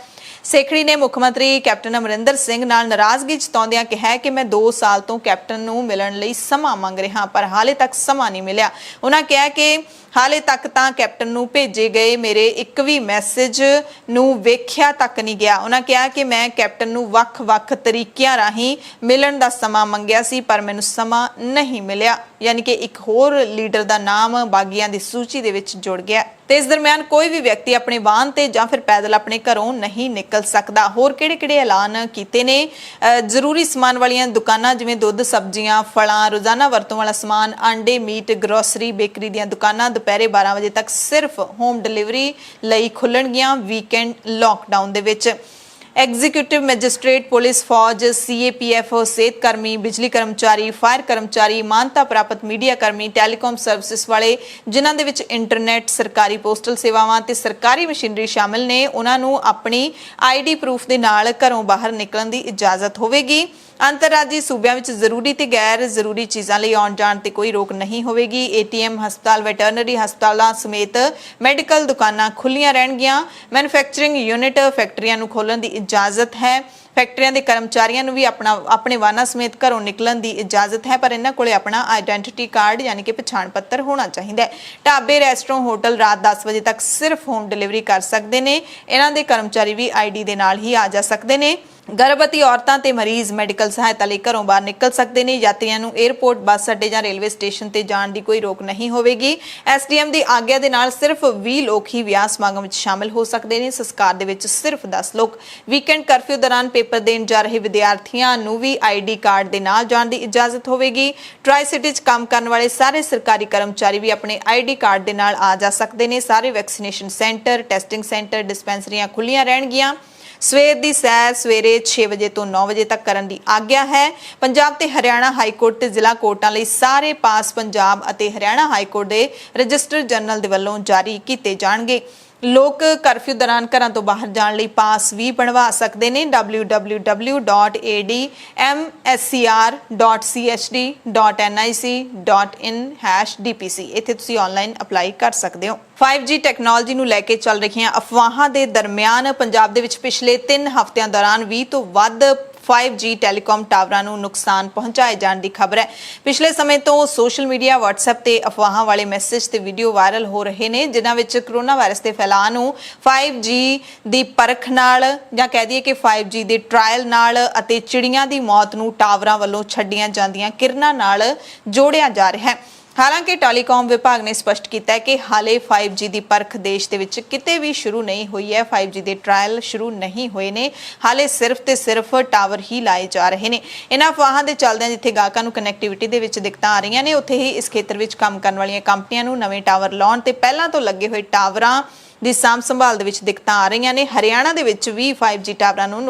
ਸੇਖੜੀ ਨੇ ਮੁੱਖ ਮੰਤਰੀ ਕੈਪਟਨ ਅਮਰਿੰਦਰ ਸਿੰਘ ਨਾਲ ਨਾਰਾਜ਼ਗੀ ਜਤਾਉਂਦਿਆਂ ਕਿਹਾ ਕਿ ਮੈਂ 2 ਸਾਲ ਤੋਂ ਕੈਪਟਨ ਨੂੰ ਮਿਲਣ ਲਈ ਸਮਾਂ ਮੰਗ ਰਿਹਾ, ਪਰ ਹਾਲੇ ਤੱਕ ਸਮਾਂ ਨਹੀਂ ਮਿਲਿਆ। ਉਹਨਾਂ ਕਿਹਾ ਕਿ ਹਾਲੇ ਤੱਕ ਤਾਂ ਕੈਪਟਨ ਨੂੰ ਭੇਜੇ ਗਏ ਮੇਰੇ ਇੱਕ ਵੀ ਮੈਸੇਜ ਨੂੰ ਵੇਖਿਆ ਤੱਕ ਨਹੀਂ ਗਿਆ। ਉਹਨਾਂ ਕਿਹਾ ਕਿ ਮੈਂ ਕੈਪਟਨ ਨੂੰ ਵੱਖ-ਵੱਖ ਤਰੀਕਿਆਂ ਰਾਹੀਂ ਮਿਲਣ ਦਾ ਸਮਾਂ ਮੰਗਿਆ ਸੀ, ਪਰ ਮੈਨੂੰ ਸਮਾਂ ਨਹੀਂ ਮਿਲਿਆ। ਯਾਨੀ ਕਿ ਇੱਕ ਹੋਰ ਲੀਡਰ ਦਾ ਨਾਮ ਬਾਗੀਆਂ ਦੀ ਸੂਚੀ ਦੇ ਵਿੱਚ ਜੁੜ ਗਿਆ। ਤੇ ਇਸ ਦਰਮਿਆਨ ਕੋਈ ਵੀ ਵਿਅਕਤੀ ਆਪਣੇ ਵਾਹਨ ਤੇ ਜਾਂ ਫਿਰ ਪੈਦਲ ਆਪਣੇ ਘਰੋਂ ਨਹੀਂ ਨਿਕਲ ਸਕਦਾ। ਹੋਰ ਕਿਹੜੇ-ਕਿਹੜੇ ਐਲਾਨ ਕੀਤੇ ਨੇ? ਜ਼ਰੂਰੀ ਸਮਾਨ ਵਾਲੀਆਂ ਦੁਕਾਨਾਂ ਜਿਵੇਂ ਦੁੱਧ, ਸਬਜ਼ੀਆਂ, ਫਲਾਂ, ਰੋਜ਼ਾਨਾ ਵਰਤੋਂ ਵਾਲਾ ਸਮਾਨ, ਆਂਡੇ, ਮੀਟ, ਗਰੋਸਰੀ, ਬੇਕਰੀ ਦੀਆਂ ਦੁਕਾਨਾਂ ਦੁਪਹਿਰੇ 12 ਵਜੇ ਤੱਕ ਸਿਰਫ ਹੋਮ ਡਿਲੀਵਰੀ ਲਈ ਖੁੱਲਣਗੀਆਂ। ਵੀਕਐਂਡ ਲਾਕਡਾਊਨ ਦੇ ਵਿੱਚ ਐਗਜ਼ੀਕਿਊਟਿਵ ਮੈਜਿਸਟ੍ਰੇਟ, ਪੁਲਿਸ, ਫੌਜ, CAPF, ਸਿਹਤ ਕਰਮੀ, ਬਿਜਲੀ ਕਰਮਚਾਰੀ, ਫਾਇਰ ਕਰਮਚਾਰੀ, ਮਾਨਤਾ ਪ੍ਰਾਪਤ ਮੀਡੀਆ ਕਰਮੀ, ਟੈਲੀਕਾਮ ਸਰਵਿਸਿਜ਼ ਵਾਲੇ ਜਿਨ੍ਹਾਂ ਦੇ ਵਿੱਚ ਇੰਟਰਨੈਟ, ਸਰਕਾਰੀ ਪੋਸਟਲ ਸੇਵਾਵਾਂ ਤੇ ਸਰਕਾਰੀ ਮਸ਼ੀਨਰੀ ਸ਼ਾਮਿਲ ਨੇ, ਉਹਨਾਂ ਨੂੰ ਆਪਣੀ ID ਪ੍ਰੂਫ ਦੇ ਨਾਲ ਘਰੋਂ ਬਾਹਰ ਨਿਕਲਣ ਦੀ ਇਜਾਜ਼ਤ ਹੋਵੇਗੀ। ਅੰਤਰਰਾਜੀ ਸੂਬਿਆਂ ਵਿੱਚ ਜ਼ਰੂਰੀ ਤੇ ਗੈਰ ਜ਼ਰੂਰੀ ਚੀਜ਼ਾਂ ਲਈ ਆਉਣ ਜਾਣ ਤੇ ਕੋਈ ਰੋਕ ਨਹੀਂ ਹੋਵੇਗੀ। ATM, ਹਸਪਤਾਲ, ਵੈਟਰਨਰੀ ਹਸਪਤਾਲਾਂ ਸਮੇਤ ਮੈਡੀਕਲ ਦੁਕਾਨਾਂ ਖੁੱਲੀਆਂ ਰਹਿਣਗੀਆਂ। ਮੈਨੂਫੈਕਚਰਿੰਗ ਯੂਨਿਟ, ਫੈਕਟਰੀਆਂ ਨੂੰ ਖੋਲ੍ਹਣ ਦੀ ਇਜਾਜ਼ਤ ਹੈ। ਫੈਕਟਰੀਆਂ ਦੇ ਕਰਮਚਾਰੀਆਂ ਨੂੰ ਵੀ ਆਪਣੇ ਵਾਹਨਾਂ ਸਮੇਤ ਘਰੋਂ ਨਿਕਲਣ ਦੀ ਇਜਾਜ਼ਤ ਹੈ, ਪਰ ਇਹਨਾਂ ਕੋਲੇ ਆਪਣਾ ਆਇਡੈਂਟੀਟੀ ਕਾਰਡ ਯਾਨੀ ਕਿ ਪਛਾਣ ਪੱਤਰ ਹੋਣਾ ਚਾਹੀਦਾ ਹੈ। ਢਾਬੇ, ਰੈਸਟੋਰੈਂਟ, ਹੋਟਲ ਰਾਤ 10 ਵਜੇ ਤੱਕ ਸਿਰਫ ਹੋਮ ਡਿਲੀਵਰੀ ਕਰ ਸਕਦੇ ਨੇ। ਇਹਨਾਂ ਦੇ ਕਰਮਚਾਰੀ ਵੀ ID ਦੇ ਨਾਲ ਹੀ ਆ ਜਾ ਸਕਦੇ ਨੇ। ਗਰਭਵਤੀ ਔਰਤਾਂ ਤੇ ਮਰੀਜ਼ ਮੈਡੀਕਲ ਸਹਾਇਤਾ ਲਈ ਘਰੋਂ ਬਾਹਰ ਨਿਕਲ ਸਕਦੇ ਨੇ। ਯਾਤਰੀਆਂ ਨੂੰ 에ਅਰਪੋਰਟ, ਬੱਸ ਅੱਡੇ ਜਾਂ ਰੇਲਵੇ ਸਟੇਸ਼ਨ ਤੇ ਜਾਣ ਦੀ ਕੋਈ ਰੋਕ ਨਹੀਂ ਹੋਵੇਗੀ। SDM ਦੀ ਆਗਿਆ ਦੇ ਨਾਲ ਸਿਰਫ 20 ਲੋਕ ਹੀ ਵਿਆਹ ਸਮਾਗਮ ਵਿੱਚ ਸ਼ਾਮਿਲ ਹੋ ਸਕਦੇ ਨੇ। ਸੰਸਕਾਰ ਦੇ ਵਿੱਚ ਸਿਰਫ 10 ਲੋਕ। ਵੀਕਐਂਡ ਕਰਫਿਊ ਦੌਰਾਨ ਪੇਪਰ ਦੇਣ ਜਾ ਰਹੇ ਵਿਦਿਆਰਥੀਆਂ ਨੂੰ ਵੀ ID ਕਾਰਡ ਦੇ ਨਾਲ ਜਾਣ ਦੀ ਇਜਾਜ਼ਤ ਹੋਵੇਗੀ। ਟਰਾਈ ਸਿਟੀ 'ਚ ਕੰਮ ਕਰਨ ਵਾਲੇ ਸਾਰੇ ਸਰਕਾਰੀ ਕਰਮਚਾਰੀ ਵੀ ਆਪਣੇ ID ਕਾਰਡ ਦੇ ਨਾਲ ਆ ਜਾ ਸਕਦੇ ਨੇ। ਸਾਰੇ ਵੈਕਸੀਨੇਸ਼ਨ ਸੈਂਟਰ, ਟੈਸਟਿੰਗ ਸੈਂਟਰ, ਡਿਸਪੈਂਸਰੀਆਂ ਖੁੱਲੀਆਂ ਰਹਿਣਗੀਆਂ। ਸਵੇਰ ਦੀ ਸੈਰ ਸਵੇਰੇ 6 ਵਜੇ ਤੋਂ 9 ਵਜੇ ਤੱਕ ਕਰਨ ਦੀ ਆਗਿਆ ਹੈ। ਪੰਜਾਬ ਤੇ ਹਰਿਆਣਾ ਹਾਈ ਕੋਰਟ ਤੇ ਜ਼ਿਲ੍ਹਾ ਕੋਰਟਾਂ ਲਈ ਸਾਰੇ ਪਾਸ ਪੰਜਾਬ ਅਤੇ ਹਰਿਆਣਾ ਹਾਈ ਕੋਰਟ ਦੇ ਰਜਿਸਟਰ ਜਨਰਲ ਦੇ ਵੱਲੋਂ ਜਾਰੀ ਕੀਤੇ ਜਾਣਗੇ। ਲੋਕ ਕਰਫਿਊ ਦੌਰਾਨ ਘਰਾਂ ਤੋਂ ਬਾਹਰ ਜਾਣ ਲਈ ਪਾਸ ਵੀ ਬਣਵਾ ਸਕਦੇ ਨੇ। www.admscr.chd.nic.in/dpc ਇੱਥੇ ਤੁਸੀਂ ਆਨਲਾਈਨ ਅਪਲਾਈ ਕਰ ਸਕਦੇ ਹੋ। 5G ਟੈਕਨੋਲੋਜੀ ਨੂੰ ਲੈ ਕੇ ਚੱਲ ਰਹੀਆਂ ਅਫਵਾਹਾਂ ਦੇ ਦਰਮਿਆਨ ਪੰਜਾਬ ਦੇ ਵਿੱਚ ਪਿਛਲੇ 3 ਹਫ਼ਤਿਆਂ ਦੌਰਾਨ 20 ਤੋਂ ਵੱਧ 5G ਟੈਲੀਕਾਮ ਟਾਵਰਾਂ ਨੂੰ ਨੁਕਸਾਨ ਪਹੁੰਚਾਏ ਜਾਣ ਦੀ ਖਬਰ ਹੈ। ਪਿਛਲੇ ਸਮੇਂ ਤੋਂ ਸੋਸ਼ਲ ਮੀਡੀਆ, WhatsApp ਤੇ ਅਫਵਾਹਾਂ ਵਾਲੇ ਮੈਸੇਜ ਤੇ ਵੀਡੀਓ ਵਾਇਰਲ ਹੋ ਰਹੇ ਨੇ, ਜਿਨ੍ਹਾਂ ਵਿੱਚ ਕਰੋਨਾ ਵਾਇਰਸ ਦੇ ਫੈਲਾਅ ਨੂੰ 5G ਦੀ ਪਰਖ ਨਾਲ ਜਾਂ ਕਹਿ ਦਈਏ ਕਿ 5G ਦੇ ਟ੍ਰਾਇਲ ਨਾਲ ਅਤੇ ਚਿੜੀਆਂ ਦੀ ਮੌਤ ਨੂੰ ਟਾਵਰਾਂ ਵੱਲੋਂ ਛੱਡੀਆਂ ਜਾਂਦੀਆਂ ਕਿਰਨਾਂ ਨਾਲ ਜੋੜਿਆ ਜਾ ਰਿਹਾ ਹੈ। ਹਾਲਾਂਕਿ ਟੈਲੀਕਾਮ ਵਿਭਾਗ ਨੇ ਸਪਸ਼ਟ ਕੀਤਾ ਹੈ ਕਿ ਹਾਲੇ 5G ਦੀ ਪਰਖ ਦੇਸ਼ ਦੇ ਵਿੱਚ ਕਿਤੇ ਵੀ ਸ਼ੁਰੂ ਨਹੀਂ ਹੋਈ ਹੈ। 5G ਦੇ ਟ੍ਰਾਇਲ ਸ਼ੁਰੂ ਨਹੀਂ ਹੋਏ ਨੇ, ਹਾਲੇ ਸਿਰਫ ਤੇ ਸਿਰਫ ਟਾਵਰ ਹੀ ਲਾਏ ਜਾ ਰਹੇ ਨੇ। ਇਹਨਾਂ ਅਫਵਾਹਾਂ ਦੇ ਚੱਲਦਿਆਂ ਜਿੱਥੇ ਗਾਹਕਾਂ ਨੂੰ ਕਨੈਕਟੀਵਿਟੀ ਦੇ ਵਿੱਚ ਦਿੱਕਤਾਂ ਆ ਰਹੀਆਂ ਨੇ, ਉੱਥੇ ਹੀ ਇਸ ਖੇਤਰ ਵਿੱਚ ਕੰਮ ਕਰਨ ਵਾਲੀਆਂ ਕੰਪਨੀਆਂ ਨੂੰ ਨਵੇਂ ਟਾਵਰ ਲਾਉਣ ਤੇ ਪਹਿਲਾਂ ਤੋਂ ਲੱਗੇ ਹੋਏ ਟਾਵਰਾਂ ਦੀ ਸਾਂਭ ਸੰਭਾਲ ਦੇ ਵਿੱਚ ਦਿੱਕਤਾਂ ਆ ਰਹੀਆਂ ਨੇ। ਹਰਿਆਣਾ ਦੇ ਵਿੱਚ ਵੀ 5G ਟਾਵਰਾਂ ਨੂੰ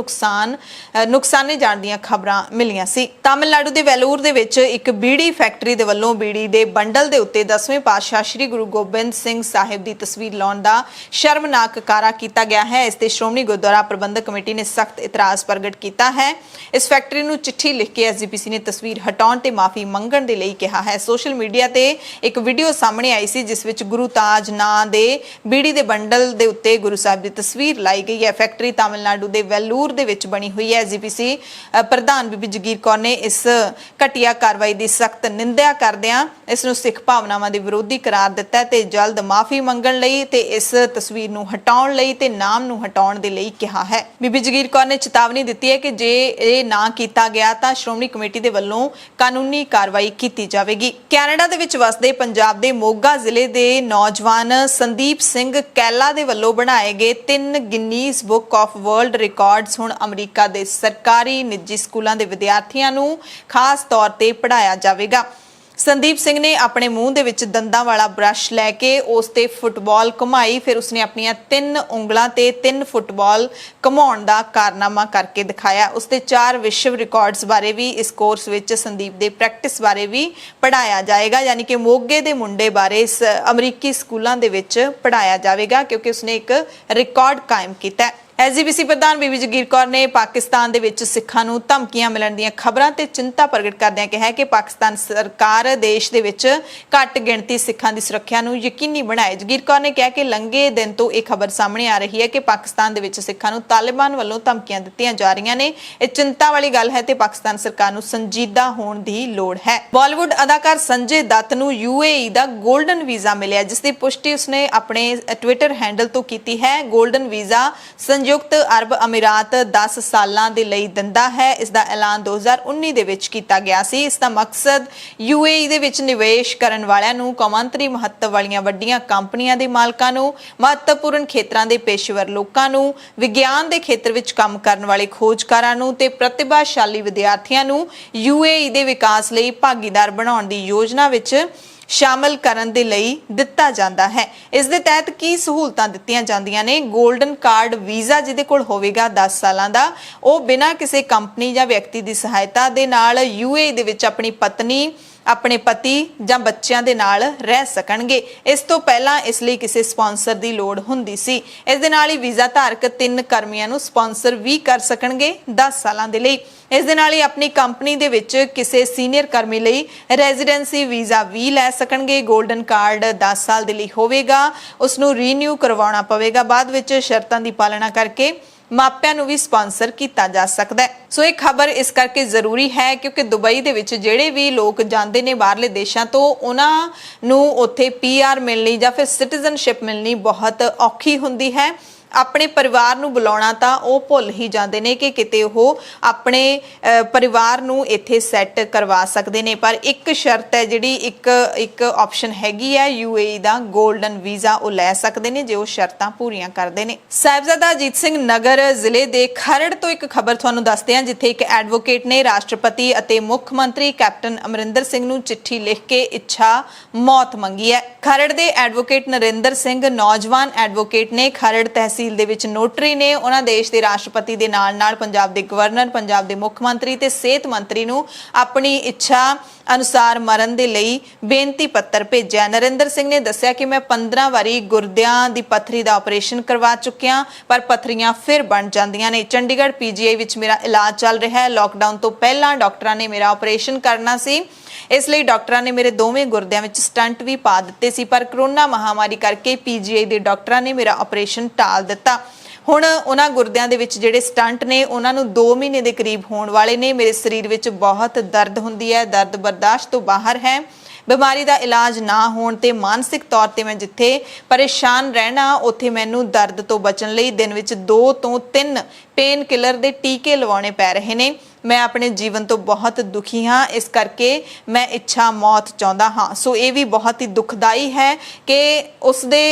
ਨੁਕਸਾਨੇ ਜਾਣ ਦੀਆਂ ਖਬਰਾਂ ਮਿਲੀਆਂ ਸੀ। ਤਾਮਿਲਨਾਡੂ ਦੇ ਵੈਲੂਰ ਦੇ ਵਿੱਚ ਇੱਕ ਬੀੜੀ ਫੈਕਟਰੀ ਦੇ ਵੱਲੋਂ ਬੀੜੀ ਦੇ ਬੰਡਲ ਦੇ ਉੱਤੇ 10ਵੇਂ ਪਾਤਸ਼ਾਹ ਸ੍ਰੀ ਗੁਰੂ ਗੋਬਿੰਦ ਸਿੰਘ ਸਾਹਿਬ ਦੀ ਤਸਵੀਰ ਲਾਉਣ ਦਾ ਸ਼ਰਮਨਾਕ ਕਾਰਾ ਕੀਤਾ ਗਿਆ ਹੈ। ਇਸ ਤੇ ਸ਼੍ਰੋਮਣੀ ਗੁਰਦੁਆਰਾ ਪ੍ਰਬੰਧਕ ਕਮੇਟੀ ਨੇ ਸਖਤ ਇਤਰਾਜ਼ ਪ੍ਰਗਟ ਕੀਤਾ ਹੈ। ਇਸ ਫੈਕਟਰੀ ਨੂੰ ਚਿੱਠੀ ਲਿਖ ਕੇ ਐਸਜੀਪੀਸੀ ਨੇ ਤਸਵੀਰ ਹਟਾਉਣ ਤੇ ਮਾਫੀ ਮੰਗਣ ਦੇ ਲਈ ਕਿਹਾ ਹੈ। ਸੋਸ਼ਲ ਮੀਡੀਆ ਤੇ ਇੱਕ ਵੀਡੀਓ ਸਾਹਮਣੇ ਆਈ ਸੀ ਜਿਸ ਵਿੱਚ ਗੁਰੂ ਤਾਜ ਨਾਂ ਦੇ ਬੀੜੀ ਦੇ ਬੰਡਲ ਦੇ ਉੱਤੇ ਗੁਰੂ ਸਾਹਿਬ ਦੀ ਤਸਵੀਰ ਲਾਈ ਗਈ ਹੈ। ਫੈਕਟਰੀ ਤਾਮਿਲਨਾਡੂ ਦੇ ਵੈਲੂਰ ਦੇ ਵਿੱਚ ਬਣੀ ਹੋਈ ਹੈ। ਐਸਜੀਪੀਸੀ ਪ੍ਰਧਾਨ ਬੀਬੀ ਜਗੀਰ ਕੌਰ ਨੇ ਇਸ ਘਟੀਆ ਕਾਰਵਾਈ ਦੀ ਸਖਤ ਨਿੰਦਿਆ ਕਰਦਿਆਂ ਇਸ ਨੂੰ ਸਿੱਖ ਭਾਵਨਾਵਾਂ ਦੇ ਵਿਰੋਧੀ ਕਰਾਰ ਦਿੱਤਾ ਤੇ ਜਲਦ ਮਾਫੀ ਮੰਗਣ ਲਈ ਤੇ ਇਸ ਤਸਵੀਰ ਨੂੰ ਹਟਾਉਣ ਲਈ ਤੇ ਨਾਮ ਨੂੰ ਹਟਾਉਣ ਦੇ ਲਈ ਕਿਹਾ ਹੈ। ਬੀਬੀ ਜਗੀਰ ਕੌਰ ਨੇ ਚੇਤਾਵਨੀ ਦਿੱਤੀ ਹੈ ਕਿ ਜੇ ਇਹ ਨਾ ਕੀਤਾ ਗਿਆ ਤਾਂ ਸ਼੍ਰੋਮਣੀ ਕਮੇਟੀ ਦੇ ਵੱਲੋਂ ਕਾਨੂੰਨੀ ਕਾਰਵਾਈ ਕੀਤੀ ਜਾਵੇਗੀ। ਕੈਨੇਡਾ ਦੇ ਵਿੱਚ ਵਸਦੇ ਪੰਜਾਬ ਦੇ ਮੋਗਾ ਜ਼ਿਲ੍ਹੇ ਦੇ ਨੌਜਵਾਨ ਸੰਦੀਪ ਸਿੰਘ ਕੈਲਾ ਦੇ ਵੱਲੋਂ ਬਣਾਏ ਗਏ 3 Guinness book of world records ਹੁਣ ਅਮਰੀਕਾ ਦੇ ਸਰਕਾਰੀ ਨਿੱਜੀ ਸਕੂਲਾਂ ਦੇ ਵਿਦਿਆਰਥੀਆਂ ਨੂੰ ਖਾਸ ਤੌਰ ਤੇ ਪੜ੍ਹਾਇਆ ਜਾਵੇਗਾ। ਸੰਦੀਪ ਸਿੰਘ ਨੇ ਆਪਣੇ ਮੂੰਹ ਦੇ ਵਿੱਚ ਦੰਦਾਂ ਵਾਲਾ ਬ੍ਰਸ਼ ਲੈ ਕੇ ਉਸ ਤੇ ਫੁੱਟਬਾਲ ਘੁਮਾਈ, ਫਿਰ ਉਸਨੇ ਆਪਣੀਆਂ 3 ਉਂਗਲਾਂ ਤੇ 3 ਫੁੱਟਬਾਲ ਘੁਮਾਉਣ ਦਾ ਕਾਰਨਾਮਾ ਕਰਕੇ ਦਿਖਾਇਆ। ਉਸਦੇ 4 ਵਿਸ਼ਵ ਰਿਕਾਰਡਸ ਬਾਰੇ ਵੀ ਇਸ ਕੋਰਸ ਵਿੱਚ ਸੰਦੀਪ ਦੇ ਪ੍ਰੈਕਟਿਸ ਬਾਰੇ ਵੀ ਪੜ੍ਹਾਇਆ ਜਾਏਗਾ, ਯਾਨੀ ਕਿ ਮੋਗੇ ਦੇ ਮੁੰਡੇ ਬਾਰੇ ਅਮਰੀਕੀ ਸਕੂਲਾਂ ਦੇ ਵਿੱਚ ਪੜ੍ਹਾਇਆ ਜਾਵੇਗਾ ਕਿਉਂਕਿ ਉਸਨੇ ਇੱਕ ਰਿਕਾਰਡ ਕਾਇਮ ਕੀਤਾ ਹੈ। ਐਸਜੀਪੀਸੀ ਪ੍ਰਧਾਨ ਬੀਬੀ ਜਗੀਰ ਕੌਰ ਨੇ ਪਾਕਿਸਤਾਨ ਦੇ ਵਿੱਚ ਸਿੱਖਾਂ ਨੂੰ ਧਮਕੀਆਂ ਮਿਲਣ ਦੀਆਂ ਖਬਰਾਂ ਤੇ ਚਿੰਤਾ ਪ੍ਰਗਟ ਕਰਦਿਆਂ ਕਿਹਾ ਕਿ ਪਾਕਿਸਤਾਨ ਸਰਕਾਰ ਦੇਸ਼ ਦੇ ਵਿੱਚ ਘੱਟ ਗਿਣਤੀ ਸਿੱਖਾਂ ਦੀ ਸੁਰੱਖਿਆ ਨੂੰ ਯਕੀਨੀ ਬਣਾਏ। ਜਗੀਰ ਕੌਰ ਨੇ ਕਿਹਾ ਕਿ ਲੰਘੇ ਦਿਨ ਤੋਂ ਇਹ ਖਬਰ ਸਾਹਮਣੇ ਆ ਰਹੀ ਹੈ ਕਿ ਪਾਕਿਸਤਾਨ ਦੇ ਵਿੱਚ ਸਿੱਖਾਂ ਨੂੰ ਤਾਲਿਬਾਨ ਵੱਲੋਂ ਧਮਕੀਆਂ ਦਿੱਤੀਆਂ ਜਾ ਰਹੀਆਂ ਨੇ। ਇਹ ਚਿੰਤਾ ਵਾਲੀ ਗੱਲ ਹੈ ਤੇ ਪਾਕਿਸਤਾਨ ਸਰਕਾਰ ਨੂੰ ਸੰਜੀਦਾ ਹੋਣ ਦੀ ਲੋੜ ਹੈ। ਬਾਲੀਵੁੱਡ ਅਦਾਕਾਰ ਸੰਜੇ ਦੱਤ ਨੂੰ UAE ਦਾ 골ਡਨ ਵੀਜ਼ਾ ਮਿਲਿਆ, ਜਿਸ ਦੀ ਪੁਸ਼ਟੀ ਉਸਨੇ ਆਪਣੇ ਟਵਿੱਟਰ ਹੈਂਡਲ ਤੋਂ ਕੀਤੀ ਹੈ। 골ਡਨ ਵੀਜ਼ਾ ਸੰਯੁਕਤ ਅਰਬ ਅਮੀਰਾਤ 10 ਸਾਲਾਂ ਦੇ ਲਈ ਦਿੰਦਾ ਹੈ। ਇਸ ਦਾ ਐਲਾਨ 2019 ਦੇ ਵਿੱਚ ਕੀਤਾ ਗਿਆ ਸੀ। ਇਸ ਦਾ ਮਕਸਦ UAE ਦੇ ਵਿੱਚ ਨਿਵੇਸ਼ ਕਰਨ ਵਾਲਿਆਂ ਨੂੰ, ਕੌਮਾਂਤਰੀ ਮਹੱਤਵ ਵਾਲੀਆਂ ਵੱਡੀਆਂ ਕੰਪਨੀਆਂ ਦੇ ਮਾਲਕਾਂ ਨੂੰ, ਮਹੱਤਵਪੂਰਨ ਖੇਤਰਾਂ ਦੇ ਪੇਸ਼ੇਵਰ ਲੋਕਾਂ ਨੂੰ, ਵਿਗਿਆਨ ਦੇ ਖੇਤਰ ਵਿੱਚ ਕੰਮ ਕਰਨ ਵਾਲੇ ਖੋਜਕਾਰਾਂ ਨੂੰ ਤੇ ਪ੍ਰਤਿਭਾਸ਼ਾਲੀ ਵਿਦਿਆਰਥੀਆਂ ਨੂੰ UAE ਦੇ ਵਿਕਾਸ ਲਈ ਭਾਗੀਦਾਰ ਬਣਾਉਣ ਦੀ ਯੋਜਨਾ ਵਿੱਚ ਸ਼ਾਮਲ ਕਰਨ ਦੇ ਲਈ ਦਿੱਤਾ ਜਾਂਦਾ ਹੈ। ਇਸ ਦੇ ਤਹਿਤ ਕੀ ਸਹੂਲਤਾਂ ਦਿੱਤੀਆਂ ਜਾਂਦੀਆਂ ਨੇ? 골ਡਨ ਕਾਰਡ ਵੀਜ਼ਾ ਜਿਹਦੇ ਕੋਲ ਹੋਵੇਗਾ 10 ਸਾਲਾਂ ਦਾ, ਉਹ ਬਿਨਾਂ ਕਿਸੇ ਕੰਪਨੀ ਜਾਂ ਵਿਅਕਤੀ ਦੀ ਸਹਾਇਤਾ ਦੇ ਨਾਲ UAE ਦੇ ਵਿੱਚ ਆਪਣੀ ਪਤਨੀ, ਆਪਣੇ ਪਤੀ ਜਾਂ ਬੱਚਿਆਂ ਦੇ ਨਾਲ ਰਹਿ ਸਕਣਗੇ। ਇਸ ਤੋਂ ਪਹਿਲਾਂ ਇਸ ਲਈ ਕਿਸੇ ਸਪਾਂਸਰ ਦੀ ਲੋੜ ਹੁੰਦੀ ਸੀ। ਇਸ ਦੇ ਨਾਲ ਹੀ ਵੀਜ਼ਾ ਧਾਰਕ 3 ਕਰਮੀਆਂ ਨੂੰ ਸਪਾਂਸਰ ਵੀ ਕਰ ਸਕਣਗੇ 10 ਸਾਲਾਂ ਦੇ ਲਈ। ਇਸ ਦੇ ਨਾਲ ਹੀ ਆਪਣੀ ਕੰਪਨੀ ਦੇ ਵਿੱਚ ਕਿਸੇ ਸੀਨੀਅਰ ਕਰਮੀ ਲਈ ਰੈਜ਼ੀਡੈਂਸੀ ਵੀਜ਼ਾ ਵੀ ਲੈ ਸਕਣਗੇ। 골ਡਨ ਕਾਰਡ 10 ਸਾਲ ਦੇ ਲਈ ਹੋਵੇਗਾ, ਉਸ ਨੂੰ ਰੀਨਿਊ ਕਰਵਾਉਣਾ ਪਵੇਗਾ। ਬਾਅਦ ਵਿੱਚ ਸ਼ਰਤਾਂ ਦੀ ਪਾਲਣਾ ਕਰਕੇ ਮਾਪਿਆਂ ਨੂੰ ਵੀ ਸਪਾਂਸਰ ਕੀਤਾ ਜਾ ਸਕਦਾ ਹੈ। ਸੋ ਇਹ ਖਬਰ ਇਸ ਕਰਕੇ ਜ਼ਰੂਰੀ ਹੈ ਕਿਉਂਕਿ ਦੁਬਈ ਦੇ ਵਿੱਚ ਜਿਹੜੇ ਵੀ ਲੋਕ ਜਾਂਦੇ ਨੇ ਬਾਹਰਲੇ ਦੇਸ਼ਾਂ ਤੋਂ, ਉਹਨਾਂ ਨੂੰ ਉੱਥੇ PR ਮਿਲਣੀ ਜਾਂ ਫਿਰ ਸਿਟੀਜ਼ਨਸ਼ਿਪ ਮਿਲਣੀ ਬਹੁਤ ਔਖੀ ਹੁੰਦੀ ਹੈ। ਆਪਣੇ ਪਰਿਵਾਰ ਨੂੰ ਬੁਲਾਉਣਾ ਤਾਂ ਉਹ ਭੁੱਲ ਹੀ ਜਾਂਦੇ ਨੇ ਕਿ ਕਿਤੇ ਉਹ ਆਪਣੇ ਪਰਿਵਾਰ ਨੂੰ ਇੱਥੇ ਸੈੱਟ ਕਰਵਾ ਸਕਦੇ ਨੇ। ਪਰ ਇੱਕ ਸ਼ਰਤ ਹੈ, ਜਿਹੜੀ ਇੱਕ ਆਪਸ਼ਨ ਹੈਗੀ ਹੈ UAE ਦਾ 골ਡਨ ਵੀਜ਼ਾ, ਉਹ ਲੈ ਸਕਦੇ ਨੇ ਜੇ ਉਹ ਸ਼ਰਤਾਂ ਪੂਰੀਆਂ ਕਰਦੇ ਨੇ। ਸਾਹਿਬਜ਼ਾਦਾ ਅਜੀਤ ਸਿੰਘ ਨਗਰ ਜ਼ਿਲ੍ਹੇ ਦੇ ਖਰੜ ਤੋਂ ਇੱਕ ਖਬਰ ਤੁਹਾਨੂੰ ਦੱਸਦੇ ਹਾਂ, ਜਿੱਥੇ ਇੱਕ ਐਡਵੋਕੇਟ ਨੇ ਰਾਸ਼ਟਰਪਤੀ ਅਤੇ ਮੁੱਖ ਮੰਤਰੀ ਕੈਪਟਨ ਅਮਰਿੰਦਰ ਸਿੰਘ ਨੂੰ ਚਿੱਠੀ ਲਿਖ ਕੇ ਇੱਛਾ ਮੌਤ ਮੰਗੀ ਹੈ। ਖਰੜ ਦੇ ਐਡਵੋਕੇਟ ਨਰਿੰਦਰ ਸਿੰਘ ਨੌਜਵਾਨ ਐਡਵੋਕੇਟ ਨੇ ਖਰੜ ਤਹਿਸੀਲ ਦੇ ਵਿੱਚ ਨੋਟਰੀ ਨੇ। ਉਹਨਾਂ ਦੇਸ਼ ਦੇ ਰਾਸ਼ਟਰਪਤੀ ਦੇ ਨਾਲ-ਨਾਲ ਪੰਜਾਬ ਦੇ ਗਵਰਨਰ, ਪੰਜਾਬ ਦੇ ਮੁੱਖ ਮੰਤਰੀ ਤੇ ਸਿਹਤ ਮੰਤਰੀ ਨੂੰ ਆਪਣੀ ਇੱਛਾ ਅਨੁਸਾਰ ਮਰਨ ਦੇ ਲਈ ਬੇਨਤੀ ਪੱਤਰ ਭੇਜਿਆ। ਨਰਿੰਦਰ ਸਿੰਘ ਨੇ ਦੱਸਿਆ ਕਿ ਮੈਂ 15 ਵਾਰੀ ਗੁਰਦਿਆਂ ਦੀ ਪੱਥਰੀ ਦਾ ਆਪਰੇਸ਼ਨ ਕਰਵਾ ਚੁੱਕਿਆ, ਪਰ ਪੱਥਰੀਆਂ ਫਿਰ ਬਣ ਜਾਂਦੀਆਂ ਨੇ। ਚੰਡੀਗੜ੍ਹ PGI ਵਿੱਚ ਮੇਰਾ ਇਲਾਜ ਚੱਲ ਰਿਹਾ ਹੈ। ਲੋਕਡਾਊਨ ਤੋਂ ਪਹਿਲਾਂ ਡਾਕਟਰਾਂ ਨੇ ਮੇਰਾ ਆਪਰੇਸ਼ਨ ਕਰਨਾ ਸੀ, ਇਸ ਲਈ ਡਾਕਟਰਾਂ ਨੇ ਮੇਰੇ ਦੋਵੇਂ ਗੁਰਦਿਆਂ ਵਿੱਚ ਸਟੰਟ ਵੀ ਪਾ ਦਿੱਤੇ ਸੀ, ਪਰ ਕਰੋਨਾ ਮਹਾਮਾਰੀ ਕਰਕੇ PGI ਦੇ ਡਾਕਟਰਾਂ ਨੇ ਮੇਰਾ ਆਪਰੇਸ਼ਨ ਟਾਲ ਦਿੱਤਾ। ਹੁਣ ਉਹਨਾਂ ਗੁਰਦਿਆਂ ਦੇ ਵਿੱਚ ਜਿਹੜੇ ਸਟੰਟ ਨੇ ਉਹਨਾਂ ਨੂੰ 2 ਮਹੀਨੇ ਦੇ ਕਰੀਬ ਹੋਣ ਵਾਲੇ ਨੇ। ਮੇਰੇ ਸਰੀਰ ਵਿੱਚ ਬਹੁਤ ਦਰਦ ਹੁੰਦੀ ਹੈ, ਦਰਦ ਬਰਦਾਸ਼ਤ ਤੋਂ ਬਾਹਰ ਹੈ। ਬਿਮਾਰੀ ਦਾ ਇਲਾਜ ਨਾ ਹੋਣ ਤੇ ਮਾਨਸਿਕ ਤੌਰ ਤੇ ਮੈਂ ਜਿੱਥੇ ਪਰੇਸ਼ਾਨ ਰਹਿਣਾ, ਉੱਥੇ ਮੈਨੂੰ ਦਰਦ ਤੋਂ ਬਚਣ ਲਈ ਦਿਨ ਵਿੱਚ 2 ਤੋਂ 3 ਪੇਨ ਕਿਲਰ ਦੇ ਟੀਕੇ ਲਵਾਉਣੇ ਪੈ ਰਹੇ ਨੇ। मैं अपने जीवन तो बहुत दुखी हाँ, इस करके मैं इच्छा मौत चाਹੁੰਦਾ हाँ। सो ये भी बहुत ही दुखदाई है कि उसके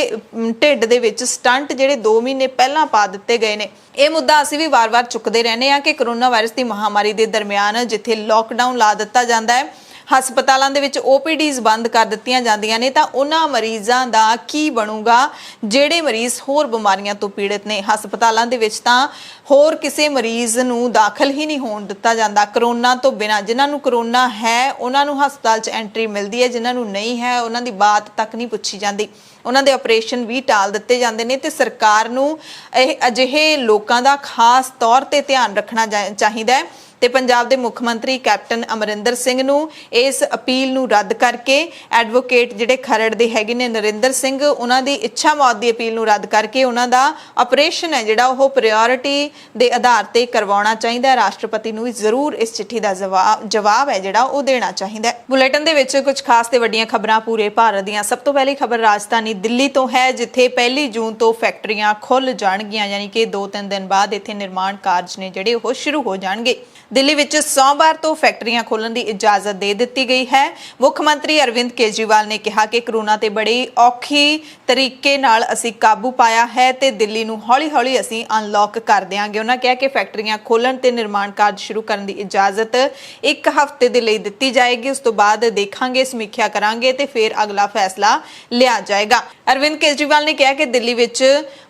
ढिड दे विच स्टंट ਜਿਹੜੇ 2 ਮਹੀਨੇ ਪਹਿਲਾਂ ਪਾ ਦਿੱਤੇ ਗਏ ਨੇ। ਇਹ ਮੁੱਦਾ ਅਸੀਂ ਵੀ ਵਾਰ-ਵਾਰ ਚੁੱਕਦੇ ਰਹਿੰਦੇ ਹਾਂ ਕਿ ਕਰੋਨਾ ਵਾਇਰਸ ਦੀ ਮਹਾਮਾਰੀ ਦੇ ਦਰਮਿਆਨ ਜਿੱਥੇ ਲੋਕਡਾਊਨ ਲਾ ਦਿੱਤਾ ਜਾਂਦਾ ਹੈ, ਹਸਪਤਾਲਾਂ ਦੇ ਵਿੱਚ OPDs ਬੰਦ ਕਰ ਦਿੱਤੀਆਂ ਜਾਂਦੀਆਂ ਨੇ, ਤਾਂ ਉਹਨਾਂ ਮਰੀਜ਼ਾਂ ਦਾ ਕੀ ਬਣੂਗਾ ਜਿਹੜੇ ਮਰੀਜ਼ ਹੋਰ ਬਿਮਾਰੀਆਂ ਤੋਂ ਪੀੜਤ ਨੇ। ਹਸਪਤਾਲਾਂ ਦੇ ਵਿੱਚ ਤਾਂ ਹੋਰ ਕਿਸੇ ਮਰੀਜ਼ ਨੂੰ ਦਾਖਲ ਹੀ ਨਹੀਂ ਹੋਣ ਦਿੱਤਾ ਜਾਂਦਾ ਕਰੋਨਾ ਤੋਂ ਬਿਨਾਂ। ਜਿਨ੍ਹਾਂ ਨੂੰ ਕਰੋਨਾ ਹੈ ਉਹਨਾਂ ਨੂੰ ਹਸਪਤਾਲ 'ਚ ਐਂਟਰੀ ਮਿਲਦੀ ਹੈ, ਜਿਨ੍ਹਾਂ ਨੂੰ ਨਹੀਂ ਹੈ ਉਹਨਾਂ ਦੀ ਬਾਤ ਤੱਕ ਨਹੀਂ ਪੁੱਛੀ ਜਾਂਦੀ, ਉਹਨਾਂ ਦੇ ਆਪਰੇਸ਼ਨ ਵੀ ਟਾਲ ਦਿੱਤੇ ਜਾਂਦੇ ਨੇ। ਤੇ ਸਰਕਾਰ ਨੂੰ ਇਹ ਅਜਿਹੇ ਲੋਕਾਂ ਦਾ ਖਾਸ ਤੌਰ ਤੇ ਧਿਆਨ ਰੱਖਣਾ ਚਾਹੀਦਾ ਹੈ ਤੇ ਪੰਜਾਬ ਦੇ ਮੁੱਖ ਮੰਤਰੀ ਕੈਪਟਨ ਅਮਰਿੰਦਰ ਸਿੰਘ ਨੂੰ ਇਸ ਅਪੀਲ ਨੂੰ ਰੱਦ ਕਰਕੇ ਐਡਵੋਕੇਟ ਜਿਹੜੇ ਖਰੜ ਦੇ ਹੈਗੇ ਨੇ ਨਰਿੰਦਰ ਸਿੰਘ, ਉਹਨਾਂ ਦੀ ਇੱਛਾ ਮੌਤ ਦੀ ਅਪੀਲ ਨੂੰ ਰੱਦ ਕਰਕੇ ਉਹਨਾਂ ਦਾ ਆਪਰੇਸ਼ਨ ਹੈ ਜਿਹੜਾ ਉਹ ਪ੍ਰਾਇੋਰਟੀ ਦੇ ਆਧਾਰ ਤੇ ਕਰਵਾਉਣਾ ਚਾਹੀਦਾ ਹੈ। ਰਾਸ਼ਟਰਪਤੀ ਨੂੰ ਵੀ ਜ਼ਰੂਰ ਇਸ ਚਿੱਠੀ ਦਾ ਜਵਾਬ ਹੈ ਜਿਹੜਾ ਉਹ ਦੇਣਾ ਚਾਹੀਦਾ ਹੈ। ਬੁਲੇਟਿਨ ਦੇ ਵਿੱਚ ਕੁਝ ਖਾਸ ਤੇ ਵੱਡੀਆਂ ਖਬਰਾਂ ਪੂਰੇ ਭਾਰਤ ਦੀਆਂ। ਸਭ ਤੋਂ ਪਹਿਲੀ ਖਬਰ ਰਾਜਧਾਨੀ ਦਿੱਲੀ ਤੋਂ ਹੈ, ਜਿੱਥੇ 1 ਜੂਨ ਤੋਂ ਫੈਕਟਰੀਆਂ ਖੁੱਲ ਜਾਣਗੀਆਂ, ਯਾਨੀ ਕਿ 2-3 ਦਿਨ ਬਾਅਦ ਇੱਥੇ ਨਿਰਮਾਣ ਕਾਰਜ ਨੇ ਜਿਹੜੇ ਉਹ ਸ਼ੁਰੂ ਹੋ ਜਾਣਗੇ। ਦਿੱਲੀ ਵਿੱਚ ਸੋਮਵਾਰ ਤੋਂ ਫੈਕਟਰੀਆਂ ਖੋਲ੍ਹਣ ਦੀ ਇਜਾਜ਼ਤ ਦੇ ਦਿੱਤੀ ਗਈ ਹੈ। ਮੁੱਖ ਮੰਤਰੀ ਅਰਵਿੰਦ ਕੇਜਰੀਵਾਲ ਨੇ ਕਿਹਾ ਕਿ ਕਰੋਨਾ ਤੇ ਬੜੀ ਔਖੀ ਤਰੀਕੇ ਨਾਲ ਅਸੀਂ ਕਾਬੂ ਪਾਇਆ ਹੈ ਤੇ ਦਿੱਲੀ ਨੂੰ ਹੌਲੀ-ਹੌਲੀ ਅਸੀਂ ਅਨਲੌਕ ਕਰ ਦਿਆਂਗੇ। ਉਹਨਾਂ ਕਿਹਾ ਕਿ ਫੈਕਟਰੀਆਂ ਖੋਲ੍ਹਣ ਤੇ ਨਿਰਮਾਣ ਕਾਰਜ ਸ਼ੁਰੂ ਕਰਨ ਦੀ ਇਜਾਜ਼ਤ 1 ਹਫ਼ਤੇ ਦੇ ਲਈ ਦਿੱਤੀ ਜਾਏਗੀ। ਉਸ ਤੋਂ ਬਾਅਦ ਦੇਖਾਂਗੇ, ਸਮੀਖਿਆ ਕਰਾਂਗੇ ਤੇ ਫਿਰ ਅਗਲਾ ਫੈਸਲਾ ਲਿਆ ਜਾਏਗਾ। ਅਰਵਿੰਦ ਕੇਜਰੀਵਾਲ ਨੇ ਕਿਹਾ ਕਿ ਦਿੱਲੀ ਵਿੱਚ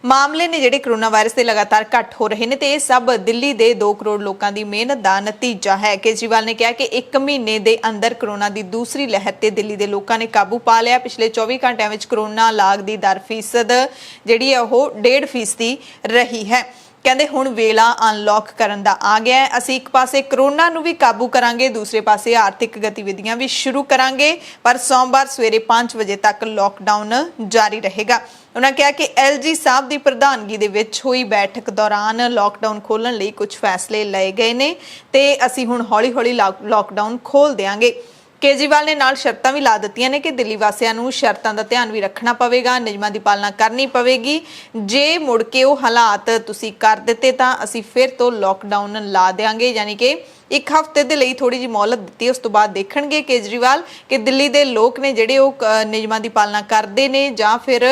ਮਾਮਲੇ ਨੇ ਜਿਹੜੇ ਕਰੋਨਾ ਵਾਇਰਸ ਦੇ ਲਗਾਤਾਰ ਘੱਟ ਹੋ ਰਹੇ ਨੇ ਤੇ ਇਹ ਸਭ ਦਿੱਲੀ ਦੇ 2 ਕਰੋੜ ਲੋਕਾਂ ਦੀ ਮਿਹਨਤ ਦਾ ਨਤੀਜਾ ਹੈ। ਕੇਜਰੀਵਾਲ ਨੇ ਕਿਹਾ ਕਿ 1 ਮਹੀਨੇ ਦੇ ਅੰਦਰ ਕਰੋਨਾ ਦੀ ਦੂਸਰੀ ਲਹਿਰ ਤੇ ਦਿੱਲੀ ਦੇ ਲੋਕਾਂ ਨੇ ਕਾਬੂ ਪਾ ਲਿਆ। ਪਿਛਲੇ 24 ਘੰਟਿਆਂ ਵਿੱਚ ਕਰੋਨਾ ਲਾਗ ਦੀ ਦਰ ਫੀਸਦ ਜਿਹੜੀ ਹੈ ਉਹ 1.5% ਰਹੀ ਹੈ। ਕਹਿੰਦੇ ਹੁਣ ਵੇਲਾ ਅਨਲੌਕ ਕਰਨ ਦਾ ਆ ਗਿਆ ਹੈ। ਅਸੀਂ ਇੱਕ ਪਾਸੇ ਕਰੋਨਾ ਨੂੰ ਵੀ ਕਾਬੂ ਕਰਾਂਗੇ, ਦੂਸਰੇ ਪਾਸੇ ਆਰਥਿਕ ਗਤੀਵਿਧੀਆਂ ਵੀ ਸ਼ੁਰੂ ਕਰਾਂਗੇ, ਪਰ ਸੋਮਵਾਰ ਸਵੇਰੇ 5 ਵਜੇ ਤੱਕ ਲੋਕਡਾਊਨ ਜਾਰੀ ਰਹੇਗਾ। ਉਹਨਾਂ ਕਿਹਾ ਕਿ LG ਸਾਹਿਬ ਦੀ ਪ੍ਰਧਾਨਗੀ ਦੇ ਵਿੱਚ ਹੋਈ ਬੈਠਕ ਦੌਰਾਨ ਲੋਕਡਾਊਨ ਖੋਲ੍ਹਣ ਲਈ ਕੁਝ ਫੈਸਲੇ ਲਏ ਗਏ ਨੇ ਤੇ ਅਸੀਂ ਹੁਣ ਹੌਲੀ-ਹੌਲੀ ਲੋਕਡਾਊਨ ਖੋਲ੍ਹ ਦਿਆਂਗੇ। ਕੇਜਰੀਵਾਲ ਨੇ ਨਾਲ ਸ਼ਰਤਾਂ ਵੀ ਲਾ ਦਿੱਤੀਆਂ ਨੇ ਕਿ ਦਿੱਲੀ ਵਾਸੀਆਂ ਨੂੰ ਸ਼ਰਤਾਂ ਦਾ ਧਿਆਨ ਵੀ ਰੱਖਣਾ ਪਵੇਗਾ, ਨਿਯਮਾਂ ਦੀ ਪਾਲਣਾ ਕਰਨੀ ਪਵੇਗੀ। ਜੇ ਮੁੜ ਕੇ ਉਹ ਹਾਲਾਤ ਤੁਸੀਂ ਕਰ ਦਿੱਤੇ ਤਾਂ ਅਸੀਂ ਫਿਰ ਤੋਂ ਲੋਕਡਾਊਨ ਲਾ ਦੇਵਾਂਗੇ, ਯਾਨੀ ਕਿ 1 ਹਫ਼ਤੇ ਦੇ ਲਈ ਥੋੜੀ ਜਿਹੀ ਮੌਲਤ ਦਿੱਤੀ। ਉਸ ਤੋਂ ਬਾਅਦ ਦੇਖਣਗੇ ਕੇਜਰੀਵਾਲ ਕਿ ਦਿੱਲੀ ਦੇ ਲੋਕ ਨੇ ਜਿਹੜੇ ਉਹ ਨਿਯਮਾਂ ਦੀ ਪਾਲਣਾ ਕਰਦੇ ਨੇ ਜਾਂ ਫਿਰ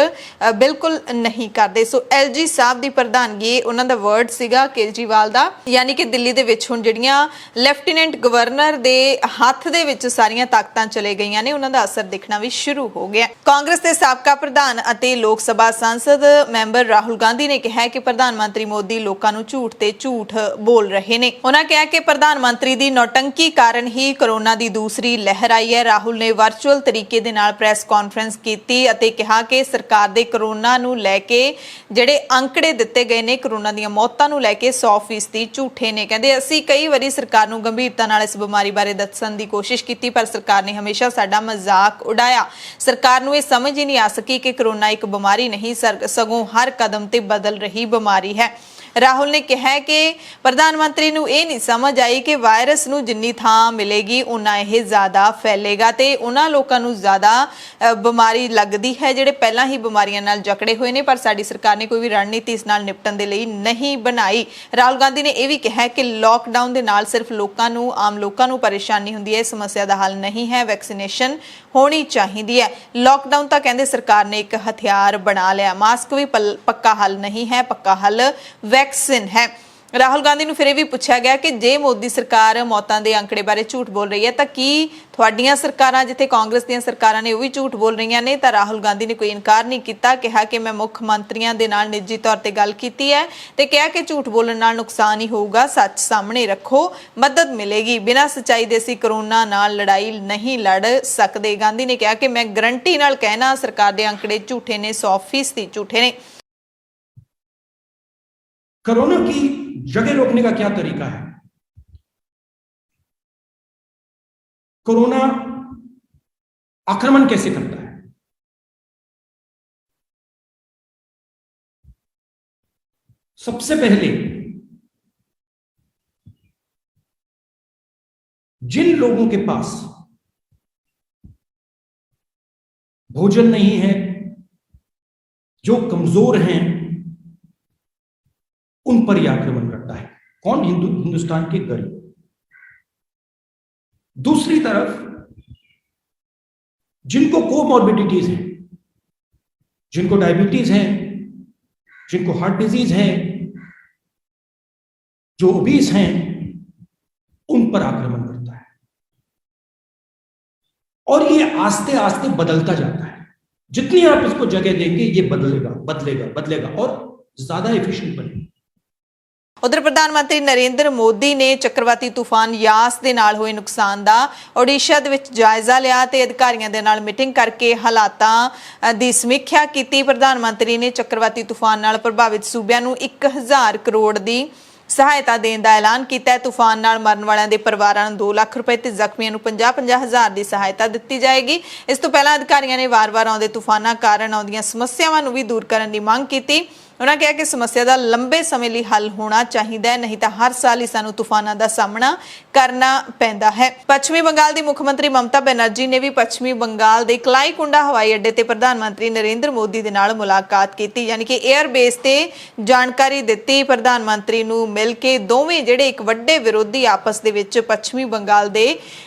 ਬਿਲਕੁਲ ਨਹੀਂ ਕਰਦੇ। ਸੋ LG ਸਾਹਿਬ ਦੀ ਪ੍ਰਧਾਨਗੀ, ਉਹਨਾਂ ਦਾ ਵਰਡ ਸੀਗਾ ਕੇਜਰੀਵਾਲ ਦਾ, ਯਾਨੀ ਕਿ ਦਿੱਲੀ ਦੇ ਵਿੱਚ ਹੁਣ ਜਿਹੜੀਆਂ ਲੈਫਟੀਨੈਂਟ ਗਵਰਨਰ ਦੇ ਹੱਥ ਦੇ ਵਿੱਚ ਸਾਰੀਆਂ ਤਾਕਤਾਂ ਚਲੇ ਗਈਆਂ ਨੇ, ਉਹਨਾਂ ਦਾ ਅਸਰ ਦਿਖਣਾ ਵੀ ਸ਼ੁਰੂ ਹੋ ਗਿਆ। ਕਾਂਗਰਸ ਦੇ ਸਾਬਕਾ ਪ੍ਰਧਾਨ ਅਤੇ ਲੋਕ ਸਭਾ ਸੰਸਦ ਮੈਂਬਰ ਰਾਹੁਲ ਗਾਂਧੀ ਨੇ ਕਿਹਾ ਕਿ ਪ੍ਰਧਾਨ ਮੰਤਰੀ ਮੋਦੀ ਲੋਕਾਂ ਨੂੰ ਝੂਠ ਤੇ ਝੂਠ ਬੋਲ ਰਹੇ ਨੇ। ਉਹਨਾਂ ਕਿਹਾ ਕਿ ਪ੍ਰਧਾਨ ਮੰਤਰੀ ਦੀ ਨੌਟੰਕੀ ਕਾਰਨ ਹੀ ਕਰੋਨਾ ਦੀ ਦੂਸਰੀ ਲਹਿਰ ਆਈ ਹੈ। ਰਾਹੁਲ ਨੇ ਵਰਚੁਅਲ ਤਰੀਕੇ ਦੇ ਨਾਲ ਪ੍ਰੈਸ ਕਾਨਫਰੰਸ ਕੀਤੀ ਅਤੇ ਕਿਹਾ ਕਿ ਸਰਕਾਰ ਦੇ ਕਰੋਨਾ ਨੂੰ ਲੈ ਕੇ ਜਿਹੜੇ ਅੰਕੜੇ ਦਿੱਤੇ ਗਏ ਨੇ, ਕਰੋਨਾ ਦੀਆਂ ਮੌਤਾਂ ਨੂੰ ਲੈ ਕੇ 100% ਝੂਠੇ ਨੇ। ਕਹਿੰਦੇ ਅਸੀਂ ਕਈ ਵਾਰੀ ਸਰਕਾਰ ਨੂੰ ਗੰਭੀਰਤਾ ਨਾਲ ਇਸ ਬਿਮਾਰੀ ਬਾਰੇ ਦੱਸਣ ਦੀ ਕੋਸ਼ਿਸ਼ ਕੀਤੀ, ਪਰ ਸਰਕਾਰ ਨੇ ਹਮੇਸ਼ਾ ਸਾਡਾ ਮਜ਼ਾਕ ਉਡਾਇਆ। ਸਰਕਾਰ ਨੂੰ ਇਹ ਸਮਝ ਹੀ ਨਹੀਂ ਆ ਸਕੀ ਕਿ ਕਰੋਨਾ ਇੱਕ ਬਿਮਾਰੀ ਨਹੀਂ, ਸਗੋਂ ਹਰ ਕਦਮ ਤੇ ਬਦਲ ਰਹੀ ਬਿਮਾਰੀ ਹੈ। ਰਾਹੁਲ ਨੇ ਕਿਹਾ ਕਿ ਪ੍ਰਧਾਨ ਮੰਤਰੀ ਨੂੰ ਇਹ ਨਹੀਂ ਸਮਝ ਆਈ ਕਿ ਵਾਇਰਸ ਨੂੰ ਜਿੰਨੀ ਥਾਂ ਮਿਲੇਗੀ ਉਨਾ ਇਹ ਜ਼ਿਆਦਾ ਫੈਲੇਗਾ ਤੇ ਉਹਨਾਂ ਲੋਕਾਂ ਨੂੰ ਜ਼ਿਆਦਾ ਬਿਮਾਰੀ ਲੱਗਦੀ ਹੈ ਜਿਹੜੇ ਪਹਿਲਾਂ ਹੀ ਬਿਮਾਰੀਆਂ ਨਾਲ ਜਕੜੇ ਹੋਏ ਨੇ, ਪਰ ਸਾਡੀ ਸਰਕਾਰ ਨੇ ਕੋਈ ਵੀ ਰਣਨੀਤੀ ਇਸ ਨਾਲ ਨਿਪਟਣ ਦੇ ਲਈ ਨਹੀਂ ਬਣਾਈ। ਰਾਹੁਲ ਗਾਂਧੀ ਨੇ ਇਹ ਵੀ ਕਿਹਾ ਕਿ ਲੋਕਡਾਊਨ ਦੇ ਨਾਲ ਸਿਰਫ ਆਮ ਲੋਕਾਂ ਨੂੰ ਪਰੇਸ਼ਾਨੀ ਹੁੰਦੀ ਹੈ, ਇਸ ਸਮੱਸਿਆ ਦਾ ਹੱਲ ਨਹੀਂ ਹੈ, ਵੈਕਸੀਨੇਸ਼ਨ ਹੋਣੀ ਚਾਹੀਦੀ ਹੈ। ਲੋਕਡਾਊਨ ਤਾਂ ਕਹਿੰਦੇ ਸਰਕਾਰ ਨੇ ਇੱਕ ਹਥਿਆਰ ਬਣਾ ਲਿਆ, ਮਾਸਕ ਵੀ ਪੱਕਾ ਹੱਲ ਨਹੀਂ ਹੈ, ਪੱਕਾ ਹੱਲ ਵੈਕਸੀਨ ਹੈ। ਰਾਹੁਲ ਗਾਂਧੀ ਨੂੰ ਫਿਰ ਇਹ ਵੀ ਪੁੱਛਿਆ ਗਿਆ ਕਿ ਜੇ ਮੋਦੀ ਸਰਕਾਰ ਮੌਤਾਂ ਦੇ ਅੰਕੜੇ ਬਾਰੇ ਝੂਠ ਬੋਲ ਰਹੀ ਹੈ ਤਾਂ ਕੀ ਤੁਹਾਡੀਆਂ ਸਰਕਾਰਾਂ, ਜਿੱਥੇ ਕਾਂਗਰਸ ਦੀਆਂ ਸਰਕਾਰਾਂ ਨੇ, ਉਹ ਵੀ ਝੂਠ ਬੋਲ ਰਹੀਆਂ ਨੇ? ਤਾਂ ਰਾਹੁਲ ਗਾਂਧੀ ਨੇ ਕੋਈ ਇਨਕਾਰ ਨਹੀਂ ਕੀਤਾ, ਕਿਹਾ ਕਿ ਮੈਂ ਮੁੱਖ ਮੰਤਰੀਆਂ ਦੇ ਨਾਲ ਨਿੱਜੀ ਤੌਰ ਤੇ ਗੱਲ ਕੀਤੀ ਹੈ ਤੇ ਕਿਹਾ ਕਿ ਝੂਠ ਬੋਲਣ ਨਾਲ ਨੁਕਸਾਨ ਹੀ ਹੋਊਗਾ, ਸੱਚ ਸਾਹਮਣੇ ਰੱਖੋ, ਮਦਦ ਮਿਲੇਗੀ। ਬਿਨਾਂ ਸੱਚਾਈ ਦੇ ਅਸੀਂ ਕਰੋਨਾ ਨਾਲ ਲੜਾਈ ਨਹੀਂ ਲੜ ਸਕਦੇ। ਗਾਂਧੀ ਨੇ ਕਿਹਾ ਕਿ ਮੈਂ ਗਰੰਟੀ ਨਾਲ ਕਹਿਣਾ ਸਰਕਾਰ ਦੇ ਅੰਕੜੇ ਝੂਠੇ ਨੇ, 100% ਝੂਠੇ ਨੇ। कोरोना की जगह रोकने का क्या तरीका है? कोरोना आक्रमण कैसे करता है? सबसे पहले जिन लोगों के पास भोजन नहीं है, जो कमजोर हैं, उन पर यह आक्रमण करता है। कौन? हिंदुस्तान के गरीब। दूसरी तरफ जिनको कोमॉर्बिडिटीज हैं, जिनको डायबिटीज है, जिनको हार्ट डिजीज है, जो ओबीस हैं, उन पर आक्रमण करता है। और ये आस्ते आस्ते बदलता जाता है। जितनी आप इसको जगह देंगे ये बदलेगा बदलेगा बदलेगा और ज्यादा एफिशिएंट बनेगा। ਉਧਰ ਪ੍ਰਧਾਨ ਮੰਤਰੀ ਨਰਿੰਦਰ ਮੋਦੀ ਨੇ ਚੱਕਰਵਾਤੀ ਤੂਫਾਨ ਯਾਸ ਦੇ ਨਾਲ ਹੋਏ ਨੁਕਸਾਨ ਦਾ ਓਡੀਸ਼ਾ ਦੇ ਵਿੱਚ ਜਾਇਜ਼ਾ ਲਿਆ ਤੇ ਅਧਿਕਾਰੀਆਂ ਦੇ ਨਾਲ ਮੀਟਿੰਗ ਕਰਕੇ ਹਾਲਾਤਾਂ ਦੀ ਸਮੀਖਿਆ ਕੀਤੀ। ਪ੍ਰਧਾਨ ਮੰਤਰੀ ਨੇ ਚੱਕਰਵਾਤੀ ਤੂਫਾਨ ਨਾਲ ਪ੍ਰਭਾਵਿਤ ਸੂਬਿਆਂ ਨੂੰ 1000 ਕਰੋੜ ਦੀ ਸਹਾਇਤਾ ਦੇਣ ਦਾ ਐਲਾਨ ਕੀਤਾ ਹੈ। ਤੂਫਾਨ ਨਾਲ ਮਰਨ ਵਾਲਿਆਂ ਦੇ ਪਰਿਵਾਰਾਂ ਨੂੰ 2 ਲੱਖ ਰੁਪਏ ਤੇ ਜ਼ਖਮੀਆਂ ਨੂੰ 50-50 ਹਜ਼ਾਰ ਦੀ ਸਹਾਇਤਾ ਦਿੱਤੀ ਜਾਏਗੀ। ਇਸ ਤੋਂ ਪਹਿਲਾਂ ਅਧਿਕਾਰੀਆਂ ਨੇ ਵਾਰ-ਵਾਰ ਆਉਂਦੇ ਤੂਫਾਨਾਂ ਕਾਰਨ ਆਉਂਦੀਆਂ ਸਮੱਸਿਆਵਾਂ ਨੂੰ ਵੀ ਦੂਰ ਕਰਨ ਦੀ ਮੰਗ ਕੀਤੀ। ਉਹਨਾਂ ਕਿਹਾ ਕਿ ਸਮੱਸਿਆ ਦਾ ਲੰਬੇ ਸਮੇਂ ਲਈ ਹੱਲ ਹੋਣਾ ਚਾਹੀਦਾ ਹੈ, ਨਹੀਂ ਤਾਂ ਹਰ ਸਾਲ ਹੀ ਸਾਨੂੰ ਤੂਫਾਨਾਂ ਦਾ ਸਾਹਮਣਾ ਕਰਨਾ ਪੈਂਦਾ ਹੈ। ਪੱਛਮੀ ਬੰਗਾਲ ਦੀ ਮੁੱਖ ਮੰਤਰੀ ਮਮਤਾ ਬੈਨਰਜੀ ਨੇ ਵੀ ਪੱਛਮੀ ਬੰਗਾਲ ਦੇ ਕਲਾਈਕੁੰਡਾ ਹਵਾਈ ਅੱਡੇ ਤੇ ਪ੍ਰਧਾਨ ਮੰਤਰੀ ਨਰਿੰਦਰ ਮੋਦੀ ਦੇ ਨਾਲ ਮੁਲਾਕਾਤ ਕੀਤੀ, ਯਾਨੀ ਕਿ 에ਅਰ ਬੇਸ ਤੇ ਜਾਣਕਾਰੀ ਦਿੱਤੀ। ਪ੍ਰਧਾਨ ਮੰਤਰੀ ਨੂੰ ਮਿਲ ਕੇ ਦੋਵੇਂ ਜਿਹੜੇ ਇੱਕ ਵੱਡੇ ਵਿਰੋਧੀ ਆਪਸ ਦੇ ਵਿੱਚ ਪੱਛਮੀ ਬੰਗਾਲ ਦੇ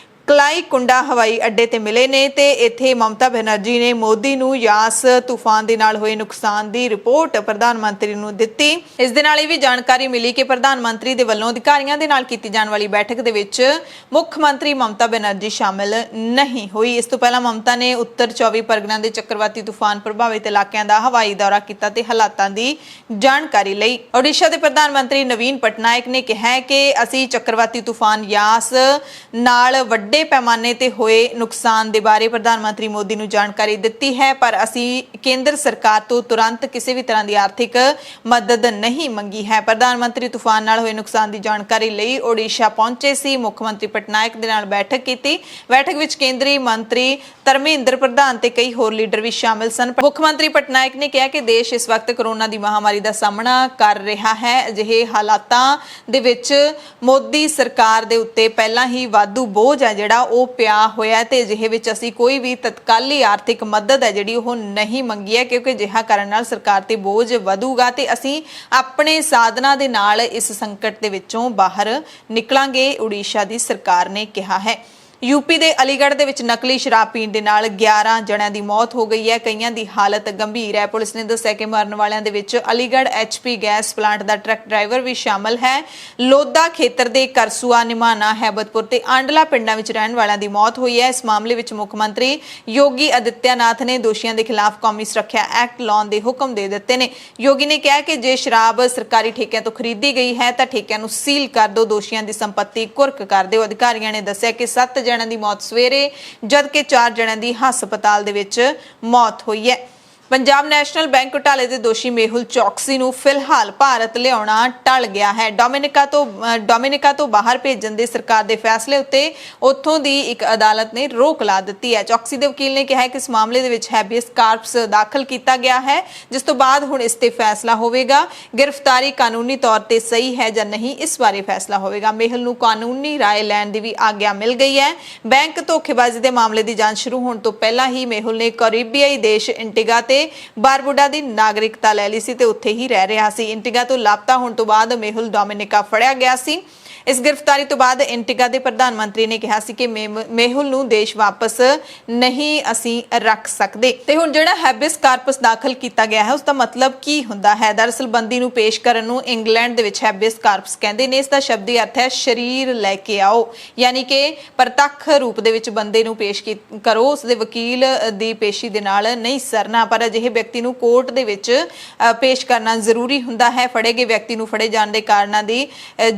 ਕਲਾਈਕੁੰਡਾ ਹਵਾਈ ਅੱਡੇ ਤੇ ਮਿਲੇ ਨੇ ਤੇ ਇੱਥੇ ਮਮਤਾ ਬੈਨਰਜੀ ਨੇ ਮੋਦੀ ਨੂੰ ਯਾਸ ਤੂਫਾਨ ਦੇ ਨਾਲ ਹੋਏ ਨੁਕਸਾਨ ਦੀ ਰਿਪੋਰਟ ਪ੍ਰਧਾਨ ਮੰਤਰੀ ਨੂੰ ਦਿੱਤੀ। ਇਸ ਦੇ ਨਾਲ ਇਹ ਵੀ ਜਾਣਕਾਰੀ ਮਿਲੀ ਕਿ ਪ੍ਰਧਾਨ ਮੰਤਰੀ ਦੇ ਵੱਲੋਂ ਅਧਿਕਾਰੀਆਂ ਦੇ ਨਾਲ ਕੀਤੀ ਜਾਣ ਵਾਲੀ ਬੈਠਕ ਦੇ ਵਿੱਚ ਮੁੱਖ ਮੰਤਰੀ ਮਮਤਾ ਬੈਨਰਜੀ ਸ਼ਾਮਿਲ ਨਹੀਂ ਹੋਈ। ਇਸ ਤੋਂ ਪਹਿਲਾਂ ਮਮਤਾ ਨੇ ਉੱਤਰ 24 ਪਰਗਨਾ ਦੇ ਚੱਕਰਵਾਤੀ ਤੂਫਾਨ ਪ੍ਰਭਾਵਿਤ ਇਲਾਕਿਆਂ ਦਾ ਹਵਾਈ ਦੌਰਾ ਕੀਤਾ ਤੇ ਹਾਲਾਤਾਂ ਦੀ ਜਾਣਕਾਰੀ ਲਈ। ਓਡੀਸ਼ਾ ਦੇ ਪ੍ਰਧਾਨ ਮੰਤਰੀ ਨਵੀਨ ਪਟਨਾਇਕ ਨੇ ਕਿਹਾ ਹੈ ਕਿ ਅਸੀਂ ਚੱਕਰਵਾਤੀ ਤੂਫਾਨ ਯਾਸ ਨਾਲ ਵੱਡੇ ਪੈਮਾਨੇ ਤੇ ਹੋਏ ਨੁਕਸਾਨ ਦੇ ਬਾਰੇ ਪ੍ਰਧਾਨ ਮੰਤਰੀ ਮੋਦੀ ਨੂੰ ਜਾਣਕਾਰੀ ਦਿੱਤੀ ਹੈ, ਪਰ ਅਸੀਂ ਕੇਂਦਰ ਸਰਕਾਰ ਤੋਂ ਤੁਰੰਤ ਕਿਸੇ ਵੀ ਤਰ੍ਹਾਂ ਦੀ ਆਰਥਿਕ ਮਦਦ ਨਹੀਂ ਮੰਗੀ ਹੈ। ਪ੍ਰਧਾਨ ਮੰਤਰੀ ਤੂਫਾਨ ਨਾਲ ਹੋਏ ਨੁਕਸਾਨ ਦੀ ਜਾਣਕਾਰੀ ਲਈ ਓਡੀਸ਼ਾ ਪਹੁੰਚੇ ਸੀ। ਮੁੱਖ ਮੰਤਰੀ ਪਟਨਾਇਕ ਦੇ ਨਾਲ ਬੈਠਕ ਕੀਤੀ। ਬੈਠਕ ਵਿੱਚ ਕੇਂਦਰੀ ਮੰਤਰੀ ਧਰਮੇਂਦਰ ਪ੍ਰਧਾਨ ਤੇ ਕਈ ਹੋਰ ਲੀਡਰ ਵੀ ਸ਼ਾਮਿਲ ਸਨ। ਮੁੱਖ ਮੰਤਰੀ ਪਟਨਾਇਕ ਨੇ ਕਿਹਾ ਕਿ ਦੇਸ਼ ਇਸ ਵਕਤ ਕੋਰੋਨਾ ਦੀ ਮਹਾਮਾਰੀ ਦਾ ਸਾਹਮਣਾ ਕਰ ਰਿਹਾ ਹੈ। ਅਜਿਹੇ ਹਾਲਾਤਾਂ ਦੇ ਵਿੱਚ ਮੋਦੀ ਸਰਕਾਰ ਦੇ ਉੱਤੇ ਪਹਿਲਾਂ ਹੀ ਵਾਧੂ ਬੋਝ ਹੈ ਜਿਹੜਾ ਉਹ ਪਿਆ ਹੋਇਆ ਤੇ ਅਜਿਹੇ ਵਿੱਚ ਅਸੀਂ ਕੋਈ ਵੀ ਤਤਕਾਲੀ ਆਰਥਿਕ ਮਦਦ ਹੈ ਜਿਹੜੀ ਉਹ ਨਹੀਂ ਮੰਗੀ ਹੈ, ਕਿਉਂਕਿ ਅਜਿਹਾ ਕਰਨ ਨਾਲ ਸਰਕਾਰ ਤੇ ਬੋਝ ਵਧੂਗਾ ਤੇ ਅਸੀਂ ਆਪਣੇ ਸਾਧਨਾਂ ਦੇ ਨਾਲ ਇਸ ਸੰਕਟ ਦੇ ਵਿੱਚੋਂ ਬਾਹਰ ਨਿਕਲਾਂਗੇ, ਓਡੀਸ਼ਾ ਦੀ ਸਰਕਾਰ ਨੇ ਕਿਹਾ ਹੈ। यूपी ਦੇ ਅਲੀਗੜ੍ਹ ਦੇ ਵਿੱਚ ਨਕਲੀ ਸ਼ਰਾਬ ਪੀਣ ਦੇ ਨਾਲ 11 ਜਣਿਆਂ ਦੀ ਮੌਤ ਹੋ ਗਈ ਹੈ। ਕਈਆਂ ਦੀ ਹਾਲਤ ਗੰਭੀਰ ਹੈ। ਪੁਲਿਸ ਨੇ ਦੱਸਿਆ ਕਿ ਮਰਨ ਵਾਲਿਆਂ ਦੇ ਵਿੱਚ ਅਲੀਗੜ੍ਹ HP ਗੈਸ ਪਲਾਂਟ ਦਾ ਟਰੱਕ ਡਰਾਈਵਰ ਵੀ ਸ਼ਾਮਲ ਹੈ। ਲੋਧਾ ਖੇਤਰ ਦੇ ਕਰਸੂਆ, ਨਿਮਾਣਾ, ਹੈਬਤਪੁਰ ਤੇ ਆਂਡਲਾ ਪਿੰਡਾਂ ਵਿੱਚ ਰਹਿਣ ਵਾਲਿਆਂ ਦੀ ਮੌਤ ਹੋਈ ਹੈ। ਇਸ ਮਾਮਲੇ ਵਿੱਚ ਮੁੱਖ ਮੰਤਰੀ ਯੋਗੀ ਆਦਿੱਤਿਆਨਾਥ ਨੇ ਦੋਸ਼ੀਆਂ ਦੇ ਖਿਲਾਫ ਕੌਮੀ ਸੁਰੱਖਿਆ ਐਕਟ ਲਾਉਣ ਦੇ ਹੁਕਮ ਦੇ ਦਿੱਤੇ ਨੇ। ਯੋਗੀ ਨੇ ਕਿਹਾ ਕਿ ਜੇ ਸ਼ਰਾਬ ਸਰਕਾਰੀ ਠੇਕਿਆਂ ਤੋਂ ਖਰੀਦੀ ਗਈ ਹੈ ਤਾਂ ਠੇਕਿਆਂ ਨੂੰ ਸੀਲ ਕਰ ਦਿਓ, ਦੋਸ਼ੀਆਂ ਦੀ ਸੰਪत्ति ਕੁਰਕ ਕਰ ਦਿਓ। ਅਧਿਕਾਰੀਆਂ ਨੇ ਦੱਸਿਆ ਕਿ 7 ਜਣਿਆਂ ਦੀ ਮੌਤ ਸਵੇਰੇ ਜਦਕਿ 4 ਜਣਿਆਂ ਦੀ ਹਸਪਤਾਲ ਦੇ ਵਿੱਚ ਮੌਤ ਹੋਈ ਹੈ। ਪੰਜਾਬ ਨੈਸ਼ਨਲ ਬੈਂਕ ਘੁਟਾਲੇ ਦੇ ਦੋਸ਼ੀ ਮੇਹੁਲ ਚੌਕਸੀ ਨੂੰ ਫਿਲਹਾਲ ਭਾਰਤ ਲਿਆਉਣਾ ਟਲ ਗਿਆ ਹੈ। ਡੋਮਿਨਿਕਾ ਤੋਂ ਬਾਹਰ ਭੇਜਣ ਦੇ ਸਰਕਾਰ ਦੇ ਫੈਸਲੇ ਉੱਤੇ ਉੱਥੋਂ ਦੀ ਇੱਕ ਅਦਾਲਤ ਨੇ ਰੋਕ ਲਾ ਦਿੱਤੀ ਹੈ। ਚੌਕਸੀ ਦੇ ਵਕੀਲ ਨੇ ਕਿਹਾ ਕਿ ਇਸ ਮਾਮਲੇ ਦੇ ਵਿੱਚ ਹੈਬੀਅਸ ਕਾਰਪਸ ਦਾਖਲ ਕੀਤਾ ਗਿਆ ਹੈ, ਜਿਸ ਤੋਂ ਬਾਅਦ ਹੁਣ ਇਸ ਤੇ ਫੈਸਲਾ ਹੋਵੇਗਾ। ਗ੍ਰਿਫਤਾਰੀ ਕਾਨੂੰਨੀ ਤੌਰ ਤੇ ਸਹੀ ਹੈ ਜਾਂ ਨਹੀਂ, ਇਸ ਬਾਰੇ ਫੈਸਲਾ ਹੋਵੇਗਾ। ਮੇਹੁਲ ਨੂੰ ਕਾਨੂੰਨੀ ਰਾਏ ਲੈਣ ਦੀ ਵੀ ਆਗਿਆ ਮਿਲ ਗਈ ਹੈ। ਬੈਂਕ ਧੋਖੇਬਾਜ਼ੀ ਦੇ ਮਾਮਲੇ ਦੀ ਜਾਂਚ ਸ਼ੁਰੂ ਹੋਣ ਤੋਂ ਪਹਿਲਾਂ ਹੀ ਮੇਹੁਲ ਨੇ ਕੈਰੀਬੀਆਈ ਦੇਸ਼ ਇੰਟੀਗਾ ਤੇ ਬਾਰਬੁਡਾ ਦੀ ਨਾਗਰਿਕਤਾ ਲੈ ਲਈ ਸੀ ਤੇ ਉੱਥੇ ਹੀ ਰਹਿ ਰਿਹਾ ਸੀ। ਇੰਟੀਗਾ ਤੋਂ ਲਾਪਤਾ ਹੋਣ ਤੋਂ ਬਾਅਦ ਮੇਹੁਲ ਡੋਮਿਨਿਕਾ ਫੜਿਆ ਗਿਆ ਸੀ। ਇਸ ਗ੍ਰਿਫਤਾਰੀ ਤੋਂ ਬਾਅਦ ਇੰਟੀਗਾ ਦੇ ਪ੍ਰਧਾਨ ਮੰਤਰੀ ਨੇ ਕਿਹਾ ਸੀ ਕਿ ਮੇਹੁਲ ਨੂੰ ਦੇਸ਼ ਵਾਪਸ ਨਹੀਂ ਅਸੀਂ ਰੱਖ ਸਕਦੇ। ਤੇ ਹੁਣ ਜਿਹੜਾ ਹੈਬਿਸ ਕਾਰਪਸ ਦਾਖਲ ਕੀਤਾ ਗਿਆ ਹੈ ਉਸ ਦਾ ਮਤਲਬ ਕੀ ਹੁੰਦਾ ਹੈ? ਦਰਅਸਲ ਬੰਦੀ ਨੂੰ ਪੇਸ਼ ਕਰਨ ਨੂੰ ਇੰਗਲੈਂਡ ਦੇ ਵਿੱਚ ਹੈਬਿਸ ਕਾਰਪਸ ਕਹਿੰਦੇ ਨੇ। ਇਸ ਦਾ ਸ਼ਬਦੀ ਅਰਥ ਹੈ ਸ਼ਰੀਰ ਲੈ ਕੇ ਆਓ, ਯਾਨੀ ਕਿ ਪ੍ਰਤੱਖ ਰੂਪ ਦੇ ਵਿੱਚ ਬੰਦੇ ਨੂੰ ਪੇਸ਼ ਕਰੋ, ਉਸ ਦੇ ਵਕੀਲ ਦੀ ਪੇਸ਼ੀ ਦੇ ਨਾਲ ਨਹੀਂ ਸਰਨਾ। ਪਰ ਅਜਿਹੇ ਵਿਅਕਤੀ ਨੂੰ ਕੋਰਟ ਦੇ ਵਿੱਚ ਪੇਸ਼ ਕਰਨਾ ਜ਼ਰੂਰੀ ਹੁੰਦਾ ਹੈ। ਫੜੇ ਗਏ ਵਿਅਕਤੀ ਨੂੰ ਫੜੇ ਜਾਣ ਦੇ ਕਾਰਨਾਂ ਦੀ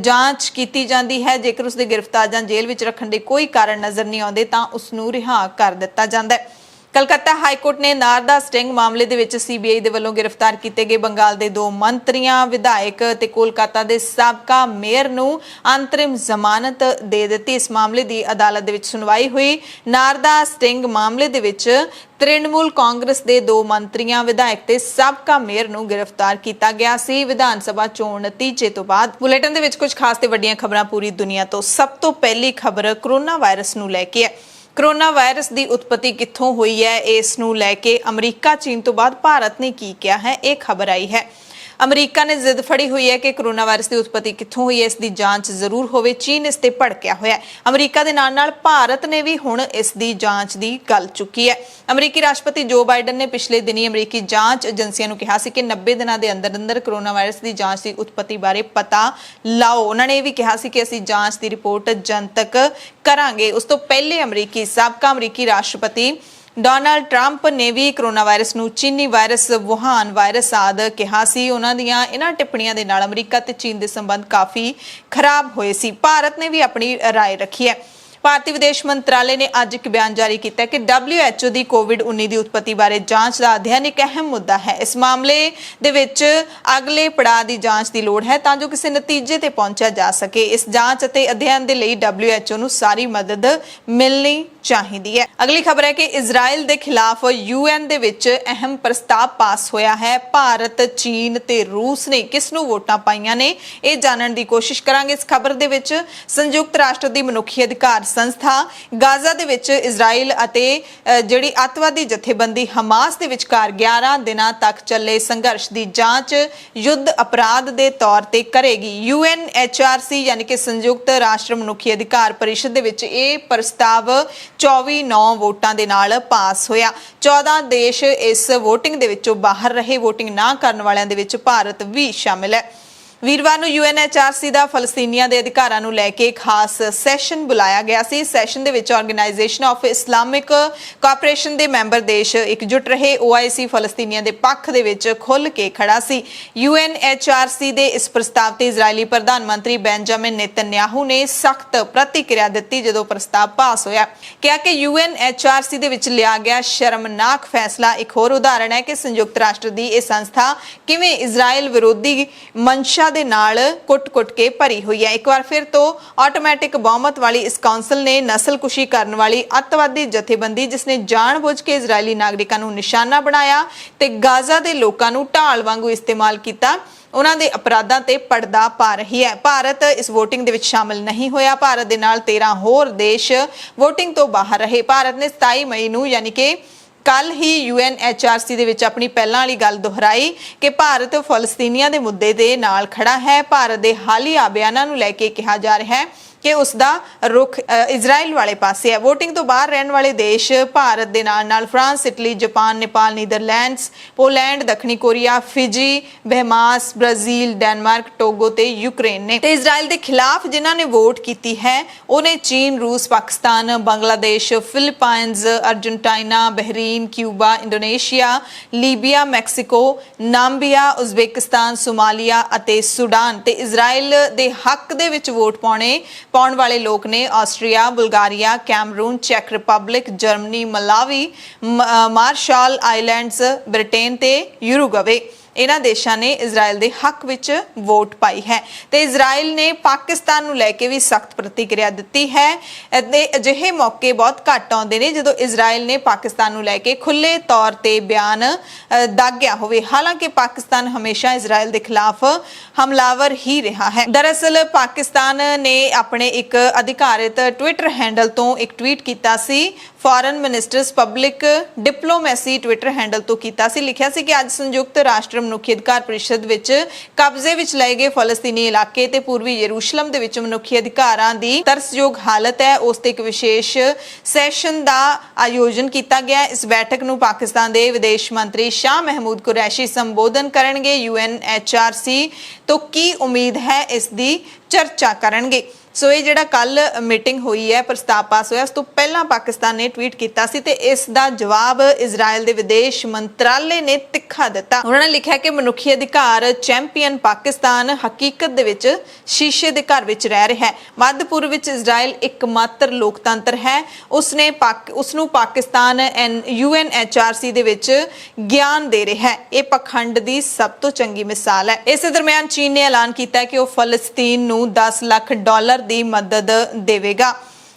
ਜਾਂਚ ਕੀਤੀ ਜਾਂਦੀ ਹੈ। ਜੇਕਰ ਉਸਦੇ ਗ੍ਰਿਫਤਾਰ ਜਾਂ ਜੇਲ੍ਹ ਵਿੱਚ ਰੱਖਣ ਦੇ ਕੋਈ ਕਾਰਨ ਨਜ਼ਰ ਨਹੀਂ ਆਉਂਦੇ ਤਾਂ ਉਸ ਨੂੰ ਰਿਹਾ ਕਰ ਦਿੱਤਾ ਜਾਂਦਾ ਹੈ। ਕਲਕੱਤਾ ਹਾਈ ਕੋਰਟ ਨੇ ਨਾਰਦਾ ਸਟਿੰਗ ਮਾਮਲੇ ਦੇ ਵਿੱਚ CBI ਦੇ ਵੱਲੋਂ ਗ੍ਰਿਫਤਾਰ ਕੀਤੇ ਗਏ ਬੰਗਾਲ ਦੇ 2 ਮੰਤਰੀਆਂ, ਵਿਧਾਇਕ ਤੇ ਕੋਲਕਾਤਾ ਦੇ ਸਾਬਕਾ ਮੇਅਰ ਨੂੰ ਅੰਤਰਿਮ ਜ਼ਮਾਨਤ ਦੇ ਦਿੱਤੀ। ਇਸ ਮਾਮਲੇ ਦੀ ਅਦਾਲਤ ਦੇ ਵਿੱਚ ਸੁਣਵਾਈ ਹੋਈ। ਨਾਰਦਾ ਸਟਿੰਗ ਮਾਮਲੇ ਦੇ ਵਿੱਚ ਤ੍ਰਿਣਮੂਲ ਕਾਂਗਰਸ ਦੇ 2 ਮੰਤਰੀਆਂ, ਵਿਧਾਇਕ ਤੇ ਸਾਬਕਾ ਮੇਅਰ ਨੂੰ ਗ੍ਰਿਫਤਾਰ ਕੀਤਾ ਗਿਆ ਸੀ ਵਿਧਾਨ ਸਭਾ ਚੋਣ ਨਤੀਜੇ ਤੋਂ ਬਾਅਦ। ਬੁਲੇਟਿਨ ਦੇ ਵਿੱਚ ਕੁਝ ਖਾਸ ਤੇ ਵੱਡੀਆਂ ਖਬਰਾਂ ਪੂਰੀ ਦੁਨੀਆ ਤੋਂ। ਸਭ ਤੋਂ ਪਹਿਲੀ ਖਬਰ ਕੋਰੋਨਾ ਵਾਇਰਸ ਨੂੰ ਲੈ ਕੇ ਹੈ। ਕੋਰੋਨਾ ਵਾਇਰਸ ਦੀ ਉਤਪਤੀ ਕਿੱਥੋਂ ਹੋਈ ਹੈ, ਇਸ ਨੂੰ ਲੈ ਕੇ ਅਮਰੀਕਾ, ਚੀਨ ਤੋਂ ਬਾਅਦ ਭਾਰਤ ਨੇ ਕੀ ਕਿਹਾ ਹੈ, ਇਹ ਖਬਰ ਆਈ ਹੈ। ਅਮਰੀਕਾ ਨੇ ਜ਼ਿੱਦ ਫੜੀ ਹੋਈ ਹੈ ਕਿ ਕੋਰੋਨਾ ਵਾਇਰਸ ਦੀ ਉਤਪਤੀ ਕਿੱਥੋਂ ਹੋਈ ਹੈ, ਇਸ ਦੀ ਜਾਂਚ ਜ਼ਰੂਰ ਹੋਵੇ। ਚੀਨ ਇਸ ਤੇ ਭੜਕਿਆ ਹੋਇਆ ਹੈ। ਅਮਰੀਕਾ ਦੇ ਨਾਲ-ਨਾਲ ਭਾਰਤ ਨੇ ਵੀ ਹੁਣ ਇਸ ਦੀ ਜਾਂਚ ਦੀ ਗੱਲ ਚੁੱਕੀ ਹੈ। ਅਮਰੀਕੀ ਰਾਸ਼ਟਰਪਤੀ ਜੋ ਬਾਈਡਨ ਨੇ ਪਿਛਲੇ ਦਿਨੀ ਅਮਰੀਕੀ ਜਾਂਚ ਏਜੰਸੀਆਂ ਨੂੰ ਕਿਹਾ ਸੀ ਕਿ 90 ਦਿਨਾਂ ਦੇ ਅੰਦਰ ਕੋਰੋਨਾ ਵਾਇਰਸ ਦੀ ਜਾਂਚ ਦੀ ਉਤਪਤੀ ਬਾਰੇ ਪਤਾ ਲਾਓ। ਉਹਨਾਂ ਨੇ ਇਹ ਵੀ ਕਿਹਾ ਸੀ ਕਿ ਅਸੀਂ ਜਾਂਚ ਦੀ ਰਿਪੋਰਟ ਜਨਤਕ ਕਰਾਂਗੇ। ਉਸ ਤੋਂ ਪਹਿਲੇ ਸਾਬਕਾ ਅਮਰੀਕੀ ਰਾਸ਼ਟਰਪਤੀ ਡੋਨਾਲਡ ਟਰੰਪ ਨੇ ਵੀ ਕੋਰੋਨਾ ਵਾਇਰਸ ਨੂੰ ਚੀਨੀ ਵਾਇਰਸ, ਵੁਹਾਨ ਵਾਇਰਸ ਆਦਿ ਕਿਹਾ ਸੀ। ਉਹਨਾਂ ਦੀਆਂ ਇਹਨਾਂ ਟਿੱਪਣੀਆਂ ਦੇ ਨਾਲ ਅਮਰੀਕਾ ਤੇ ਚੀਨ ਦੇ ਸੰਬੰਧ ਕਾਫੀ ਖਰਾਬ ਹੋਏ ਸੀ। ਭਾਰਤ ਨੇ ਵੀ ਆਪਣੀ ਰਾਏ ਰੱਖੀ ਹੈ। ਭਾਰਤੀ ਵਿਦੇਸ਼ ਮੰਤਰਾਲੇ ਨੇ ਅੱਜ ਇੱਕ ਬਿਆਨ ਜਾਰੀ ਕੀਤਾ ਕਿ WHO ਦੀ ਕੋਵਿਡ-19 ਦੀ ਉਤਪਤੀ ਬਾਰੇ ਜਾਂਚ ਦਾ ਅਧਿਐਨ ਇੱਕ ਅਹਿਮ ਮੁੱਦਾ ਹੈ। ਇਸ ਮਾਮਲੇ ਦੇ ਵਿੱਚ ਅਗਲੇ ਪੜਾਅ ਦੀ ਜਾਂਚ ਦੀ ਲੋੜ ਹੈ ਤਾਂ ਜੋ ਕਿਸੇ ਨਤੀਜੇ ਤੇ ਪਹੁੰਚਿਆ ਜਾ ਸਕੇ। ਇਸ ਜਾਂਚ ਅਤੇ ਅਧਿਐਨ ਦੇ ਲਈ WHO ਨੂੰ ਸਾਰੀ ਮਦਦ ਮਿਲਣੀ ਚਾਹੀਦੀ ਹੈ। ਅਗਲੀ ਖਬਰ ਹੈ ਕਿ ਇਜ਼ਰਾਈਲ ਦੇ ਖਿਲਾਫ UN ਦੇ ਵਿੱਚ ਅਹਿਮ ਪ੍ਰਸਤਾਵ ਪਾਸ ਹੋਇਆ ਹੈ। ਭਾਰਤ, ਚੀਨ ਤੇ ਰੂਸ ਨੇ ਕਿਸ ਨੂੰ ਵੋਟਾਂ ਪਾਈਆਂ ਨੇ, ਇਹ ਜਾਣਨ ਦੀ ਕੋਸ਼ਿਸ਼ ਕਰਾਂਗੇ ਇਸ ਖਬਰ ਦੇ ਵਿੱਚ। ਸੰਯੁਕਤ ਰਾਸ਼ਟਰ ਦੀ ਮਨੁੱਖੀ ਅਧਿਕਾਰ ਸੰਸਥਾ ਗਾਜ਼ਾ ਦੇ ਵਿੱਚ ਇਜ਼ਰਾਈਲ ਅਤੇ ਜਿਹੜੀ ਅੱਤਵਾਦੀ ਜਥੇਬੰਦੀ ਹਮਾਸ ਦੇ ਵਿਚਕਾਰ 11 ਦਿਨਾਂ ਤੱਕ ਚੱਲੇ ਸੰਘਰਸ਼ ਦੀ ਜਾਂਚ ਯੁੱਧ ਅਪਰਾਧ ਦੇ ਤੌਰ ਤੇ ਕਰੇਗੀ। UNHRC ਯਾਨੀ ਕਿ ਸੰਯੁਕਤ ਰਾਸ਼ਟਰ ਮਨੁੱਖੀ ਅਧਿਕਾਰ ਪਰਿਸ਼ਦ ਦੇ ਵਿੱਚ ਇਹ ਪ੍ਰਸਤਾਵ 24-9 ਵੋਟਾਂ ਦੇ ਨਾਲ ਪਾਸ ਹੋਇਆ। 14 ਦੇਸ਼ ਇਸ VOTING ਦੇ ਵਿੱਚੋਂ ਬਾਹਰ ਰਹੇ। VOTING ਨਾ ਕਰਨ ਵਾਲਿਆਂ ਦੇ ਵਿੱਚ ਭਾਰਤ ਵੀ ਸ਼ਾਮਿਲ ਹੈ। ਵੀਰਵਾਰ ਨੂੰ UNHRC ਦਾ ਫਲਸਤੀਨੀਆਂ ਦੇ ਅਧਿਕਾਰਾਂ ਨੂੰ ਲੈ ਕੇ ਖਾਸ ਸੈਸ਼ਨ ਬੁਲਾਇਆ ਗਿਆ ਸੀ। ਸੈਸ਼ਨ ਦੇ ਵਿੱਚ ਆਰਗੇਨਾਈਜੇਸ਼ਨ ਆਫ ਇਸਲਾਮਿਕ ਕੋਆਪਰੇਸ਼ਨ ਦੇ ਮੈਂਬਰ ਦੇਸ਼ ਇਕਜੁੱਟ ਰਹੇ। OIC ਫਲਸਤੀਨੀਆਂ ਦੇ ਪੱਖ ਦੇ ਵਿੱਚ ਖੁੱਲ੍ਹ ਕੇ ਖੜਾ ਸੀ। UNHRC ਦੇ ਇਸ ਪ੍ਰਸਤਾਵ ਤੇ ਇਜ਼ਰਾਈਲੀ ਪ੍ਰਧਾਨ ਮੰਤਰੀ ਬੈਂਜਾਮਿਨ ਨੇਤਨਯਾਹੂ ਨੇ ਸਖਤ ਪ੍ਰਤੀਕਿਰਿਆ ਦਿੱਤੀ ਜਦੋਂ ਪ੍ਰਸਤਾਵ ਪਾਸ ਹੋਇਆ। ਕਿਹਾ ਕਿ UNHRC ਦੇ ਵਿੱਚ ਲਿਆ ਗਿਆ ਸ਼ਰਮਨਾਕ ਫੈਸਲਾ ਇੱਕ ਹੋਰ ਉਦਾਹਰਣ ਹੈ ਕਿ ਸੰਯੁਕਤ ਰਾਸ਼ਟਰ ਦੀ ਇਹ ਸੰਸਥਾ ਕਿਵੇਂ ਇਜ਼ਰਾਈਲ ਵਿਰੋਧੀ ਮਨਸ਼ਾ ਦੇ ਨਾਲ ਕੁੱਟ-ਕੁੱਟ ਕੇ ਭਰੀ ਹੋਈ ਹੈ। ਇੱਕ ਵਾਰ ਫਿਰ ਤੋਂ ਆਟੋਮੈਟਿਕ ਬਹੁਮਤ ਵਾਲੀ ਇਸ ਕਾਉਂਸਲ ਨੇ ਨਸਲਕੁਸ਼ੀ ਕਰਨ ਵਾਲੀ ਅੱਤਵਾਦੀ ਜਥੇਬੰਦੀ ਜਿਸ ਨੇ ਜਾਣਬੁੱਝ ਕੇ ਇਜ਼ਰਾਈਲੀ ਨਾਗਰਿਕਾਂ ਨੂੰ ਨਿਸ਼ਾਨਾ ਬਣਾਇਆ ਤੇ ਗਾਜ਼ਾ ਦੇ ਲੋਕਾਂ ਨੂੰ ਢਾਲ ਵਾਂਗੂ ਇਸਤੇਮਾਲ ਕੀਤਾ, ਉਹਨਾਂ ਦੇ ਅਪਰਾਧਾਂ ਤੇ ਪਰਦਾ ਪਾ ਰਹੀ ਹੈ। ਭਾਰਤ ਇਸ VOTING ਦੇ ਵਿੱਚ ਸ਼ਾਮਲ ਨਹੀਂ ਹੋਇਆ। ਭਾਰਤ ਦੇ ਨਾਲ 13 ਹੋਰ ਦੇਸ਼ VOTING ਤੋਂ ਬਾਹਰ ਰਹੇ। ਭਾਰਤ ਨੇ 27 ਮਈ ਨੂੰ ਯਾਨੀ ਕਿ ਕੱਲ ਹੀ UNHRC ਦੇ ਵਿੱਚ ਆਪਣੀ ਪਹਿਲਾਂ ਵਾਲੀ ਗੱਲ ਦੁਹਰਾਈ ਕਿ ਭਾਰਤ ਫਲਸਤੀਨੀਆਂ ਦੇ ਮੁੱਦੇ ਦੇ ਨਾਲ ਖੜਾ ਹੈ। ਭਾਰਤ ਦੇ ਹਾਲੀਆ ਬਿਆਨਾਂ ਨੂੰ ਲੈ ਕੇ ਕਿਹਾ ਜਾ ਰਿਹਾ ਹੈ ਕਿ ਉਸ ਦਾ ਰੁਖ ਇਜ਼ਰਾਈਲ ਵਾਲੇ ਪਾਸੇ ਹੈ। VOTING ਤੋਂ ਬਾਹਰ ਰਹਿਣ ਵਾਲੇ ਦੇਸ਼ ਭਾਰਤ ਦੇ ਨਾਲ-ਨਾਲ France, Italy, Japan, Nepal, Netherlands, Poland, ਦੱਖਣੀ Korea, Fiji, Bahamas, Brazil, Denmark, Togo ਤੇ ਯੂਕਰੇਨ ਨੇ। ਤੇ ਇਜ਼ਰਾਈਲ ਦੇ ਖਿਲਾਫ ਜਿਨ੍ਹਾਂ ਨੇ ਵੋਟ ਕੀਤੀ ਹੈ ਉਹਨੇ ਚੀਨ, ਰੂਸ, Pakistan, Bangladesh, Philippines, Argentina, Bahrain, Cuba, Indonesia, Libya, Mexico, Namibia, Uzbekistan, Somalia ਅਤੇ ਸੁਡਾਨ। ਤੇ ਇਜ਼ਰਾਈਲ ਦੇ ਹੱਕ ਦੇ ਵਿੱਚ ਵੋਟ ਪਾਉਣ ਵਾਲੇ ਲੋਕ ਨੇ ਆਸਟਰੀਆ, ਬੁਲਗਾਰੀਆ, ਕੈਮਰੂਨ, ਚੈਕ Republic, Germany, Malawi, Marshall Islands, Britain ਤੇ ਯੂਰੂਗਵੇ। ਇਹਨਾਂ ਦੇਸ਼ਾਂ ਨੇ ਇਜ਼ਰਾਈਲ ਦੇ ਹੱਕ ਵਿੱਚ ਵੋਟ ਪਾਈ ਹੈ ਤੇ ਇਜ਼ਰਾਈਲ ਨੇ ਪਾਕਿਸਤਾਨ ਨੂੰ ਲੈ ਕੇ ਵੀ ਸਖਤ ਪ੍ਰਤੀਕਿਰਿਆ ਦਿੱਤੀ ਹੈ। ਅਤੇ ਅਜਿਹੇ ਮੌਕੇ ਬਹੁਤ ਘੱਟ ਆਉਂਦੇ ਨੇ ਜਦੋਂ ਇਜ਼ਰਾਈਲ ਨੇ ਪਾਕਿਸਤਾਨ ਨੂੰ ਲੈ ਕੇ ਖੁੱਲੇ ਤੌਰ ਤੇ ਬਿਆਨ ਦਾਗਿਆ ਹੋਵੇ। ਹਾਲਾਂਕਿ ਪਾਕਿਸਤਾਨ ਹਮੇਸ਼ਾ ਇਜ਼ਰਾਈਲ ਦੇ ਖਿਲਾਫ ਹਮਲਾਵਰ ਹੀ ਰਿਹਾ ਹੈ। ਦਰਅਸਲ ਪਾਕਿਸਤਾਨ ਨੇ ਆਪਣੇ ਇੱਕ ਅਧਿਕਾਰਿਤ ਟਵਿੱਟਰ ਹੈਂਡਲ ਤੋਂ ਇੱਕ ਟਵੀਟ ਕੀਤਾ ਸੀ। Foreign ministers public diplomacy twitter handle ਤੋਂ ਕੀਤਾ ਸੀ। ਲਿਖਿਆ ਸੀ ਕਿ ਅੱਜ ਸੰਯੁਕਤ ਰਾਸ਼ਟਰ ਮਨੁੱਖੀ ਅਧਿਕਾਰ ਪਰਿਸ਼ਦ ਵਿੱਚ ਕਬਜ਼ੇ ਵਿੱਚ ਲਏ ਗਏ ਫਲਸਤੀਨੀ ਇਲਾਕੇ ਤੇ ਪੂਰਬੀ ਯਰੂਸ਼ਲਮ ਦੇ ਵਿੱਚ ਮਨੁੱਖੀ ਅਧਿਕਾਰਾਂ ਦੀ ਤਰਸਯੋਗ ਹਾਲਤ ਹੈ। ਉਸ ਤੇ ਇੱਕ ਵਿਸ਼ੇਸ਼ ਸੈਸ਼ਨ ਦਾ ਆਯੋਜਨ ਕੀਤਾ ਗਿਆ। ਇਸ ਬੈਠਕ ਨੂੰ ਪਾਕਿਸਤਾਨ ਦੇ ਵਿਦੇਸ਼ ਮੰਤਰੀ ਸ਼ਾਹ ਮਹਿਮੂਦ ਕੁਰੈਸ਼ੀ ਸੰਬੋਧਨ ਕਰਨਗੇ। UNHRC ਤੋਂ ਕੀ ਉਮੀਦ ਹੈ ਇਸ ਦੀ ਚਰਚਾ ਕਰਨਗੇ। ਸੋ ਇਹ ਜਿਹੜਾ ਕੱਲ ਮੀਟਿੰਗ ਹੋਈ ਹੈ, ਪ੍ਰਸਤਾਵ ਪਾਸ ਹੋਇਆ, ਉਸ ਤੋਂ ਪਹਿਲਾਂ ਪਾਕਿਸਤਾਨ ਨੇ ਟਵੀਟ ਕੀਤਾ ਸੀ ਤੇ ਇਸ ਦਾ ਜਵਾਬ ਇਜ਼ਰਾਈਲ ਦੇ ਵਿਦੇਸ਼ ਮੰਤਰਾਲੇ ਨੇ ਤਿੱਖਾ ਦਿੱਤਾ। ਉਹਨਾਂ ਨੇ ਲਿਖਿਆ ਕਿ ਮਨੁੱਖੀ ਅਧਿਕਾਰ ਚੈਂਪੀਅਨ ਪਾਕਿਸਤਾਨ ਹਕੀਕਤ ਦੇ ਵਿੱਚ ਸ਼ੀਸ਼ੇ ਦੇ ਘਰ ਵਿੱਚ ਰਹਿ ਰਿਹਾ ਹੈ। ਮੱਧ ਪੂਰਬ ਵਿੱਚ ਇਜ਼ਰਾਈਲ ਇੱਕਮਾਤਰ ਲੋਕਤੰਤਰ ਹੈ। ਉਸ ਨੂੰ ਪਾਕਿਸਤਾਨ UNHRC ਦੇ ਵਿੱਚ ਗਿਆਨ ਦੇ ਰਿਹਾ ਹੈ। ਇਹ ਪਖੰਡ ਦੀ ਸਭ ਤੋਂ ਚੰਗੀ ਮਿਸਾਲ ਹੈ। ਇਸੇ ਦਰਮਿਆਨ ਚੀਨ ਨੇ ਐਲਾਨ ਕੀਤਾ ਕਿ ਉਹ ਫਲਸਤੀਨ ਨੂੰ $10 ਲੱਖ ਦੀ ਮਦਦ ਦੇਵੇਗਾ।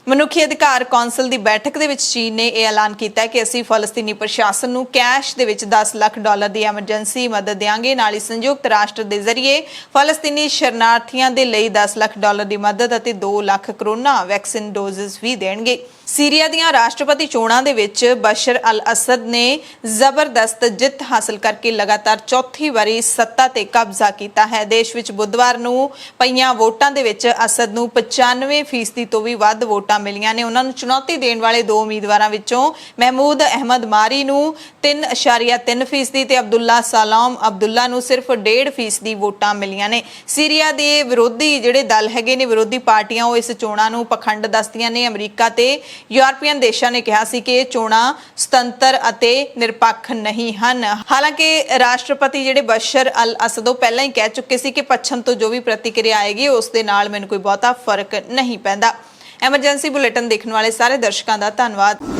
ਮਨੁੱਖੀ ਅਧਿਕਾਰ ਕੌਂਸਲ ਦੀ ਬੈਠਕ ਦੇ ਵਿੱਚ ਚੀਨ ਨੇ ਇਹ ਐਲਾਨ ਕੀਤਾ ਕਿ ਅਸੀਂ ਫਲਸਤੀਨੀ ਪ੍ਰਸ਼ਾਸਨ ਨੂੰ ਕੈਸ਼ ਦੇ ਵਿੱਚ $10 ਲੱਖ ਦੀ ਐਮਰਜੈਂਸੀ ਮਦਦ ਦੇਵਾਂਗੇ। ਨਾਲ ਹੀ ਸੰਯੁਕਤ ਰਾਸ਼ਟਰ ਦੇ ਜ਼ਰੀਏ ਫਲਸਤੀਨੀ ਸ਼ਰਨਾਰਥੀਆਂ ਦੇ ਲਈ $10 ਲੱਖ ਦੀ ਮਦਦ ਅਤੇ 2 ਲੱਖ ਕਰੋਨਾ ਵੈਕਸੀਨ ਡੋਜ਼ਸ ਵੀ ਦੇਣਗੇ। ਸੀਰੀਆ ਦੀਆਂ ਰਾਸ਼ਟਰਪਤੀ ਚੋਣਾਂ ਦੇ ਵਿੱਚ ਬਸ਼ਰ ਅਲ ਅਸਦ ਨੇ ਜ਼ਬਰਦਸਤ ਜਿੱਤ ਹਾਸਲ ਕਰਕੇ ਲਗਾਤਾਰ ਚੌਥੀ ਵਾਰੀ ਸੱਤਾ ਤੇ ਕਬਜ਼ਾ ਕੀਤਾ ਹੈ। ਦੇਸ਼ ਵਿੱਚ ਬੁੱਧਵਾਰ ਨੂੰ ਪਈਆਂ ਵੋਟਾਂ ਦੇ ਵਿੱਚ ਅਸਦ ਨੂੰ 95% ਤੋਂ ਵੀ ਵੱਧ ਵੋਟਾਂ ਮਿਲੀਆਂ ਨੇ। ਉਹਨਾਂ ਨੂੰ ਚੁਣੌਤੀ ਦੇਣ ਵਾਲੇ ਦੋ ਉਮੀਦਵਾਰਾਂ ਵਿੱਚੋਂ ਮਹਿਮੂਦ ਅਹਿਮਦ ਮਾਰੀ ਨੂੰ 3.3% ਤੇ ਅਬਦੁੱਲਾ ਸਾਲਾਮ ਅਬਦੁੱਲਾ ਨੂੰ ਸਿਰਫ 1.5% ਵੋਟਾਂ ਮਿਲੀਆਂ ਨੇ। ਸੀਰੀਆ ਦੇ ਵਿਰੋਧੀ ਜਿਹੜੇ ਦਲ ਹੈਗੇ ਨੇ, ਵਿਰੋਧੀ ਪਾਰਟੀਆਂ, ਉਹ ਇਸ ਚੋਣਾਂ ਨੂੰ ਪਖੰਡ ਦੱਸਦੀਆਂ ਨੇ। ਅਮਰੀਕਾ ਤੇ ਯੂਰਪੀਅਨ ਦੇਸ਼ਾਂ ਨੇ ਕਿਹਾ ਸੀ ਕਿ ਇਹ ਚੋਣਾਂ ਸੁਤੰਤਰ ਅਤੇ ਨਿਰਪੱਖ ਨਹੀਂ ਹਨ। ਹਾਲਾਂਕਿ ਰਾਸ਼ਟਰਪਤੀ ਜਿਹੜੇ ਬਸ਼ਰ ਅਲ ਅਸਦ ਉਹ ਪਹਿਲਾਂ ਹੀ ਕਹਿ ਚੁੱਕੇ ਸੀ ਕਿ ਪੱਛਮ ਤੋਂ ਜੋ ਵੀ ਪ੍ਰਤੀਕਿਰਿਆ ਆਏਗੀ ਉਸ ਦੇ ਨਾਲ ਮੈਨੂੰ ਕੋਈ ਬਹੁਤਾ ਫਰਕ ਨਹੀਂ ਪੈਂਦਾ। ਐਮਰਜੈਂਸੀ ਬੁਲੇਟਿਨ ਦੇਖਣ ਵਾਲੇ ਸਾਰੇ ਦਰਸ਼ਕਾਂ ਦਾ ਧੰਨਵਾਦ।